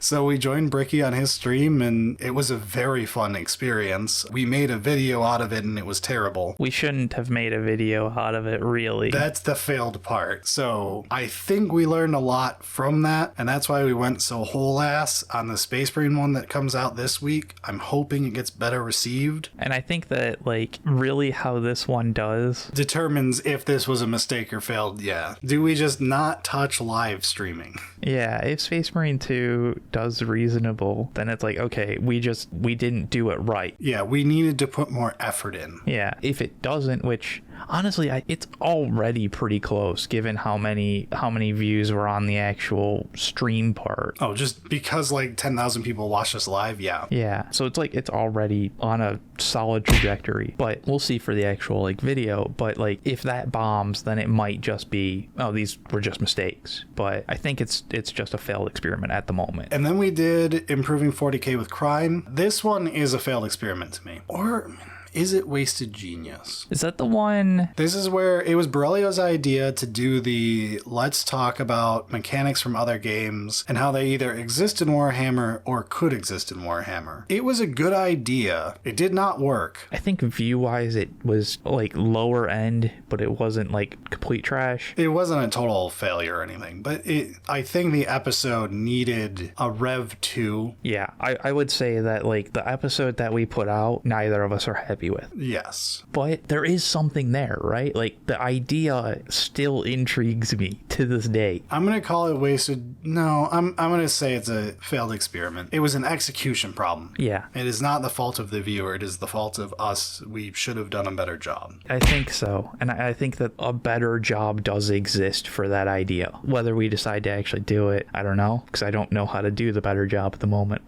So we joined Bricky on his stream, and it was a very fun experience. We made a video out of it, and it was terrible. We shouldn't have made a video out of it, really. That's the failed part. So I think we learned a lot from that, and that's why we went so whole ass on the Space Marine one that comes out this week. I'm hoping it gets better received. And I think that, like, really how this one does determines if this was a mistake or failed. Yeah. Do we just not touch live streaming? Yeah, if Space Marine 2 does reasonable, then it's like, okay, we didn't do it right. Yeah, we needed to put more effort in. Yeah, if it doesn't, which honestly, it's already pretty close given how many views were on the actual stream part. Oh, just because like 10,000 people watched us live? Yeah. Yeah, so it's like it's already on a solid trajectory, but we'll see for the actual like video. But like if that bombs, then it might just be, oh, these were just mistakes. But I think it's just a failed experiment at the moment. And then we did Improving 40k with Crime. This one is a failed experiment to me. Or is it Wasted Genius? Is that the one? This is where it was Berilio's idea to do the let's talk about mechanics from other games and how they either exist in Warhammer or could exist in Warhammer. It was a good idea. It did not work. I think view-wise it was like lower end, but it wasn't like complete trash. It wasn't a total failure or anything, but I think the episode needed a Rev 2. Yeah, I would say that like the episode that we put out, neither of us are happy with. Yes. But there is something there, right? Like the idea still intrigues me to this day. I'm going to call it wasted. No, I'm going to say it's a failed experiment. It was an execution problem. Yeah. It is not the fault of the viewer. It is the fault of us. We should have done a better job. I think so. And I think that a better job does exist for that idea. Whether we decide to actually do it, I don't know, because I don't know how to do the better job at the moment.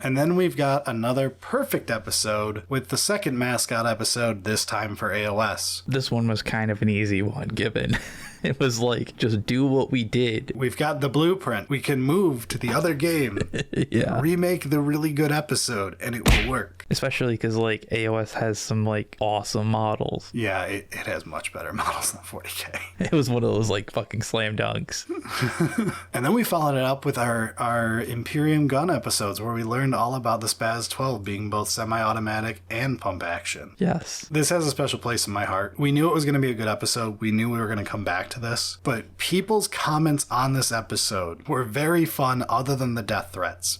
And then we've got another perfect episode with the second mascot episode, this time for AOS. This one was kind of an easy one, given It was like, just do what we did. We've got the blueprint. We can move to the other game. Yeah. Remake the really good episode, and it will work. Especially because, like, AOS has some, like, awesome models. Yeah, it has much better models than 40K. It was one of those, like, fucking slam dunks. And then we followed it up with our Imperium gun episodes, where we learned all about the Spaz 12 being both semi-automatic and pump action. Yes. This has a special place in my heart. We knew it was going to be a good episode. We knew we were going to come back to this. But people's comments on this episode were very fun other than the death threats.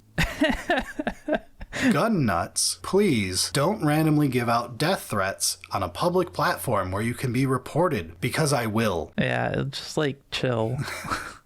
Gun nuts, please don't randomly give out death threats on a public platform where you can be reported, because I will. Yeah, just, like, chill.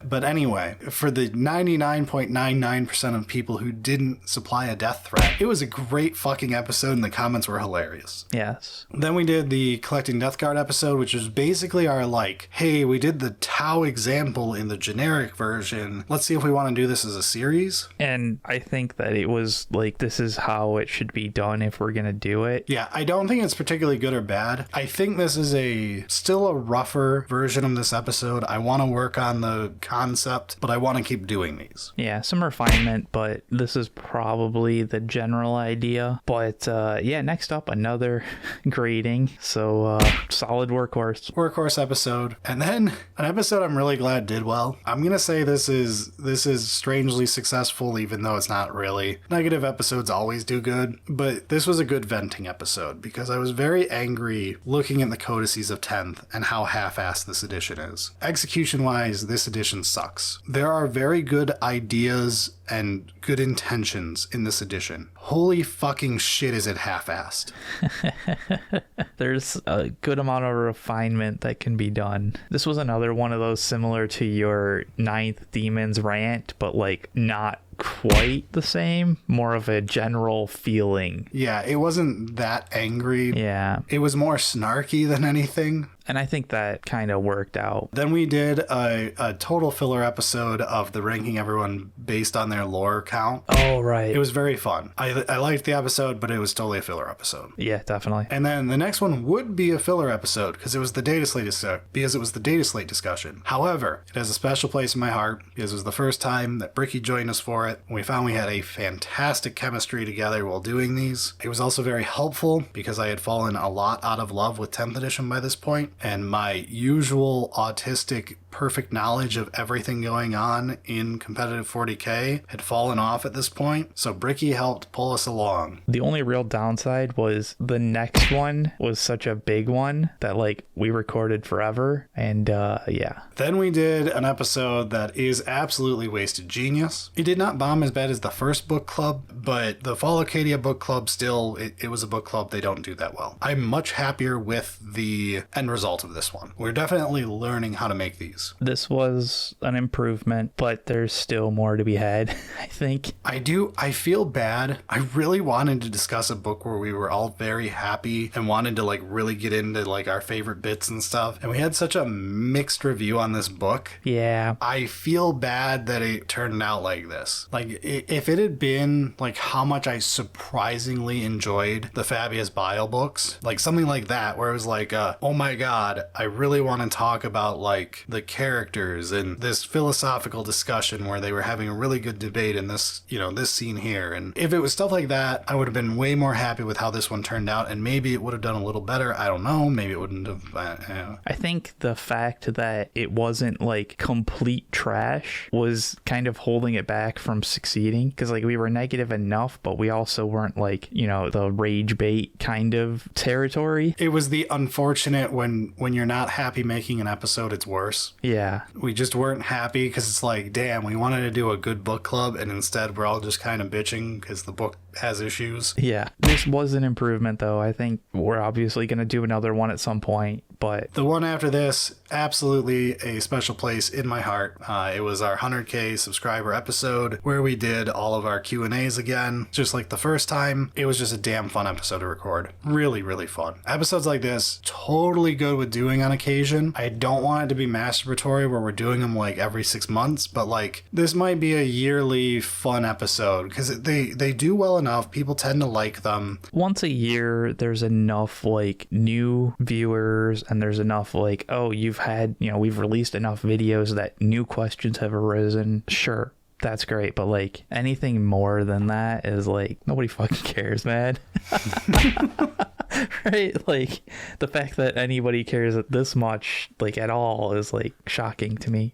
But anyway, for the 99.99% of people who didn't supply a death threat, it was a great fucking episode and the comments were hilarious. Yes. Then we did the Collecting Death Card episode, which is basically our like, hey, we did the Tau example in the generic version. Let's see if we want to do this as a series. And I think that it was like, this is how it should be done if we're going to do it. Yeah, I don't think it's particularly good or bad. I think this is still a rougher version of this episode. I want to work on the concept, but I want to keep doing these. Yeah, some refinement, but this is probably the general idea. But yeah, next up, another grading. So solid workhorse. Workhorse episode. And then an episode I'm really glad did well. I'm gonna say this is strangely successful, even though it's not really. Negative episodes always do good, but this was a good venting episode because I was very angry looking at the codices of 10th and how half-assed this edition is. Execution-wise, this edition sucks. There are very good ideas and good intentions in this edition. Holy fucking shit, is it half-assed. There's a good amount of refinement that can be done. This was another one of those similar to your 9th Demons rant, but like not quite the same, more of a general feeling. Yeah, it wasn't that angry. Yeah. It was more snarky than anything. And I think that kind of worked out. Then we did a total filler episode of the ranking everyone based on their lore count. Oh, right. It was very fun. I liked the episode, but it was totally a filler episode. Yeah, definitely. And then the next one would be a filler episode because it was the data slate discussion. However, it has a special place in my heart because it was the first time that Bricky joined us for it. And we found we had a fantastic chemistry together while doing these. It was also very helpful because I had fallen a lot out of love with 10th edition by this point, and my usual autistic perfect knowledge of everything going on in competitive 40K had fallen off at this point, so Bricky helped pull us along. The only real downside was the next one was such a big one that like we recorded forever, and yeah. Then we did an episode that is absolutely wasted genius. It did not bomb as bad as the first book club, but the Fall Acadia book club still, it was a book club. They don't do that well. I'm much happier with the end result of this one. We're definitely learning how to make these. This was an improvement, but there's still more to be had, I think. I feel bad. I really wanted to discuss a book where we were all very happy and wanted to like really get into like our favorite bits and stuff. And we had such a mixed review on this book. Yeah. I feel bad that it turned out like this. Like if it had been like how much I surprisingly enjoyed the Fabius Bile books, like something like that, where it was like, oh my God, I really want to talk about like the characters and this philosophical discussion where they were having a really good debate in this, this scene here. And if it was stuff like that, I would have been way more happy with how this one turned out, and maybe it would have done a little better. I don't know. Maybe it wouldn't have. I think the fact that it wasn't like complete trash was kind of holding it back from succeeding, because like we were negative enough, but we also weren't like, the rage bait kind of territory. It was the unfortunate when you're not happy making an episode, it's worse. Yeah. We just weren't happy because it's like, damn, we wanted to do a good book club, and instead we're all just kind of bitching because the book has issues. Yeah. This was an improvement, though. I think we're obviously going to do another one at some point, but the one after this, absolutely a special place in my heart. It was our 100K subscriber episode where we did all of our Q&As again, just like the first time. It was just a damn fun episode to record. Really, really fun. Episodes like this, totally good with doing on occasion. I don't want it to be masturbatory where we're doing them like every 6 months, but like this might be a yearly fun episode because they do well enough. People tend to like them. Once a year, there's enough like new viewers and there's enough like, oh, you've had, we've released enough videos that new questions have arisen, sure, that's great. But like anything more than that is like, nobody fucking cares, man. Right? Like the fact that anybody cares this much, like at all, is like shocking to me.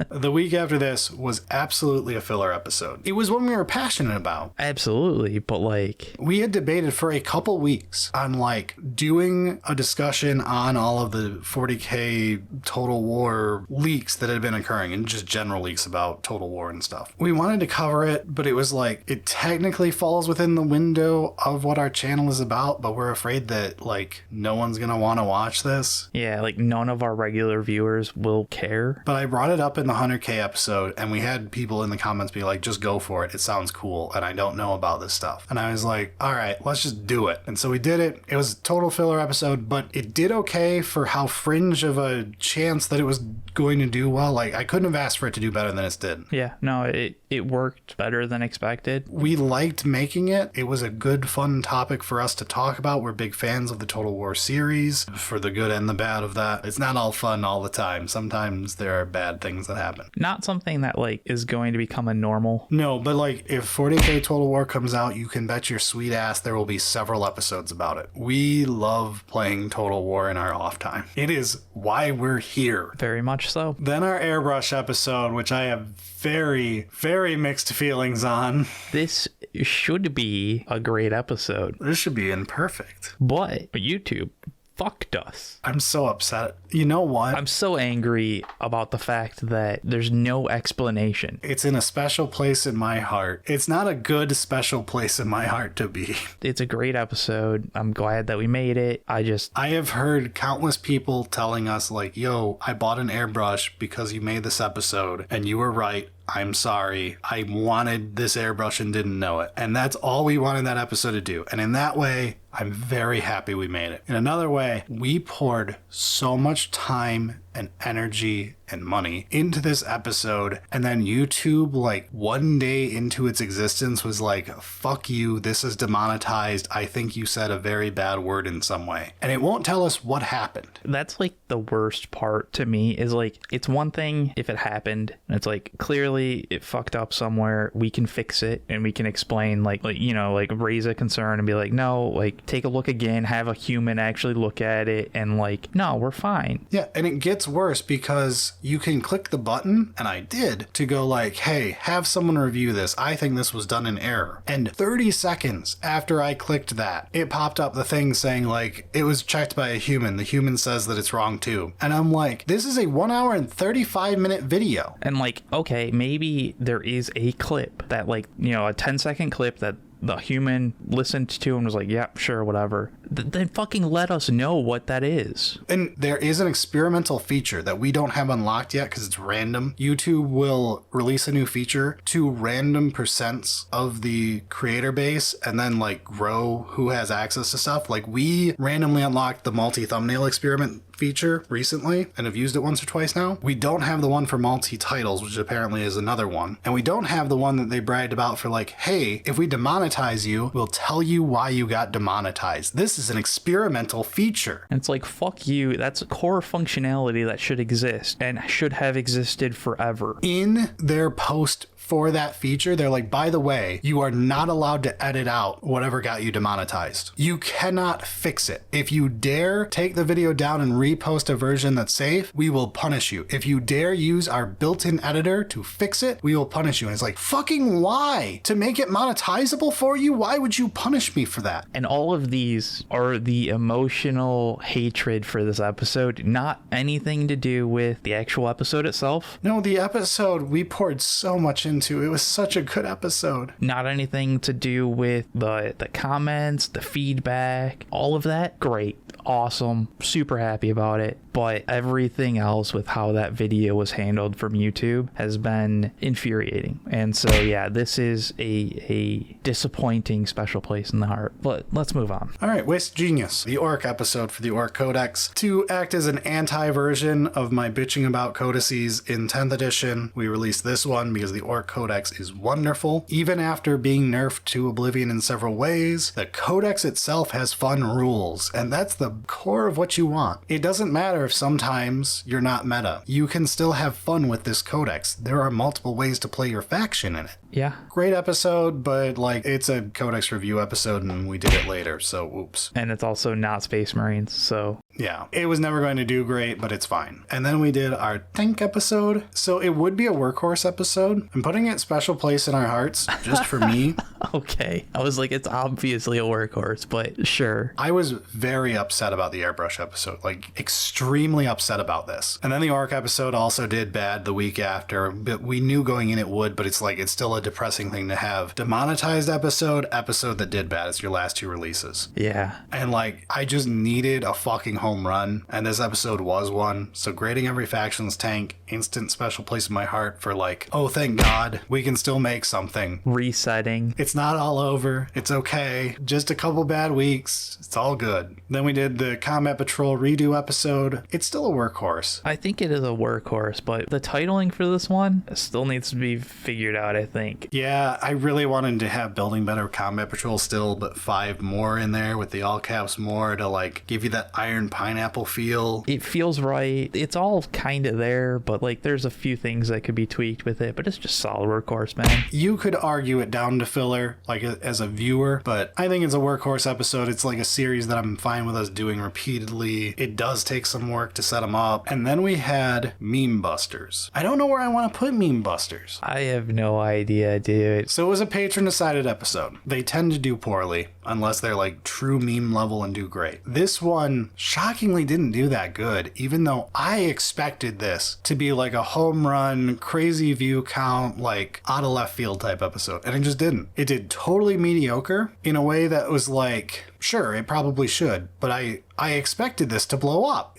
The week after this was absolutely a filler episode. It was one we were passionate about. Absolutely. But like, we had debated for a couple weeks on like doing a discussion on all of the 40K Total War leaks that had been occurring, and just general leaks about Total War and stuff. We wanted to cover it, but it was like, it technically falls within the window of what our channel is about, but we're afraid that like no one's gonna want to watch this. Yeah, like none of our regular viewers will care. But I brought it up in the 100K episode, and we had people in the comments be like, just go for it, it sounds cool, and I don't know about this stuff. And I was like, all right, let's just do it. And so we did it. It was a total filler episode, but it did okay for how fringe of a chance that it was going to do well. Like, I couldn't have asked for it to do better than it did. Yeah, no, it worked better than expected. We liked making it. It was a good, fun topic for us to talk about. We're big fans of the Total War series, for the good and the bad of that. It's not all fun all the time. Sometimes there are bad things that happen. Not something that like is going to become a normal. No, but like if 40K Total War comes out, you can bet your sweet ass there will be several episodes about it. We love playing Total War in our off time. It is why we're here. Very much so. Then our airbrush episode, which I have very, very mixed feelings on. This should be a great episode. This should be imperfect. But YouTube fucked us. I'm so upset. You know what? I'm so angry about the fact that there's no explanation. It's in a special place in my heart. It's not a good special place in my heart to be. It's a great episode. I'm glad that we made it. I have heard countless people telling us like, yo, I bought an airbrush because you made this episode and you were right. I'm sorry. I wanted this airbrush and didn't know it. And that's all we wanted that episode to do. And in that way, I'm very happy we made it. In another way, we poured so much time and energy and money into this episode, and then YouTube, like one day into its existence, was like, fuck you, this is demonetized. I think you said a very bad word in some way. And it won't tell us what happened. That's like the worst part to me, is like, it's one thing if it happened and it's like clearly it fucked up somewhere, we can fix it and we can explain, like raise a concern and be like, no, like take a look again, have a human actually look at it, and like, no, we're fine. Yeah, and it gets worse because you can click the button, and I did, to go like, hey, have someone review this. I think this was done in error. And 30 seconds after I clicked that, it popped up the thing saying like, it was checked by a human. The human says that it's wrong too. And I'm like, this is a 1 hour and 35 minute video. And like, okay, maybe there is a clip that like, a 10-second clip that the human listened to and was like, yeah, sure, whatever. Then fucking let us know what that is. And there is an experimental feature that we don't have unlocked yet because it's random. YouTube will release a new feature to random percents of the creator base and then like grow who has access to stuff. Like we randomly unlocked the multi-thumbnail experiment feature recently and have used it once or twice now. We don't have the one for multi-titles, which apparently is another one. And we don't have the one that they bragged about for like, hey, if we demonetize you, we'll tell you why you got demonetized. This is an experimental feature. And it's like, fuck you. That's core functionality that should exist and should have existed forever. In their post for that feature, they're like, by the way, you are not allowed to edit out whatever got you demonetized. You cannot fix it. If you dare take the video down and repost a version that's safe, we will punish you. If you dare use our built-in editor to fix it, we will punish you. And it's like, fucking why? To make it monetizable for you? Why would you punish me for that? And all of these are the emotional hatred for this episode, not anything to do with the actual episode itself. No, the episode we poured so much into. It was such a good episode. Not anything to do with the comments, the feedback, all of that. Great. Awesome. Super happy about it. but everything else with how that video was handled from YouTube has been infuriating. And so yeah, this is a disappointing special place in the heart, but let's move on. All right, Waste Genius, the Orc episode for the Orc Codex. To act as an anti-version of my bitching about codices in 10th edition, we released this one because the Orc Codex is wonderful. Even after being nerfed to oblivion in several ways, the Codex itself has fun rules, and that's the core of what you want. It doesn't matter if sometimes you're not meta. You can still have fun with this Codex. There are multiple ways to play your faction in it. Yeah. Great episode, but like it's a Codex review episode and we did it later, so oops. And it's also not Space Marines, so yeah, it was never going to do great, but it's fine. And then we did our tank episode. So it would be a workhorse episode. I'm putting it special place in our hearts just for me. okay. I was like, it's obviously a workhorse, but sure. I was very upset about the airbrush episode, like extremely upset about this. And then the orc episode also did bad the week after, but we knew going in it would, but it's like, it's still a depressing thing to have. Demonetized episode that did bad. It's your last two releases. Yeah. And like, I just needed a fucking home run, and this episode was one. So grading every faction's tank, instant special place in my heart for like, oh thank God, we can still make something. Resetting. It's not all over. It's okay. Just a couple bad weeks. It's all good. Then we did the Combat Patrol redo episode. It's still a workhorse. I think it is a workhorse, but the titling for this one still needs to be figured out, I think. Yeah, I really wanted to have Building Better Combat Patrol still, but 5 more in there with the all caps more to like give you that Iron Pineapple feel. It feels right. It's all kind of there, but like there's a few things that could be tweaked with it, but it's just solid workhorse, man. You could argue it down to filler, like as a viewer, but I think it's a workhorse episode. It's like a series that I'm fine with us doing repeatedly. It does take some work to set them up. And then we had Meme Busters. I don't know where I want to put Meme Busters. I have no idea, dude. So it was a patron-decided episode. They tend to do poorly, unless they're like true meme level and do great. This one shockingly didn't do that good, even though I expected this to be like a home run, crazy view count, like out of left field type episode, and it just didn't. It did totally mediocre in a way that was like, sure, it probably should, but I expected this to blow up.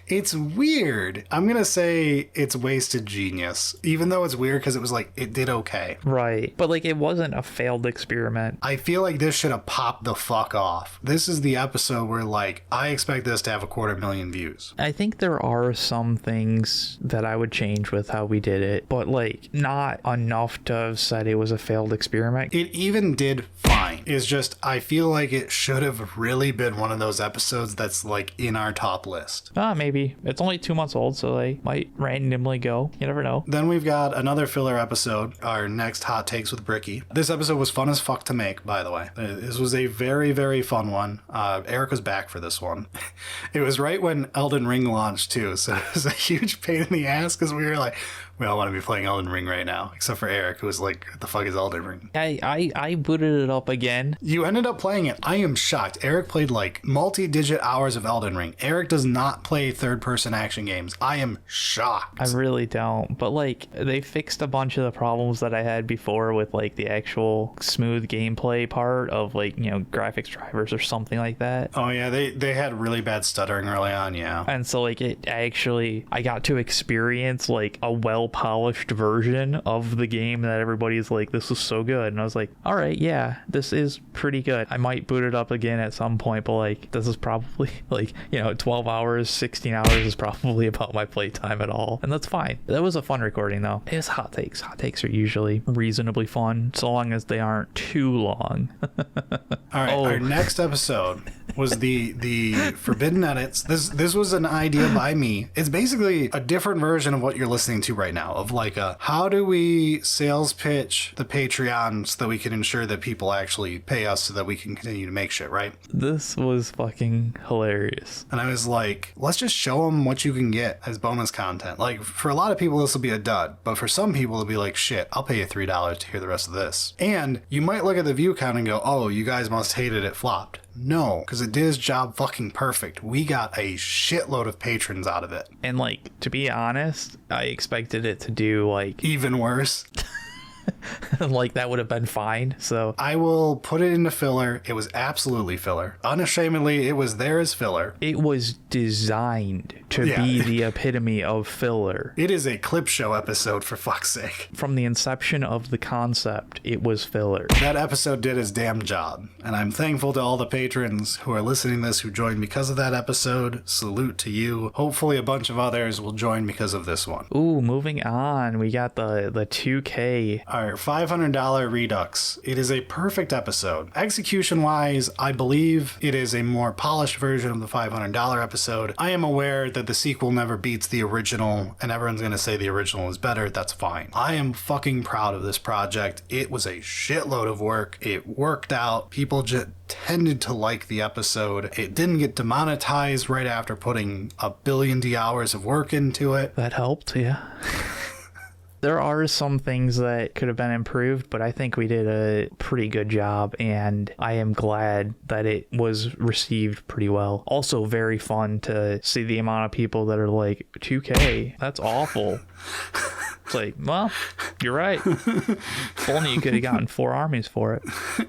It's weird. I'm gonna say it's wasted genius, even though it's weird because it was like, it did okay. Right. But like, it wasn't a failed experiment. I feel like this should have popped the fuck off. This is the episode where like, I expect this to have 250,000 views. I think there are some things that I would change with how we did it, but like not enough to have said it was a failed experiment. It even did fine. It's just, I feel like it should have really been one of those episodes that's like in our top list. Maybe. It's only 2 months old, so they might randomly go. You never know. Then we've got another filler episode, our next Hot Takes with Bricky. This episode was fun as fuck to make, by the way. This was a very, very fun one. Eric was back for this one. It was right when Elden Ring launched too, so it was a huge pain in the ass because we were like, we all want to be playing Elden Ring right now, except for Eric, who was like, what the fuck is Elden Ring? I booted it up again. You ended up playing it. I am shocked. Eric played like multi-digit hours of Elden Ring. Eric does not play third-person action games. I am shocked. I really don't. But like, they fixed a bunch of the problems that I had before with like the actual smooth gameplay part of like, you know, graphics drivers or something like that. Oh yeah, they had really bad stuttering early on, yeah. And so like I got to experience like a well-polished version of the game that everybody's like, this is so good. And I was like, all right, yeah, this is pretty good. I might boot it up again at some point, but like, this is probably like, you know, 12 hours, 16 hours is probably about my playtime at all. And that's fine. That was a fun recording though. It was hot takes. Hot takes are usually reasonably fun, so long as they aren't too long. All right, our next episode was the Forbidden Edits. This was an idea by me. It's basically a different version of what you're listening to right now, of like how do we sales pitch the Patreon so that we can ensure that people actually pay us so that we can continue to make shit, right? This was fucking hilarious. And I was like, let's just show them what you can get as bonus content. Like, for a lot of people, this will be a dud, but for some people, it'll be like, shit, I'll pay you $3 to hear the rest of this. And you might look at the view count and go, oh, you guys must hate it flopped. No, because it did its job fucking perfect. We got a shitload of patrons out of it. And like, to be honest, I expected it to do like even worse. Like that would have been fine. So I will put it into filler. It was absolutely filler. Unashamedly, it was there as filler. it was designed to Yeah. be the epitome of filler. It is a clip show episode, for fuck's sake. From the inception of the concept, it was filler. That episode did its damn job, and I'm thankful to all the patrons who are listening to this who joined because of that episode. Salute to you. Hopefully a bunch of others will join because of this one. Ooh, moving on, we got the 2K. Our $500 Redux. It is a perfect episode. Execution-wise, I believe it is a more polished version of the $500 episode. I am aware that the sequel never beats the original, and everyone's going to say the original is better. That's fine. I am fucking proud of this project. It was a shitload of work. It worked out. People just tended to like the episode. It didn't get demonetized right after putting a billion hours of work into it. That helped, yeah. There are some things that could have been improved, but I think we did a pretty good job, and I am glad that it was received pretty well. Also very fun to see the amount of people that are like, 2K, that's awful. It's like, well, you're right. If only you could have gotten 4 armies for it.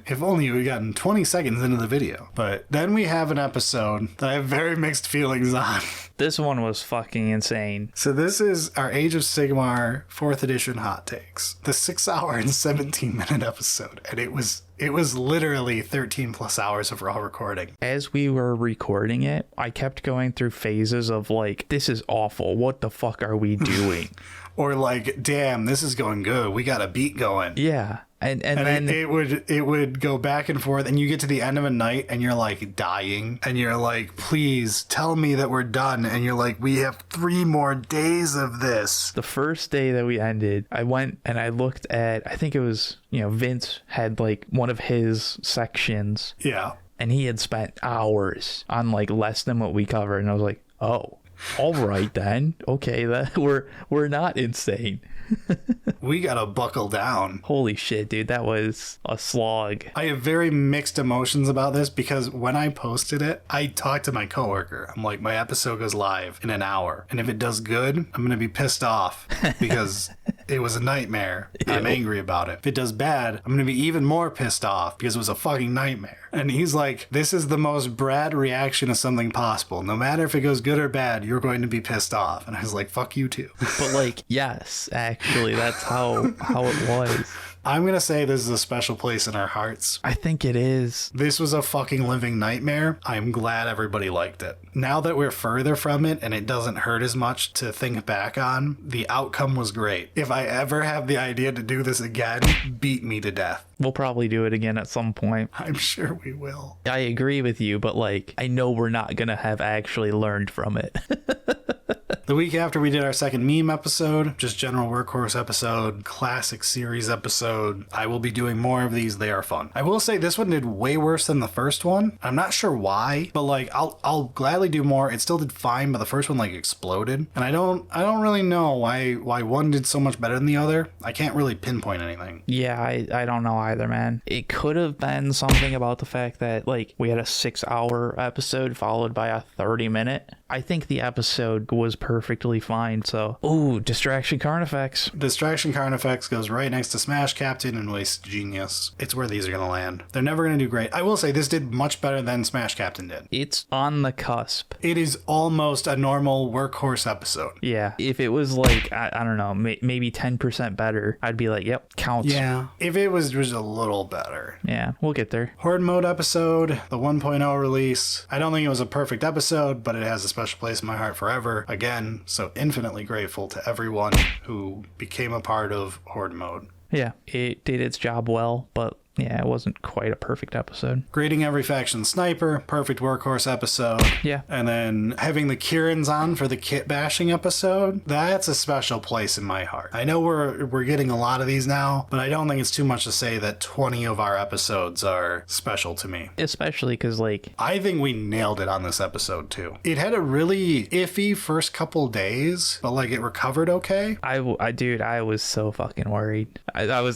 If only we had gotten 20 seconds into the video. But then we have an episode that I have very mixed feelings on. This one was fucking insane. So this is our Age of Sigmar 4th edition hot takes. The 6 hour and 17 minute episode. And it was literally 13 plus hours of raw recording. As we were recording it, I kept going through phases of like, this is awful. What the fuck are we doing? Or like, damn, this is going good. We got a beat going. Yeah. And then it would go back and forth, and you get to the end of a night and you're like dying, and you're like, please tell me that we're done. And you're like, we have 3 more days of this. the first day that we ended, I went and I looked at, I think it was, Vince had like one of his sections, Yeah. and he had spent hours on like less than what we covered. And I was like, oh, all right then. Okay, that we're not insane. We gotta buckle down. Holy shit, dude, that was a slog. I have very mixed emotions about this because when I posted it, I talked to my coworker. I'm like, my episode goes live in an hour, and if it does good, I'm gonna be pissed off because it was a nightmare. I'm angry about it. If it does bad, I'm gonna be even more pissed off because it was a fucking nightmare. And he's like, this is the most Brad reaction to something possible. No matter if it goes good or bad, you're going to be pissed off. And I was like, fuck you too. But like, yes, actually, that's how it was. I'm going to say this is a special place in our hearts. I think it is. This was a fucking living nightmare. I'm glad everybody liked it. Now that we're further from it and it doesn't hurt as much to think back on, the outcome was great. If I ever have the idea to do this again, beat me to death. We'll probably do it again at some point. I'm sure we will. I agree with you, but like, I know we're not gonna have actually learned from it. The week after we did our second meme episode, just general workhorse episode, classic series episode. I will be doing more of these. They are fun. I will say this one did way worse than the first one. I'm not sure why, but like I'll gladly do more. It still did fine, but the first one like exploded. And I don't really know why one did so much better than the other. I can't really pinpoint anything. Yeah, I don't know either, man. It could have been something about the fact that like we had a 6-hour episode followed by a 30-minute. I think the episode was perfectly fine. So, ooh, Distraction Carnifex. Distraction Carnifex goes right next to Smash Captain and Waste Genius. It's where these are going to land. They're never going to do great. I will say this did much better than Smash Captain did. It's on the cusp. It is almost a normal workhorse episode. Yeah, if it was like, I don't know, maybe 10% better, I'd be like, yep, counts. Yeah, if it was just a little better. Yeah, we'll get there. Horde Mode episode, the 1.0 release. I don't think it was a perfect episode, but it has a special place in my heart forever. Again, so infinitely grateful to everyone who became a part of Horde Mode. Yeah, it did its job well, but yeah, it wasn't quite a perfect episode. Grading every faction sniper, perfect workhorse episode. Yeah. And then having the Kierans on for the Kitbashing episode, that's a special place in my heart. I know we're getting a lot of these now, but I don't think it's too much to say that 20 of our episodes are special to me. Especially because, like, I think we nailed it on this episode too. It had a really iffy first couple days, but like it recovered okay. Dude, I was so fucking worried. I was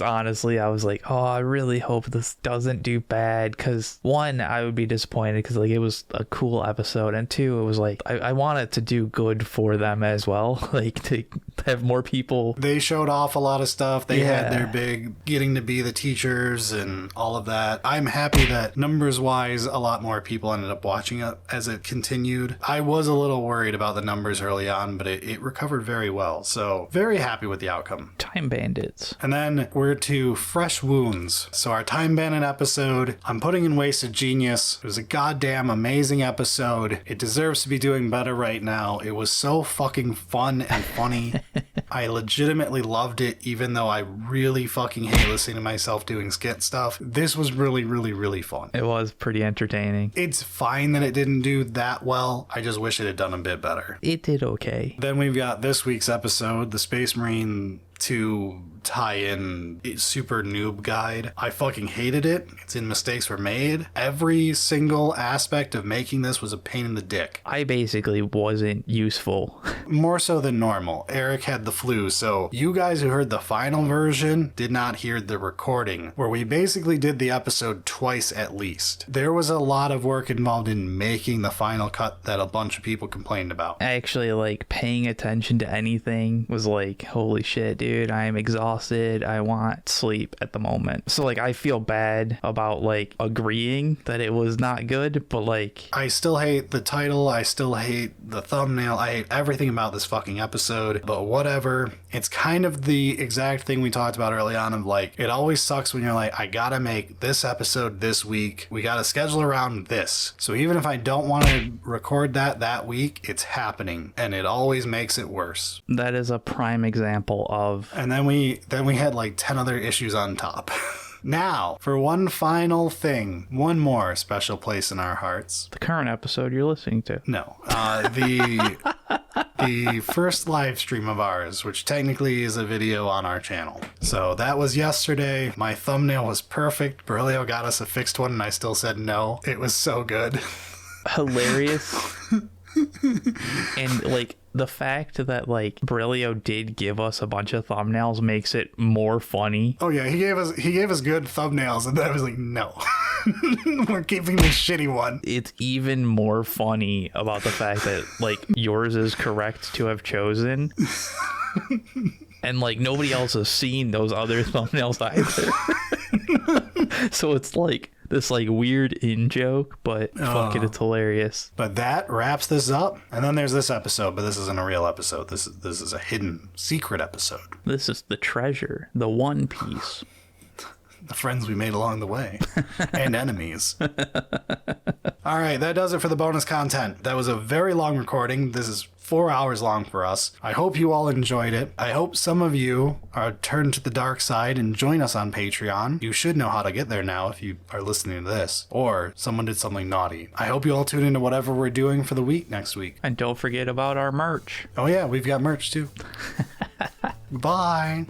like, oh, I really hope this doesn't do bad, because one, I would be disappointed because like it was a cool episode, and two, it was like I want it to do good for them as well, like to have more people. They showed off a lot of stuff. They had their big getting to be the teachers and all of that. I'm happy that numbers wise, a lot more people ended up watching it as it continued. I was a little worried about the numbers early on, but it recovered very well. So very happy with the outcome. Time Bandits. And then we're to Fresh Wounds. So our Time Bandit episode, I'm putting in Wasted Genius. It was a goddamn amazing episode. It deserves to be doing better right now. It was so fucking fun and funny. I legitimately loved it, even though I really fucking hate listening to myself doing skit stuff. This was really, really, really fun. It was pretty entertaining. It's fine that it didn't do that well. I just wish it had done a bit better. It did okay. Then we've got this week's episode, the Space Marine 2 tie-in super noob guide. I fucking hated it. It's in Mistakes Were Made. Every single aspect of making this was a pain in the dick. I basically wasn't useful. More so than normal. Eric had the flu, so you guys who heard the final version did not hear the recording, where we basically did the episode twice at least. There was a lot of work involved in making the final cut that a bunch of people complained about. Actually, like, paying attention to anything was like, holy shit, dude, I am exhausted. I want sleep at the moment. So, like, I feel bad about, like, agreeing that it was not good, but, like... I still hate the title. I still hate the thumbnail. I hate everything about this fucking episode, but whatever. It's kind of the exact thing we talked about early on of, like, it always sucks when you're like, I gotta make this episode this week. We gotta schedule around this. So even if I don't want to record that week, it's happening, and it always makes it worse. That is a prime example of... And then we had like 10 other issues on top. Now, for one final thing, one more special place in our hearts. The current episode you're listening to. No. The first live stream of ours, which technically is a video on our channel. So that was yesterday. My thumbnail was perfect. Berilio got us a fixed one and I still said no. It was so good. Hilarious. And, like, the fact that, like, Berilio did give us a bunch of thumbnails makes it more funny. Oh yeah, he gave us good thumbnails, and I was like, no. We're keeping the shitty one. It's even more funny about the fact that, like, yours is correct to have chosen. And, like, nobody else has seen those other thumbnails either. So it's like this, like, weird in-joke, but fuck it, it's hilarious. But that wraps this up. And then there's this episode, but this isn't a real episode. This is a hidden, secret episode. This is the treasure, the One Piece. The friends we made along the way. And enemies. All right, that does it for the bonus content. That was a very long recording. This is 4 hours long for us. I hope you all enjoyed it. I hope some of you are turned to the dark side and join us on Patreon. You should know how to get there now if you are listening to this. Or someone did something naughty. I hope you all tune into whatever we're doing for the week next week. And don't forget about our merch. Oh yeah, we've got merch too. Bye.